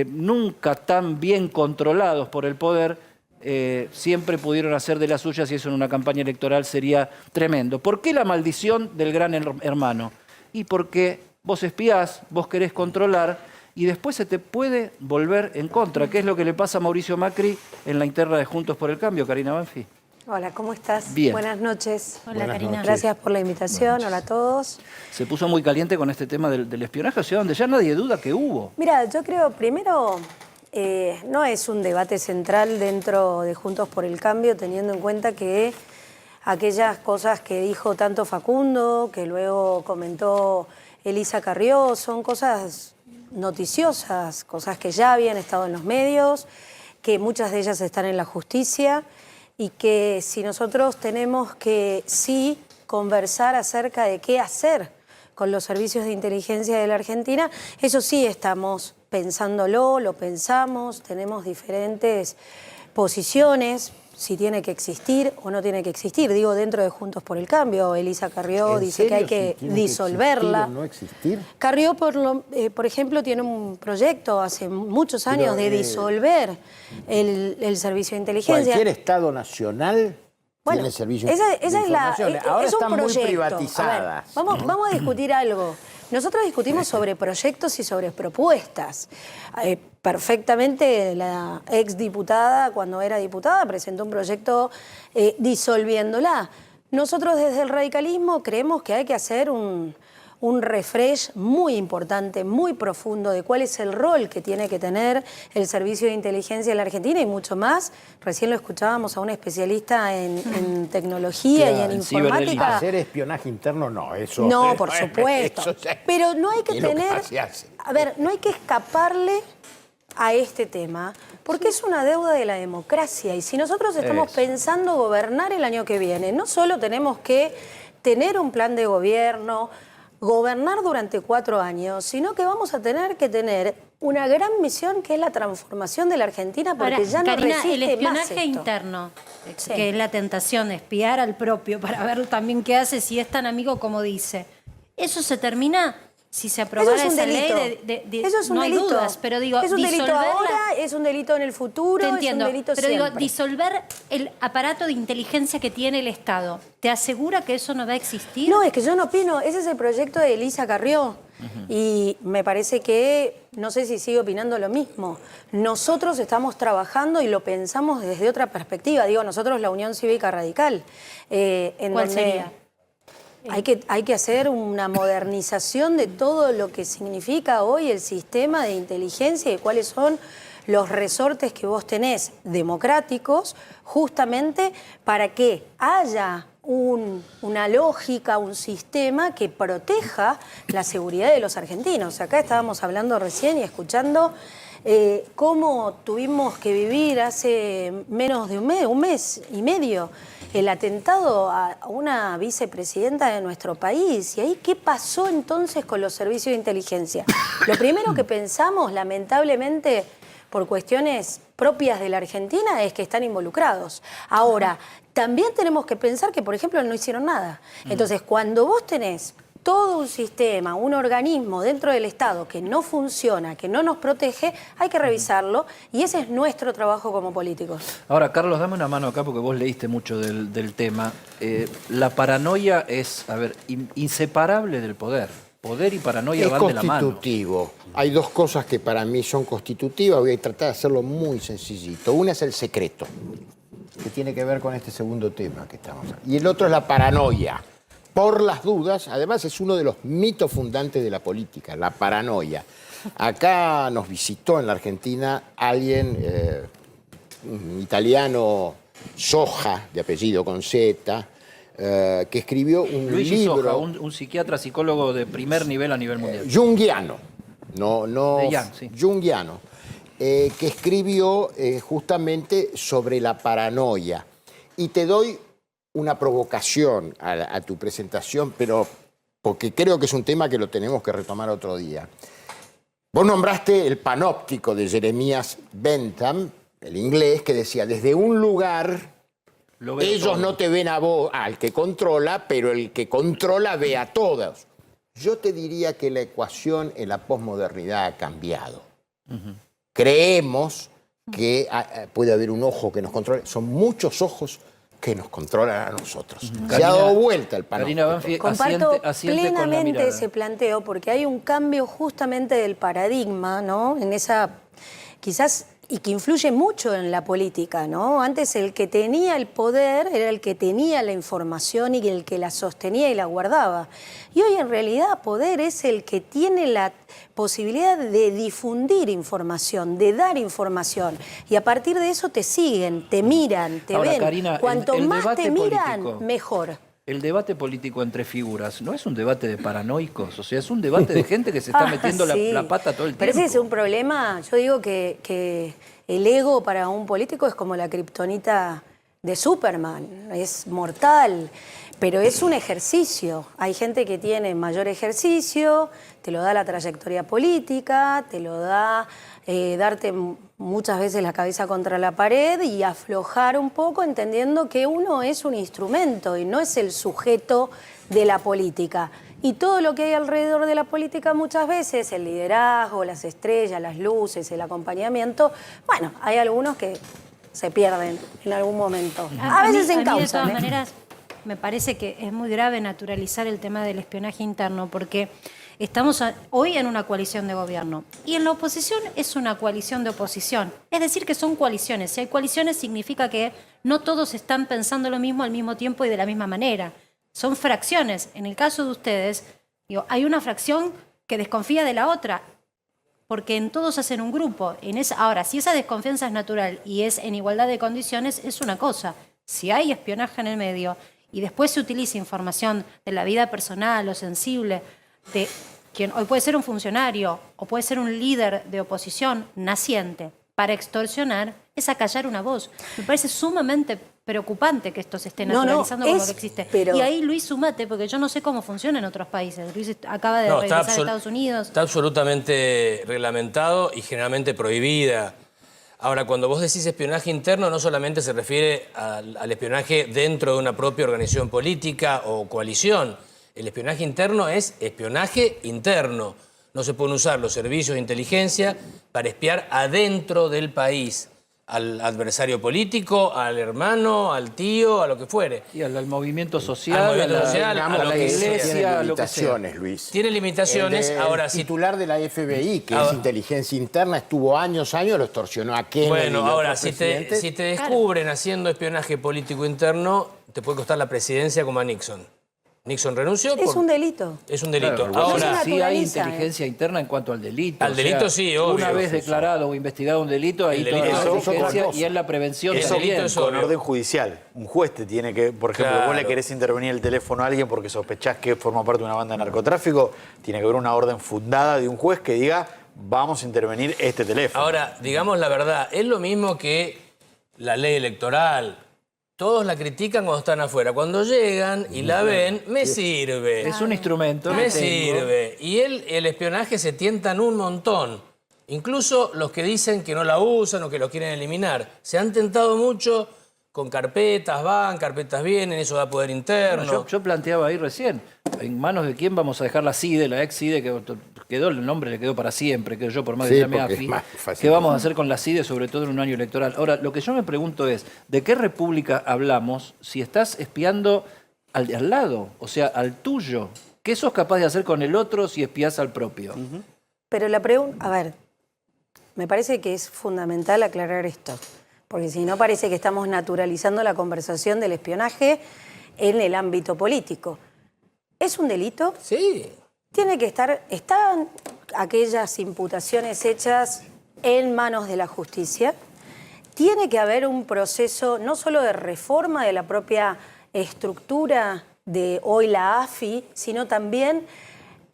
[SPEAKER 1] nunca tan bien controlados por el poder, siempre pudieron hacer de las suyas, y eso en una campaña electoral sería tremendo. ¿Por qué la maldición del Gran Hermano? Y porque vos espiás, vos querés controlar, y después se te puede volver en contra. ¿Qué es lo que le pasa a Mauricio Macri en la interna de Juntos por el Cambio, Karina Banfi?
[SPEAKER 13] Hola, ¿cómo estás?
[SPEAKER 1] Bien.
[SPEAKER 13] Buenas noches.
[SPEAKER 2] Hola, Karina.
[SPEAKER 13] Gracias por la invitación. Hola a todos.
[SPEAKER 1] Se puso muy caliente con este tema del espionaje, o sea, donde ya nadie duda que hubo.
[SPEAKER 13] Mira, yo creo, primero, no es un debate central dentro de Juntos por el Cambio, teniendo en cuenta que aquellas cosas que dijo tanto Facundo, que luego comentó Elisa Carrió, son cosas noticiosas, cosas que ya habían estado en los medios, que muchas de ellas están en la justicia y que si nosotros tenemos que sí conversar acerca de qué hacer con los servicios de inteligencia de la Argentina, eso sí estamos pensándolo, lo pensamos, tenemos diferentes posiciones, si tiene que existir o no tiene que existir. Digo, dentro de Juntos por el Cambio, Elisa Carrió dice que hay que disolverla.
[SPEAKER 8] ¿No existir?
[SPEAKER 13] Carrió, por ejemplo, tiene un proyecto hace muchos años de disolver el servicio de inteligencia.
[SPEAKER 8] Cualquier Estado nacional tiene servicio
[SPEAKER 13] esa
[SPEAKER 8] de
[SPEAKER 13] es
[SPEAKER 8] información. Ahora
[SPEAKER 13] es un
[SPEAKER 8] están muy
[SPEAKER 13] proyecto.
[SPEAKER 8] privatizadas.
[SPEAKER 13] A ver, vamos a discutir algo. Nosotros discutimos sobre proyectos y sobre propuestas. Perfectamente la exdiputada, cuando era diputada, presentó un proyecto disolviéndola. Nosotros desde el radicalismo creemos que hay que hacer un refresh muy importante, muy profundo de cuál es el rol que tiene que tener el servicio de inteligencia en la Argentina y mucho más. Recién lo escuchábamos a un especialista en tecnología y en informática.
[SPEAKER 8] Hacer espionaje interno, no, eso...
[SPEAKER 13] No, por supuesto. Pero no hay que tener... A ver, no hay que escaparle a este tema, porque es una deuda de la democracia. Y si nosotros estamos pensando gobernar el año que viene, no solo tenemos que tener un plan de gobierno, gobernar durante 4 años, sino que vamos a tener que tener una gran misión que es la transformación de la Argentina, porque
[SPEAKER 2] Ahora,
[SPEAKER 13] ya no
[SPEAKER 2] Karina,
[SPEAKER 13] resiste
[SPEAKER 2] el espionaje
[SPEAKER 13] más esto.
[SPEAKER 2] interno, que es la tentación de espiar al propio para ver también qué hace, si es tan amigo como dice. ¿Eso se termina si se aprobara esa ley?
[SPEAKER 13] Eso es un
[SPEAKER 2] no hay
[SPEAKER 13] delito.
[SPEAKER 2] dudas, pero digo,
[SPEAKER 13] es un delito
[SPEAKER 2] disolverla-
[SPEAKER 13] ahora, es un delito en el futuro,
[SPEAKER 2] Te entiendo,
[SPEAKER 13] es un delito
[SPEAKER 2] pero
[SPEAKER 13] siempre.
[SPEAKER 2] digo, disolver el aparato de inteligencia que tiene el Estado, ¿te asegura que eso no va a existir?
[SPEAKER 13] No, es que yo no opino, ese es el proyecto de Elisa Carrió. Y me parece que, no sé si sigue opinando lo mismo, nosotros estamos trabajando y lo pensamos desde otra perspectiva. Digo, nosotros la Unión Cívica Radical.
[SPEAKER 2] ¿Cuál sería?
[SPEAKER 13] Hay que hacer una modernización de todo lo que significa hoy el sistema de inteligencia y cuáles son los resortes que vos tenés democráticos, justamente para que haya una lógica, un sistema que proteja la seguridad de los argentinos. Acá estábamos hablando recién y escuchando cómo tuvimos que vivir hace menos de un mes y medio, el atentado a una vicepresidenta de nuestro país. ¿Y ahí qué pasó entonces con los servicios de inteligencia? Lo primero que pensamos, lamentablemente, por cuestiones propias de la Argentina, es que están involucrados. Ahora, también tenemos que pensar que, por ejemplo, no hicieron nada. Entonces, cuando vos tenés todo un sistema, un organismo dentro del Estado que no funciona, que no nos protege, hay que revisarlo y ese es nuestro trabajo como políticos.
[SPEAKER 1] Ahora, Carlos, dame una mano acá porque vos leíste mucho del tema. La paranoia es, a ver, inseparable del poder. Poder y paranoia van de la mano.
[SPEAKER 8] Es constitutivo. Hay dos cosas que para mí son constitutivas. Voy a tratar de hacerlo muy sencillito. Una es el secreto, que tiene que ver con este segundo tema que estamos hablando. Y el otro es la paranoia. Por las dudas, además es uno de los mitos fundantes de la política, la paranoia. Acá nos visitó en la Argentina alguien, un italiano, Soja, de apellido con Z, que escribió un
[SPEAKER 1] Luigi
[SPEAKER 8] libro...
[SPEAKER 1] Soja, un psiquiatra, psicólogo de primer nivel a nivel mundial.
[SPEAKER 8] Jungiano, no
[SPEAKER 1] de Jung, sí.
[SPEAKER 8] Jungiano, que escribió justamente sobre la paranoia. Y te doy una provocación a tu presentación, pero porque creo que es un tema que lo tenemos que retomar otro día. Vos nombraste el panóptico de Jeremías Bentham, el inglés, que decía, desde un lugar, ellos no te ven a vos, al que controla, pero el que controla ve a todos. Yo te diría que la ecuación en la posmodernidad ha cambiado. Creemos que puede haber un ojo que nos controle. Son muchos ojos que nos controlan a nosotros. Se ha dado vuelta el panorama.
[SPEAKER 13] Comparto plenamente ese planteo porque hay un cambio justamente del paradigma, ¿no? En esa, quizás y que influye mucho en la política, ¿no? Antes el que tenía el poder era el que tenía la información y el que la sostenía y la guardaba. Y hoy en realidad poder es el que tiene la posibilidad de difundir información, de dar información. Y a partir de eso te siguen, te miran, te
[SPEAKER 1] Ahora,
[SPEAKER 13] ven.
[SPEAKER 1] Karina,
[SPEAKER 13] Cuanto
[SPEAKER 1] el
[SPEAKER 13] más
[SPEAKER 1] debate
[SPEAKER 13] te miran,
[SPEAKER 1] político,
[SPEAKER 13] mejor.
[SPEAKER 1] El debate político entre figuras no es un debate de paranoicos, o sea, es un debate de gente que se está metiendo
[SPEAKER 13] sí.
[SPEAKER 1] la pata todo el
[SPEAKER 13] Pero
[SPEAKER 1] tiempo.
[SPEAKER 13] ese es un problema. Yo digo que el ego para un político es como la kriptonita de Superman, es mortal, pero es un ejercicio. Hay gente que tiene mayor ejercicio, te lo da la trayectoria política, te lo da darte muchas veces la cabeza contra la pared y aflojar un poco entendiendo que uno es un instrumento y no es el sujeto de la política. Y todo lo que hay alrededor de la política muchas veces, el liderazgo, las estrellas, las luces, el acompañamiento, bueno, hay algunos que se pierden en algún momento. A veces se
[SPEAKER 2] A mí, de
[SPEAKER 13] encausan.
[SPEAKER 2] todas maneras, me parece que es muy grave naturalizar el tema del espionaje interno, porque estamos hoy en una coalición de gobierno y en la oposición es una coalición de oposición. Es decir, que son coaliciones. Si hay coaliciones significa que no todos están pensando lo mismo al mismo tiempo y de la misma manera. Son fracciones. En el caso de ustedes, digo, hay una fracción que desconfía de la otra, porque en todos hacen un grupo. Ahora, si esa desconfianza es natural y es en igualdad de condiciones, es una cosa. Si hay espionaje en el medio y después se utiliza información de la vida personal o sensible de quien hoy puede ser un funcionario o puede ser un líder de oposición naciente para extorsionar, es acallar una voz. Me parece sumamente preocupante que esto se esté naturalizando como que existe.
[SPEAKER 13] pero-
[SPEAKER 2] Y ahí, Luis, sumate, porque yo no sé cómo funciona en otros países. Luis acaba de regresar de Estados Unidos.
[SPEAKER 14] Está absolutamente reglamentado y generalmente prohibida. Ahora, cuando vos decís espionaje interno, no solamente se refiere al espionaje dentro de una propia organización política o coalición. El espionaje interno es espionaje interno. No se pueden usar los servicios de inteligencia para espiar adentro del país. Al adversario político, al hermano, al tío, a lo que fuere.
[SPEAKER 1] Y al movimiento social,
[SPEAKER 14] Al movimiento social,
[SPEAKER 8] Digamos
[SPEAKER 14] a lo
[SPEAKER 8] que
[SPEAKER 14] que
[SPEAKER 8] eso
[SPEAKER 14] sea.
[SPEAKER 8] tiene
[SPEAKER 1] a lo que sea.
[SPEAKER 8] limitaciones, Luis.
[SPEAKER 14] Tiene limitaciones.
[SPEAKER 8] El
[SPEAKER 14] Ahora, si
[SPEAKER 8] titular de la FBI, que
[SPEAKER 14] Ahora-
[SPEAKER 8] es inteligencia interna, estuvo años, lo extorsionó a Kennedy.
[SPEAKER 14] Bueno,
[SPEAKER 8] y
[SPEAKER 14] ahora,
[SPEAKER 8] otros
[SPEAKER 14] si te
[SPEAKER 8] presidentes.
[SPEAKER 14] descubren haciendo espionaje político interno, te puede costar la presidencia como a Nixon. Nixon renunció
[SPEAKER 13] Es un delito.
[SPEAKER 14] Es un delito.
[SPEAKER 1] Claro,
[SPEAKER 14] Ahora,
[SPEAKER 1] sí hay inteligencia interna en cuanto al delito.
[SPEAKER 14] Al delito sí, obvio.
[SPEAKER 1] Una vez declarado o investigado un delito, ahí
[SPEAKER 14] El
[SPEAKER 1] toda
[SPEAKER 14] delito
[SPEAKER 1] la
[SPEAKER 14] es otra
[SPEAKER 1] inteligencia
[SPEAKER 14] cosa.
[SPEAKER 1] y es la prevención
[SPEAKER 10] Eso
[SPEAKER 1] también.
[SPEAKER 10] es con orden judicial. Un juez te tiene que, por ejemplo, vos le
[SPEAKER 14] Claro.
[SPEAKER 10] querés intervenir el teléfono a alguien porque sospechás que forma parte de una banda de narcotráfico, tiene que haber una orden fundada de un juez que diga, vamos a intervenir este teléfono.
[SPEAKER 14] ahora, digamos la verdad, es lo mismo que la ley electoral. Todos la critican cuando están afuera. Cuando llegan y la ven, me sirve.
[SPEAKER 1] Es un instrumento.
[SPEAKER 14] Me
[SPEAKER 1] que tengo.
[SPEAKER 14] sirve. Y el espionaje se tientan un montón. Incluso los que dicen que no la usan o que lo quieren eliminar. Se han tentado mucho con carpetas, van, carpetas vienen, eso da poder interno.
[SPEAKER 1] Bueno, yo planteaba ahí recién, ¿en manos de quién vamos a dejar la CIDE, la ex CIDE, que quedó, el nombre le quedó para siempre, creo yo, por más
[SPEAKER 8] Sí,
[SPEAKER 1] que llame
[SPEAKER 8] porque es
[SPEAKER 1] AFI?
[SPEAKER 8] más fácil.
[SPEAKER 1] ¿Qué vamos a hacer con la CIDE, sobre todo en un año electoral? Ahora, lo que yo me pregunto es, ¿de qué república hablamos si estás espiando al de al lado? O sea, al tuyo. ¿Qué sos capaz de hacer con el otro si espías al propio?
[SPEAKER 13] Pero la pregunta, a ver, me parece que es fundamental aclarar esto, porque si no parece que estamos naturalizando la conversación del espionaje en el ámbito político. ¿Es un delito?
[SPEAKER 14] Sí.
[SPEAKER 13] Tiene que están aquellas imputaciones hechas en manos de la justicia. Tiene que haber un proceso no solo de reforma de la propia estructura de hoy la AFI, sino también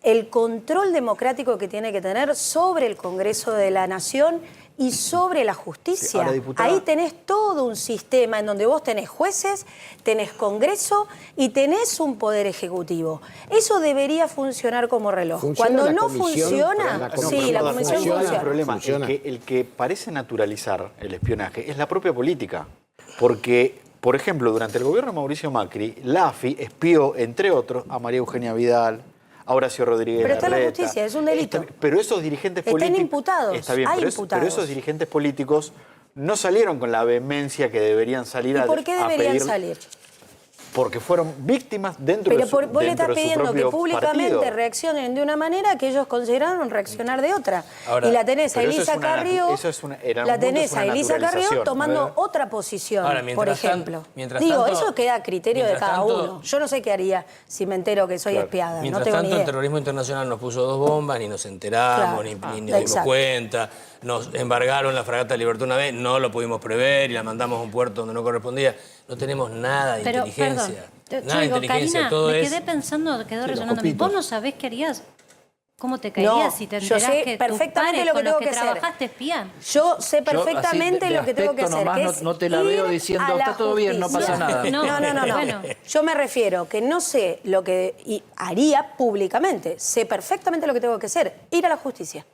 [SPEAKER 13] el control democrático que tiene que tener sobre el Congreso de la Nación y sobre la justicia.
[SPEAKER 10] Sí, ahora, diputada-
[SPEAKER 13] Ahí tenés todo un sistema en donde vos tenés jueces, tenés Congreso y tenés un poder ejecutivo. Eso debería funcionar como reloj.
[SPEAKER 8] ¿Funciona
[SPEAKER 13] Cuando
[SPEAKER 8] la
[SPEAKER 13] no
[SPEAKER 8] comisión?
[SPEAKER 13] funciona,
[SPEAKER 8] La
[SPEAKER 13] sí, la
[SPEAKER 10] Perdón,
[SPEAKER 13] comisión
[SPEAKER 10] hay un
[SPEAKER 13] funciona.
[SPEAKER 10] problema. El que parece naturalizar el espionaje es la propia política. Porque, por ejemplo, durante el gobierno de Mauricio Macri, la AFI espió, entre otros, a María Eugenia Vidal, a Horacio Rodríguez
[SPEAKER 13] Pero está en la
[SPEAKER 10] Larreta.
[SPEAKER 13] justicia, es un delito.
[SPEAKER 10] Pero esos dirigentes
[SPEAKER 13] Están
[SPEAKER 10] políticos...
[SPEAKER 13] imputados,
[SPEAKER 10] Está bien,
[SPEAKER 13] hay
[SPEAKER 10] pero,
[SPEAKER 13] imputados.
[SPEAKER 10] pero esos dirigentes políticos no salieron con la vehemencia que deberían salir
[SPEAKER 13] ¿Y
[SPEAKER 10] a
[SPEAKER 13] por qué deberían
[SPEAKER 10] pedir-
[SPEAKER 13] salir?
[SPEAKER 10] porque fueron víctimas dentro
[SPEAKER 13] Pero
[SPEAKER 10] de su
[SPEAKER 13] vos le estás
[SPEAKER 10] dentro de su
[SPEAKER 13] pidiendo que
[SPEAKER 10] propio
[SPEAKER 13] públicamente
[SPEAKER 10] partido.
[SPEAKER 13] reaccionen de una manera que ellos consideraron reaccionar de otra.
[SPEAKER 10] Ahora,
[SPEAKER 13] y la tenés a
[SPEAKER 10] pero eso
[SPEAKER 13] Elisa
[SPEAKER 10] es una
[SPEAKER 13] Carrió,
[SPEAKER 10] eso es una- en algún
[SPEAKER 13] la
[SPEAKER 10] punto
[SPEAKER 13] tenés
[SPEAKER 10] es una
[SPEAKER 13] a Elisa Carrió
[SPEAKER 10] naturalización.
[SPEAKER 13] tomando otra posición,
[SPEAKER 14] Ahora,
[SPEAKER 13] por
[SPEAKER 14] mientras
[SPEAKER 13] ejemplo.
[SPEAKER 14] mientras
[SPEAKER 13] Digo,
[SPEAKER 14] tanto-
[SPEAKER 13] eso queda a criterio de
[SPEAKER 14] mientras
[SPEAKER 13] cada
[SPEAKER 14] tanto-
[SPEAKER 13] uno. Yo no sé qué haría si me entero que soy espiada, no
[SPEAKER 14] Mientras
[SPEAKER 13] tengo ni
[SPEAKER 14] tanto, el
[SPEAKER 13] idea.
[SPEAKER 14] terrorismo internacional nos puso 2 bombas, ni nos enteramos,
[SPEAKER 13] Claro.
[SPEAKER 14] ni nos dimos
[SPEAKER 13] Exacto.
[SPEAKER 14] cuenta. Nos embargaron la fragata Libertad una vez, no lo pudimos prever y la mandamos a un puerto donde no correspondía. No tenemos nada de
[SPEAKER 2] Pero,
[SPEAKER 14] inteligencia.
[SPEAKER 2] perdón,
[SPEAKER 14] Nada de
[SPEAKER 2] digo,
[SPEAKER 14] inteligencia,
[SPEAKER 2] Karina,
[SPEAKER 14] todo
[SPEAKER 2] me
[SPEAKER 14] es...
[SPEAKER 2] quedé pensando, quedó
[SPEAKER 14] Sí, los
[SPEAKER 2] resonando.
[SPEAKER 14] copitos.
[SPEAKER 2] ¿Vos no sabés qué harías? ¿Cómo te caerías
[SPEAKER 13] No,
[SPEAKER 2] si te
[SPEAKER 13] yo
[SPEAKER 2] enterás
[SPEAKER 13] sé
[SPEAKER 2] que
[SPEAKER 13] perfectamente
[SPEAKER 2] tus pares
[SPEAKER 13] lo que
[SPEAKER 2] con los
[SPEAKER 13] tengo
[SPEAKER 2] que
[SPEAKER 13] que hacer.
[SPEAKER 2] trabajaste espían?
[SPEAKER 13] Yo sé
[SPEAKER 1] Yo,
[SPEAKER 13] perfectamente
[SPEAKER 1] así, de
[SPEAKER 13] lo que tengo que
[SPEAKER 1] aspecto
[SPEAKER 13] hacer.
[SPEAKER 1] nomás,
[SPEAKER 13] que es
[SPEAKER 1] no te la veo
[SPEAKER 13] ir
[SPEAKER 1] diciendo,
[SPEAKER 13] a la
[SPEAKER 1] está todo bien, no
[SPEAKER 13] justicia.
[SPEAKER 1] pasa nada.
[SPEAKER 13] No.
[SPEAKER 2] Bueno.
[SPEAKER 13] Yo me refiero que no sé lo que haría públicamente. Sé perfectamente lo que tengo que hacer. Ir a la justicia.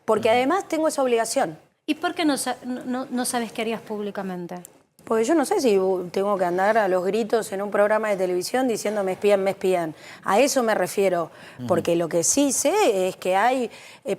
[SPEAKER 13] Porque además tengo esa obligación.
[SPEAKER 2] ¿Y por qué no sabes qué harías públicamente?
[SPEAKER 13] Porque yo no sé si tengo que andar a los gritos en un programa de televisión diciendo me espían, me espían. A eso me refiero. Porque lo que sí sé es que hay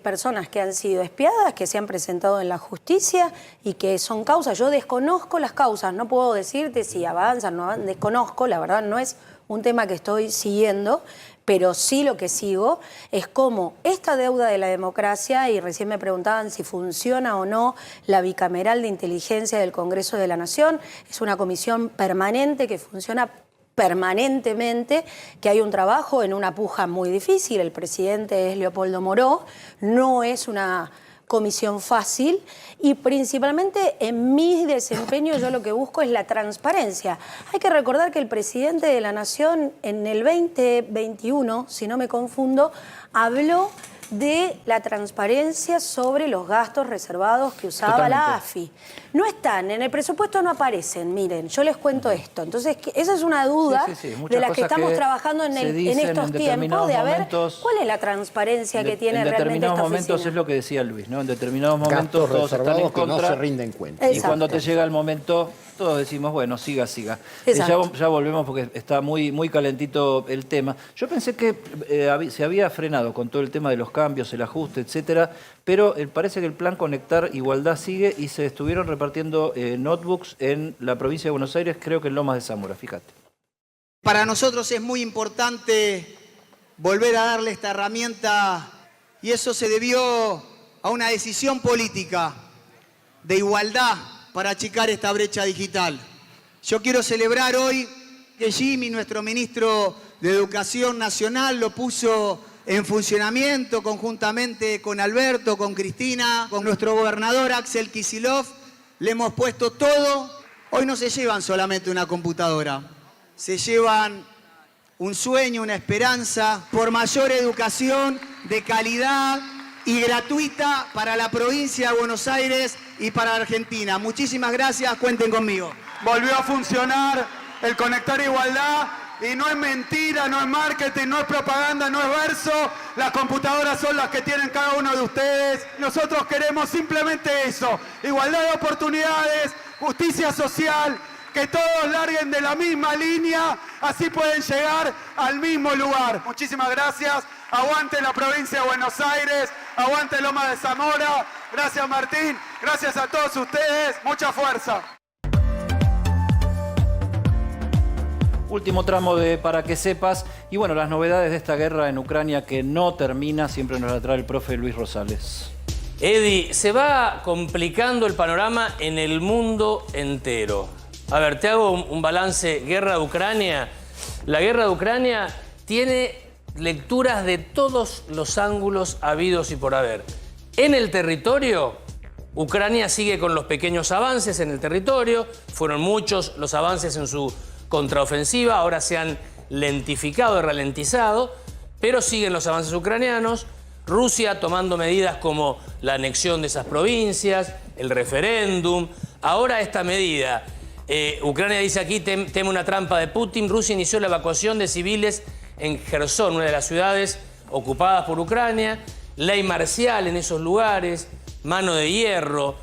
[SPEAKER 13] personas que han sido espiadas, que se han presentado en la justicia y que son causas. Yo desconozco las causas, no puedo decirte si avanzan, no avanzan. Desconozco, la verdad no es un tema que estoy siguiendo. Pero sí lo que sigo es cómo esta deuda de la democracia, y recién me preguntaban si funciona o no la bicameral de inteligencia del Congreso de la Nación, es una comisión permanente que funciona permanentemente, que hay un trabajo en una puja muy difícil, el presidente es Leopoldo Moró, no es una comisión fácil y principalmente en mi desempeño yo lo que busco es la transparencia. Hay que recordar que el presidente de la Nación en el 2021, si no me confundo, habló de la transparencia sobre los gastos reservados que usaba la AFI. No están, en el presupuesto no aparecen, miren, yo les cuento esto. Entonces, esa es una duda de la que estamos trabajando en estos tiempos, de a ver cuál es la transparencia que tiene realmente esta
[SPEAKER 1] En determinados momentos
[SPEAKER 13] oficina.
[SPEAKER 1] es lo que decía Luis, ¿no? En determinados momentos
[SPEAKER 8] Gastos
[SPEAKER 1] todos están en
[SPEAKER 8] reservados que
[SPEAKER 1] contra.
[SPEAKER 8] no se rinden cuenta.
[SPEAKER 1] Y cuando te llega el momento, todos decimos, bueno, siga.
[SPEAKER 13] Exacto.
[SPEAKER 1] Ya volvemos porque está muy calentito el tema. Yo pensé que se había frenado con todo el tema de los cambios, el ajuste, etcétera, pero parece que el plan Conectar Igualdad sigue y se estuvieron repartiendo notebooks en la provincia de Buenos Aires, creo que en Lomas de Zamora, fíjate.
[SPEAKER 15] Para nosotros es muy importante volver a darle esta herramienta y eso se debió a una decisión política de igualdad para achicar esta brecha digital. Yo quiero celebrar hoy que Jimmy, nuestro ministro de Educación Nacional, lo puso en funcionamiento conjuntamente con Alberto, con Cristina, con nuestro gobernador Axel Kicillof. Le hemos puesto todo. Hoy no se llevan solamente una computadora, se llevan un sueño, una esperanza por mayor educación de calidad y gratuita para la provincia de Buenos Aires y para Argentina. Muchísimas gracias, cuenten conmigo.
[SPEAKER 16] Volvió a funcionar el Conectar Igualdad y no es mentira, no es marketing, no es propaganda, no es verso. Las computadoras son las que tienen cada uno de ustedes. Nosotros queremos simplemente eso, igualdad de oportunidades, justicia social, que todos larguen de la misma línea, así pueden llegar al mismo lugar. Muchísimas gracias, aguante la provincia de Buenos Aires, aguante Lomas de Zamora, gracias Martín, gracias a todos ustedes, mucha fuerza.
[SPEAKER 1] Último tramo de Para que sepas. Y bueno, las novedades de esta guerra en Ucrania que no termina, siempre nos la trae el profe Luis Rosales.
[SPEAKER 14] Eddie, se va complicando el panorama en el mundo entero. A ver, te hago un balance. Guerra de Ucrania. La guerra de Ucrania tiene lecturas de todos los ángulos habidos y por haber. En el territorio, Ucrania sigue con los pequeños avances en el territorio. Fueron muchos los avances en su contraofensiva, ahora se han lentificado y ralentizado, pero siguen los avances ucranianos. Rusia tomando medidas como la anexión de esas provincias, el referéndum. Ahora esta medida, Ucrania dice aquí, teme una trampa de Putin. Rusia inició la evacuación de civiles en Jersón, una de las ciudades ocupadas por Ucrania. Ley marcial en esos lugares, mano de hierro,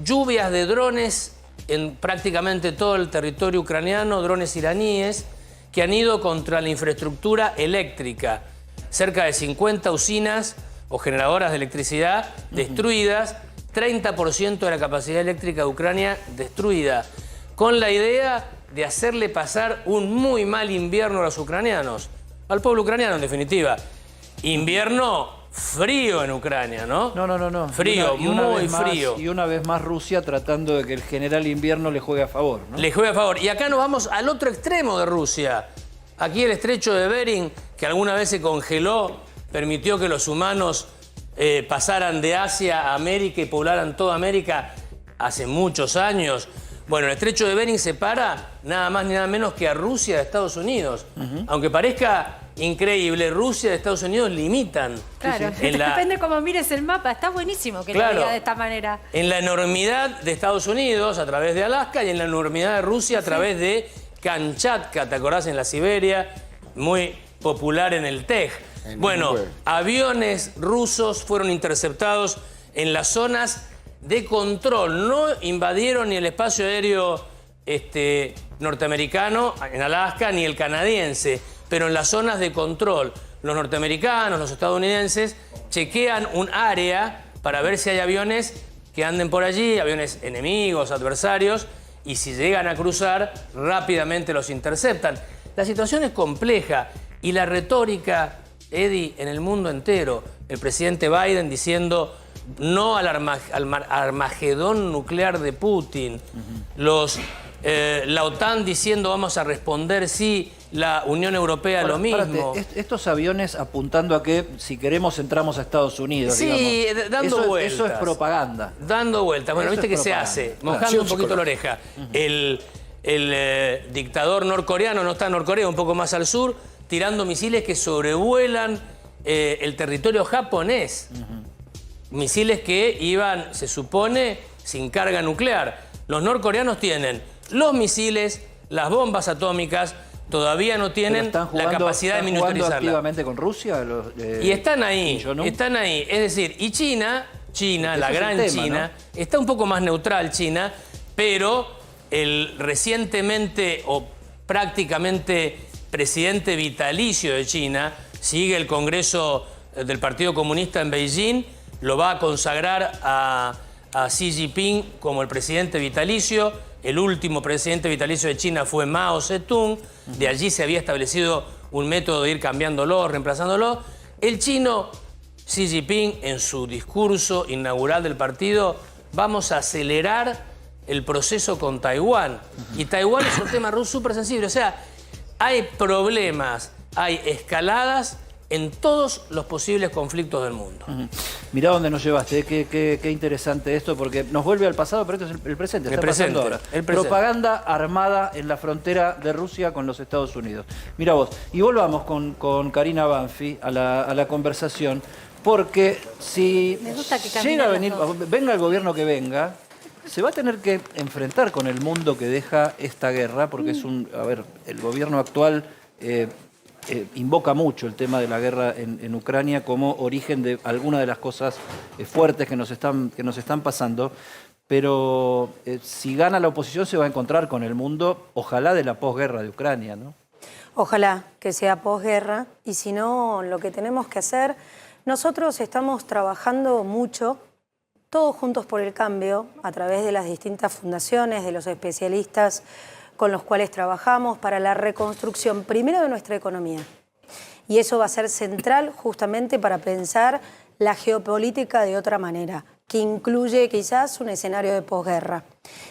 [SPEAKER 14] lluvias de drones en prácticamente todo el territorio ucraniano, drones iraníes que han ido contra la infraestructura eléctrica. Cerca de 50 usinas o generadoras de electricidad destruidas, 30% de la capacidad eléctrica de Ucrania destruida, con la idea de hacerle pasar un muy mal invierno a los ucranianos, al pueblo ucraniano en definitiva. Invierno frío en Ucrania, ¿no?
[SPEAKER 1] No.
[SPEAKER 14] Frío, muy frío.
[SPEAKER 1] Y una vez más Rusia tratando de que el general invierno le juegue a favor, ¿no?
[SPEAKER 14] Le juegue a favor. Y acá nos vamos al otro extremo de Rusia. Aquí el estrecho de Bering, que alguna vez se congeló, permitió que los humanos pasaran de Asia a América y poblaran toda América hace muchos años. Bueno, el estrecho de Bering separa nada más ni nada menos que a Rusia de Estados Unidos. Aunque parezca increíble, Rusia y Estados Unidos limitan.
[SPEAKER 2] Claro, depende cómo mires el mapa. Está buenísimo que lo diga de esta manera.
[SPEAKER 14] En la enormidad de Estados Unidos a través de Alaska y en la enormidad de Rusia a través de Kamchatka, ¿te acordás? En la Siberia, muy popular en el Tej. Bueno, aviones rusos fueron interceptados en las zonas de control. No invadieron ni el espacio aéreo norteamericano en Alaska ni el canadiense, pero en las zonas de control. Los norteamericanos, los estadounidenses, chequean un área para ver si hay aviones que anden por allí, aviones enemigos, adversarios, y si llegan a cruzar, rápidamente los interceptan. La situación es compleja y la retórica, Eddie, en el mundo entero. El presidente Biden diciendo no al Armagedón nuclear de Putin. La OTAN diciendo vamos a responder sí, la Unión Europea lo mismo.
[SPEAKER 1] Estos aviones apuntando a que si queremos entramos a Estados Unidos,
[SPEAKER 14] sí,
[SPEAKER 1] digamos.
[SPEAKER 14] dando vueltas.
[SPEAKER 1] Eso es propaganda.
[SPEAKER 14] Dando vueltas. Bueno,
[SPEAKER 1] Eso
[SPEAKER 14] viste que
[SPEAKER 1] propaganda.
[SPEAKER 14] se hace, mojando un poquito la oreja. El dictador norcoreano, no está en Norcorea, un poco más al sur, tirando misiles que sobrevuelan el territorio japonés. Misiles que iban, se supone, sin carga nuclear. Los norcoreanos tienen los misiles, las bombas atómicas, todavía no tienen la capacidad de militarizarla.
[SPEAKER 1] Activamente con Rusia?
[SPEAKER 14] Y están ahí, están ahí. Es decir, y China, la gran China, ¿no? Está un poco más neutral China, pero el recientemente o prácticamente presidente vitalicio de China sigue el Congreso del Partido Comunista en Beijing, lo va a consagrar a Xi Jinping como el presidente vitalicio. El último presidente vitalicio de China fue Mao Zedong. De allí se había establecido un método de ir cambiándolo, reemplazándolo. El chino Xi Jinping, en su discurso inaugural del partido, vamos a acelerar el proceso con Taiwán. Y Taiwán es un tema súper sensible. O sea, hay problemas, hay escaladas en todos los posibles conflictos del mundo.
[SPEAKER 1] Mirá dónde nos llevaste, qué interesante esto, porque nos vuelve al pasado, pero esto es el presente, está pasando ahora. Propaganda armada en la frontera de Rusia con los Estados Unidos. Mirá vos, y volvamos con Karina Banfi a la conversación, porque si llega a venir, venga el gobierno que venga, se va a tener que enfrentar con el mundo que deja esta guerra, porque es el gobierno actual invoca mucho el tema de la guerra en Ucrania como origen de algunas de las cosas fuertes que nos están pasando, pero si gana la oposición se va a encontrar con el mundo, ojalá de la posguerra de Ucrania, ¿no?
[SPEAKER 13] Ojalá que sea posguerra, y si no, lo que tenemos que hacer, nosotros estamos trabajando mucho, todos juntos por el cambio, a través de las distintas fundaciones, de los especialistas con los cuales trabajamos para la reconstrucción, primero de nuestra economía. Y eso va a ser central justamente para pensar la geopolítica de otra manera, que incluye quizás un escenario de posguerra.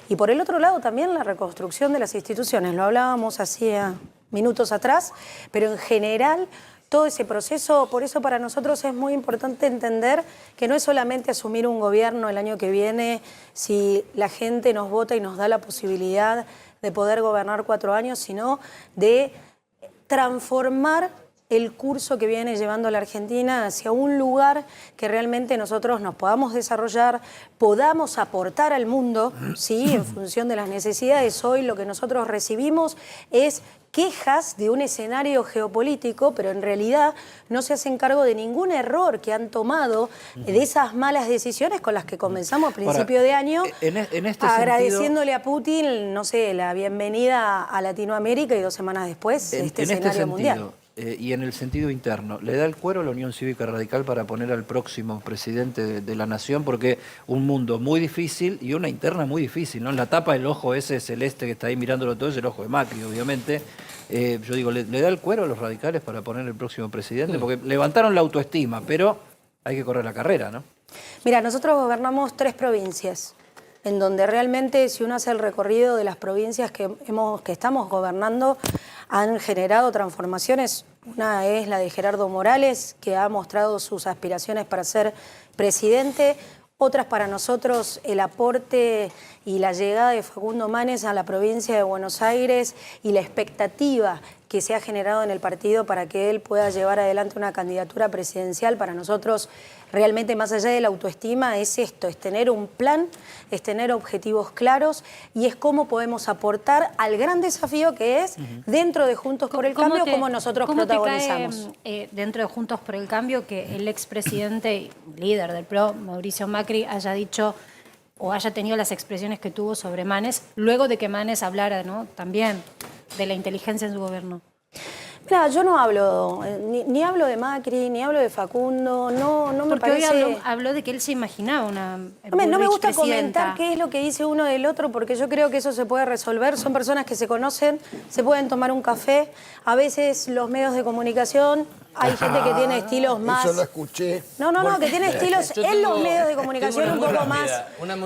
[SPEAKER 13] Y por el otro lado también la reconstrucción de las instituciones, lo hablábamos hacía minutos atrás, pero en general todo ese proceso, por eso para nosotros es muy importante entender que no es solamente asumir un gobierno el año que viene, si la gente nos vota y nos da la posibilidad de poder gobernar 4 años, sino de transformar el curso que viene llevando a la Argentina hacia un lugar que realmente nosotros nos podamos desarrollar, podamos aportar al mundo, ¿sí? En función de las necesidades. Hoy lo que nosotros recibimos es quejas de un escenario geopolítico, pero en realidad no se hacen cargo de ningún error que han tomado, de esas malas decisiones con las que comenzamos a principio de año, agradeciéndole a Putin, no sé, la bienvenida a Latinoamérica y 2 semanas después este escenario mundial.
[SPEAKER 1] y en el sentido interno, ¿le da el cuero a la Unión Cívica Radical para poner al próximo presidente de la nación? Porque un mundo muy difícil y una interna muy difícil, ¿no? En la tapa el ojo ese celeste que está ahí mirándolo todo es el ojo de Macri, obviamente. Yo digo, ¿le da el cuero a los radicales para poner el próximo presidente? Porque levantaron la autoestima, pero hay que correr la carrera, ¿no?
[SPEAKER 13] Mira, nosotros gobernamos 3 provincias, en donde realmente, si uno hace el recorrido de las provincias que estamos gobernando, han generado transformaciones. Una es la de Gerardo Morales, que ha mostrado sus aspiraciones para ser presidente. Otras para nosotros, el aporte y la llegada de Facundo Manes a la provincia de Buenos Aires y la expectativa que se ha generado en el partido para que él pueda llevar adelante una candidatura presidencial. Para nosotros, realmente, más allá de la autoestima, es esto, es tener un plan, es tener objetivos claros y es cómo podemos aportar al gran desafío que es, dentro de Juntos por el Cambio, cómo nosotros protagonizamos.
[SPEAKER 2] ¿Cómo te cae, dentro de Juntos por el Cambio, que el expresidente y líder del PRO, Mauricio Macri, haya dicho o haya tenido las expresiones que tuvo sobre Manes, luego de que Manes hablara, ¿no?, también de la inteligencia en su gobierno?
[SPEAKER 13] Mira, yo no hablo, ni hablo de Macri, ni hablo de Facundo, no me parece...
[SPEAKER 2] Porque hoy habló de que él se imaginaba una
[SPEAKER 13] No me gusta comentar qué es lo que dice uno del otro, porque yo creo que eso se puede resolver. Son personas que se conocen, se pueden tomar un café. A veces los medios de comunicación, hay gente que tiene estilos más...
[SPEAKER 8] Eso lo escuché.
[SPEAKER 13] No, que tiene estilos en los medios de comunicación un poco más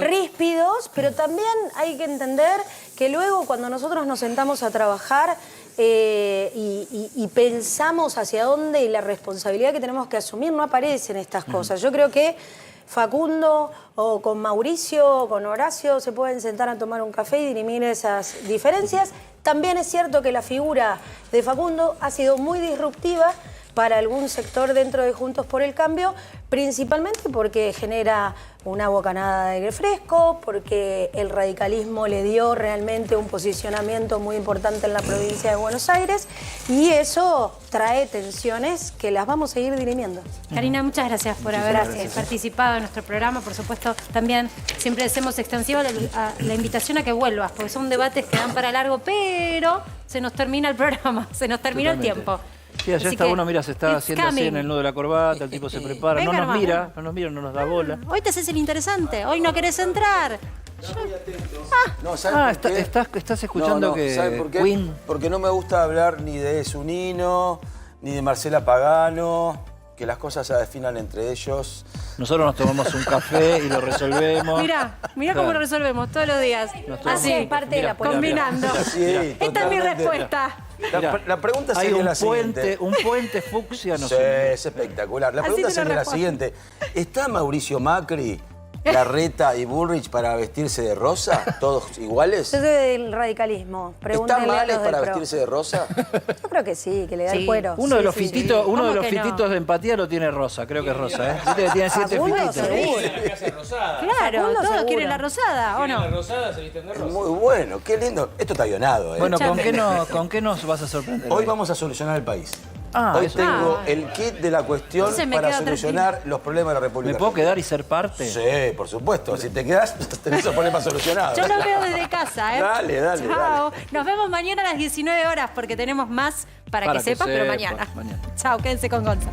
[SPEAKER 13] ríspidos, pero también hay que entender que luego, cuando nosotros nos sentamos a trabajar y pensamos hacia dónde y la responsabilidad que tenemos que asumir, no aparecen estas cosas. Yo creo que Facundo o con Mauricio o con Horacio se pueden sentar a tomar un café y dirimir esas diferencias. También es cierto que la figura de Facundo ha sido muy disruptiva para algún sector dentro de Juntos por el Cambio, principalmente porque genera una bocanada de aire fresco, porque el radicalismo le dio realmente un posicionamiento muy importante en la provincia de Buenos Aires y eso trae tensiones que las vamos a ir dirimiendo.
[SPEAKER 2] Karina, muchas gracias por haber participado en nuestro programa. Por supuesto, también siempre hacemos extensiva la invitación a que vuelvas, porque son debates que dan para largo, pero se nos termina el programa, se nos terminó el tiempo.
[SPEAKER 1] Sí, allá está uno, mira, se está haciendo así en el nudo de la corbata, el tipo se prepara, no nos mira, no nos da bola.
[SPEAKER 2] Hoy te haces el interesante, hoy no querés entrar.
[SPEAKER 1] Estás escuchando que
[SPEAKER 17] ¿saben por qué?
[SPEAKER 1] Queen...
[SPEAKER 17] Porque no me gusta hablar ni de Zunino, ni de Marcela Pagano, que las cosas se definan entre ellos.
[SPEAKER 1] Nosotros nos tomamos un café y lo resolvemos.
[SPEAKER 2] Mirá cómo lo resolvemos todos los días. Así,
[SPEAKER 13] parte de la política.
[SPEAKER 2] Combinando. Esta es mi respuesta.
[SPEAKER 17] La pregunta sería la siguiente.
[SPEAKER 1] Un puente fucsia, no
[SPEAKER 17] sí,
[SPEAKER 1] sé.
[SPEAKER 17] es espectacular. La pregunta sería la siguiente. ¿Está Mauricio Macri, Larreta y Bullrich para vestirse de rosa? ¿Todos iguales?
[SPEAKER 13] Yo soy del radicalismo.
[SPEAKER 17] ¿Está Manes para vestirse de rosa?
[SPEAKER 13] Yo creo que sí, que le da el cuero.
[SPEAKER 1] Uno de los fititos de empatía lo tiene rosa, creo que es rosa, ¿eh? Viste que tiene 7 fititos.
[SPEAKER 2] Claro, todos quieren la rosada, ¿o no?
[SPEAKER 14] La rosada se visten de rosa.
[SPEAKER 17] Muy bueno, qué lindo. Esto está guionado, ¿eh?
[SPEAKER 1] Bueno, ¿con qué nos vas a sorprender?
[SPEAKER 17] Hoy vamos a solucionar el país.
[SPEAKER 1] Hoy
[SPEAKER 17] tengo el kit de la cuestión para solucionar los problemas de la República.
[SPEAKER 1] ¿Me puedo quedar y ser parte?
[SPEAKER 17] Sí, por supuesto. Si te quedas, tenés los problemas solucionados.
[SPEAKER 2] Yo lo veo desde casa, ¿eh?
[SPEAKER 17] Dale.
[SPEAKER 2] Chao. Nos vemos mañana a las 19 horas porque tenemos más para que sepas, pero mañana. Chao, quédense con Gonza.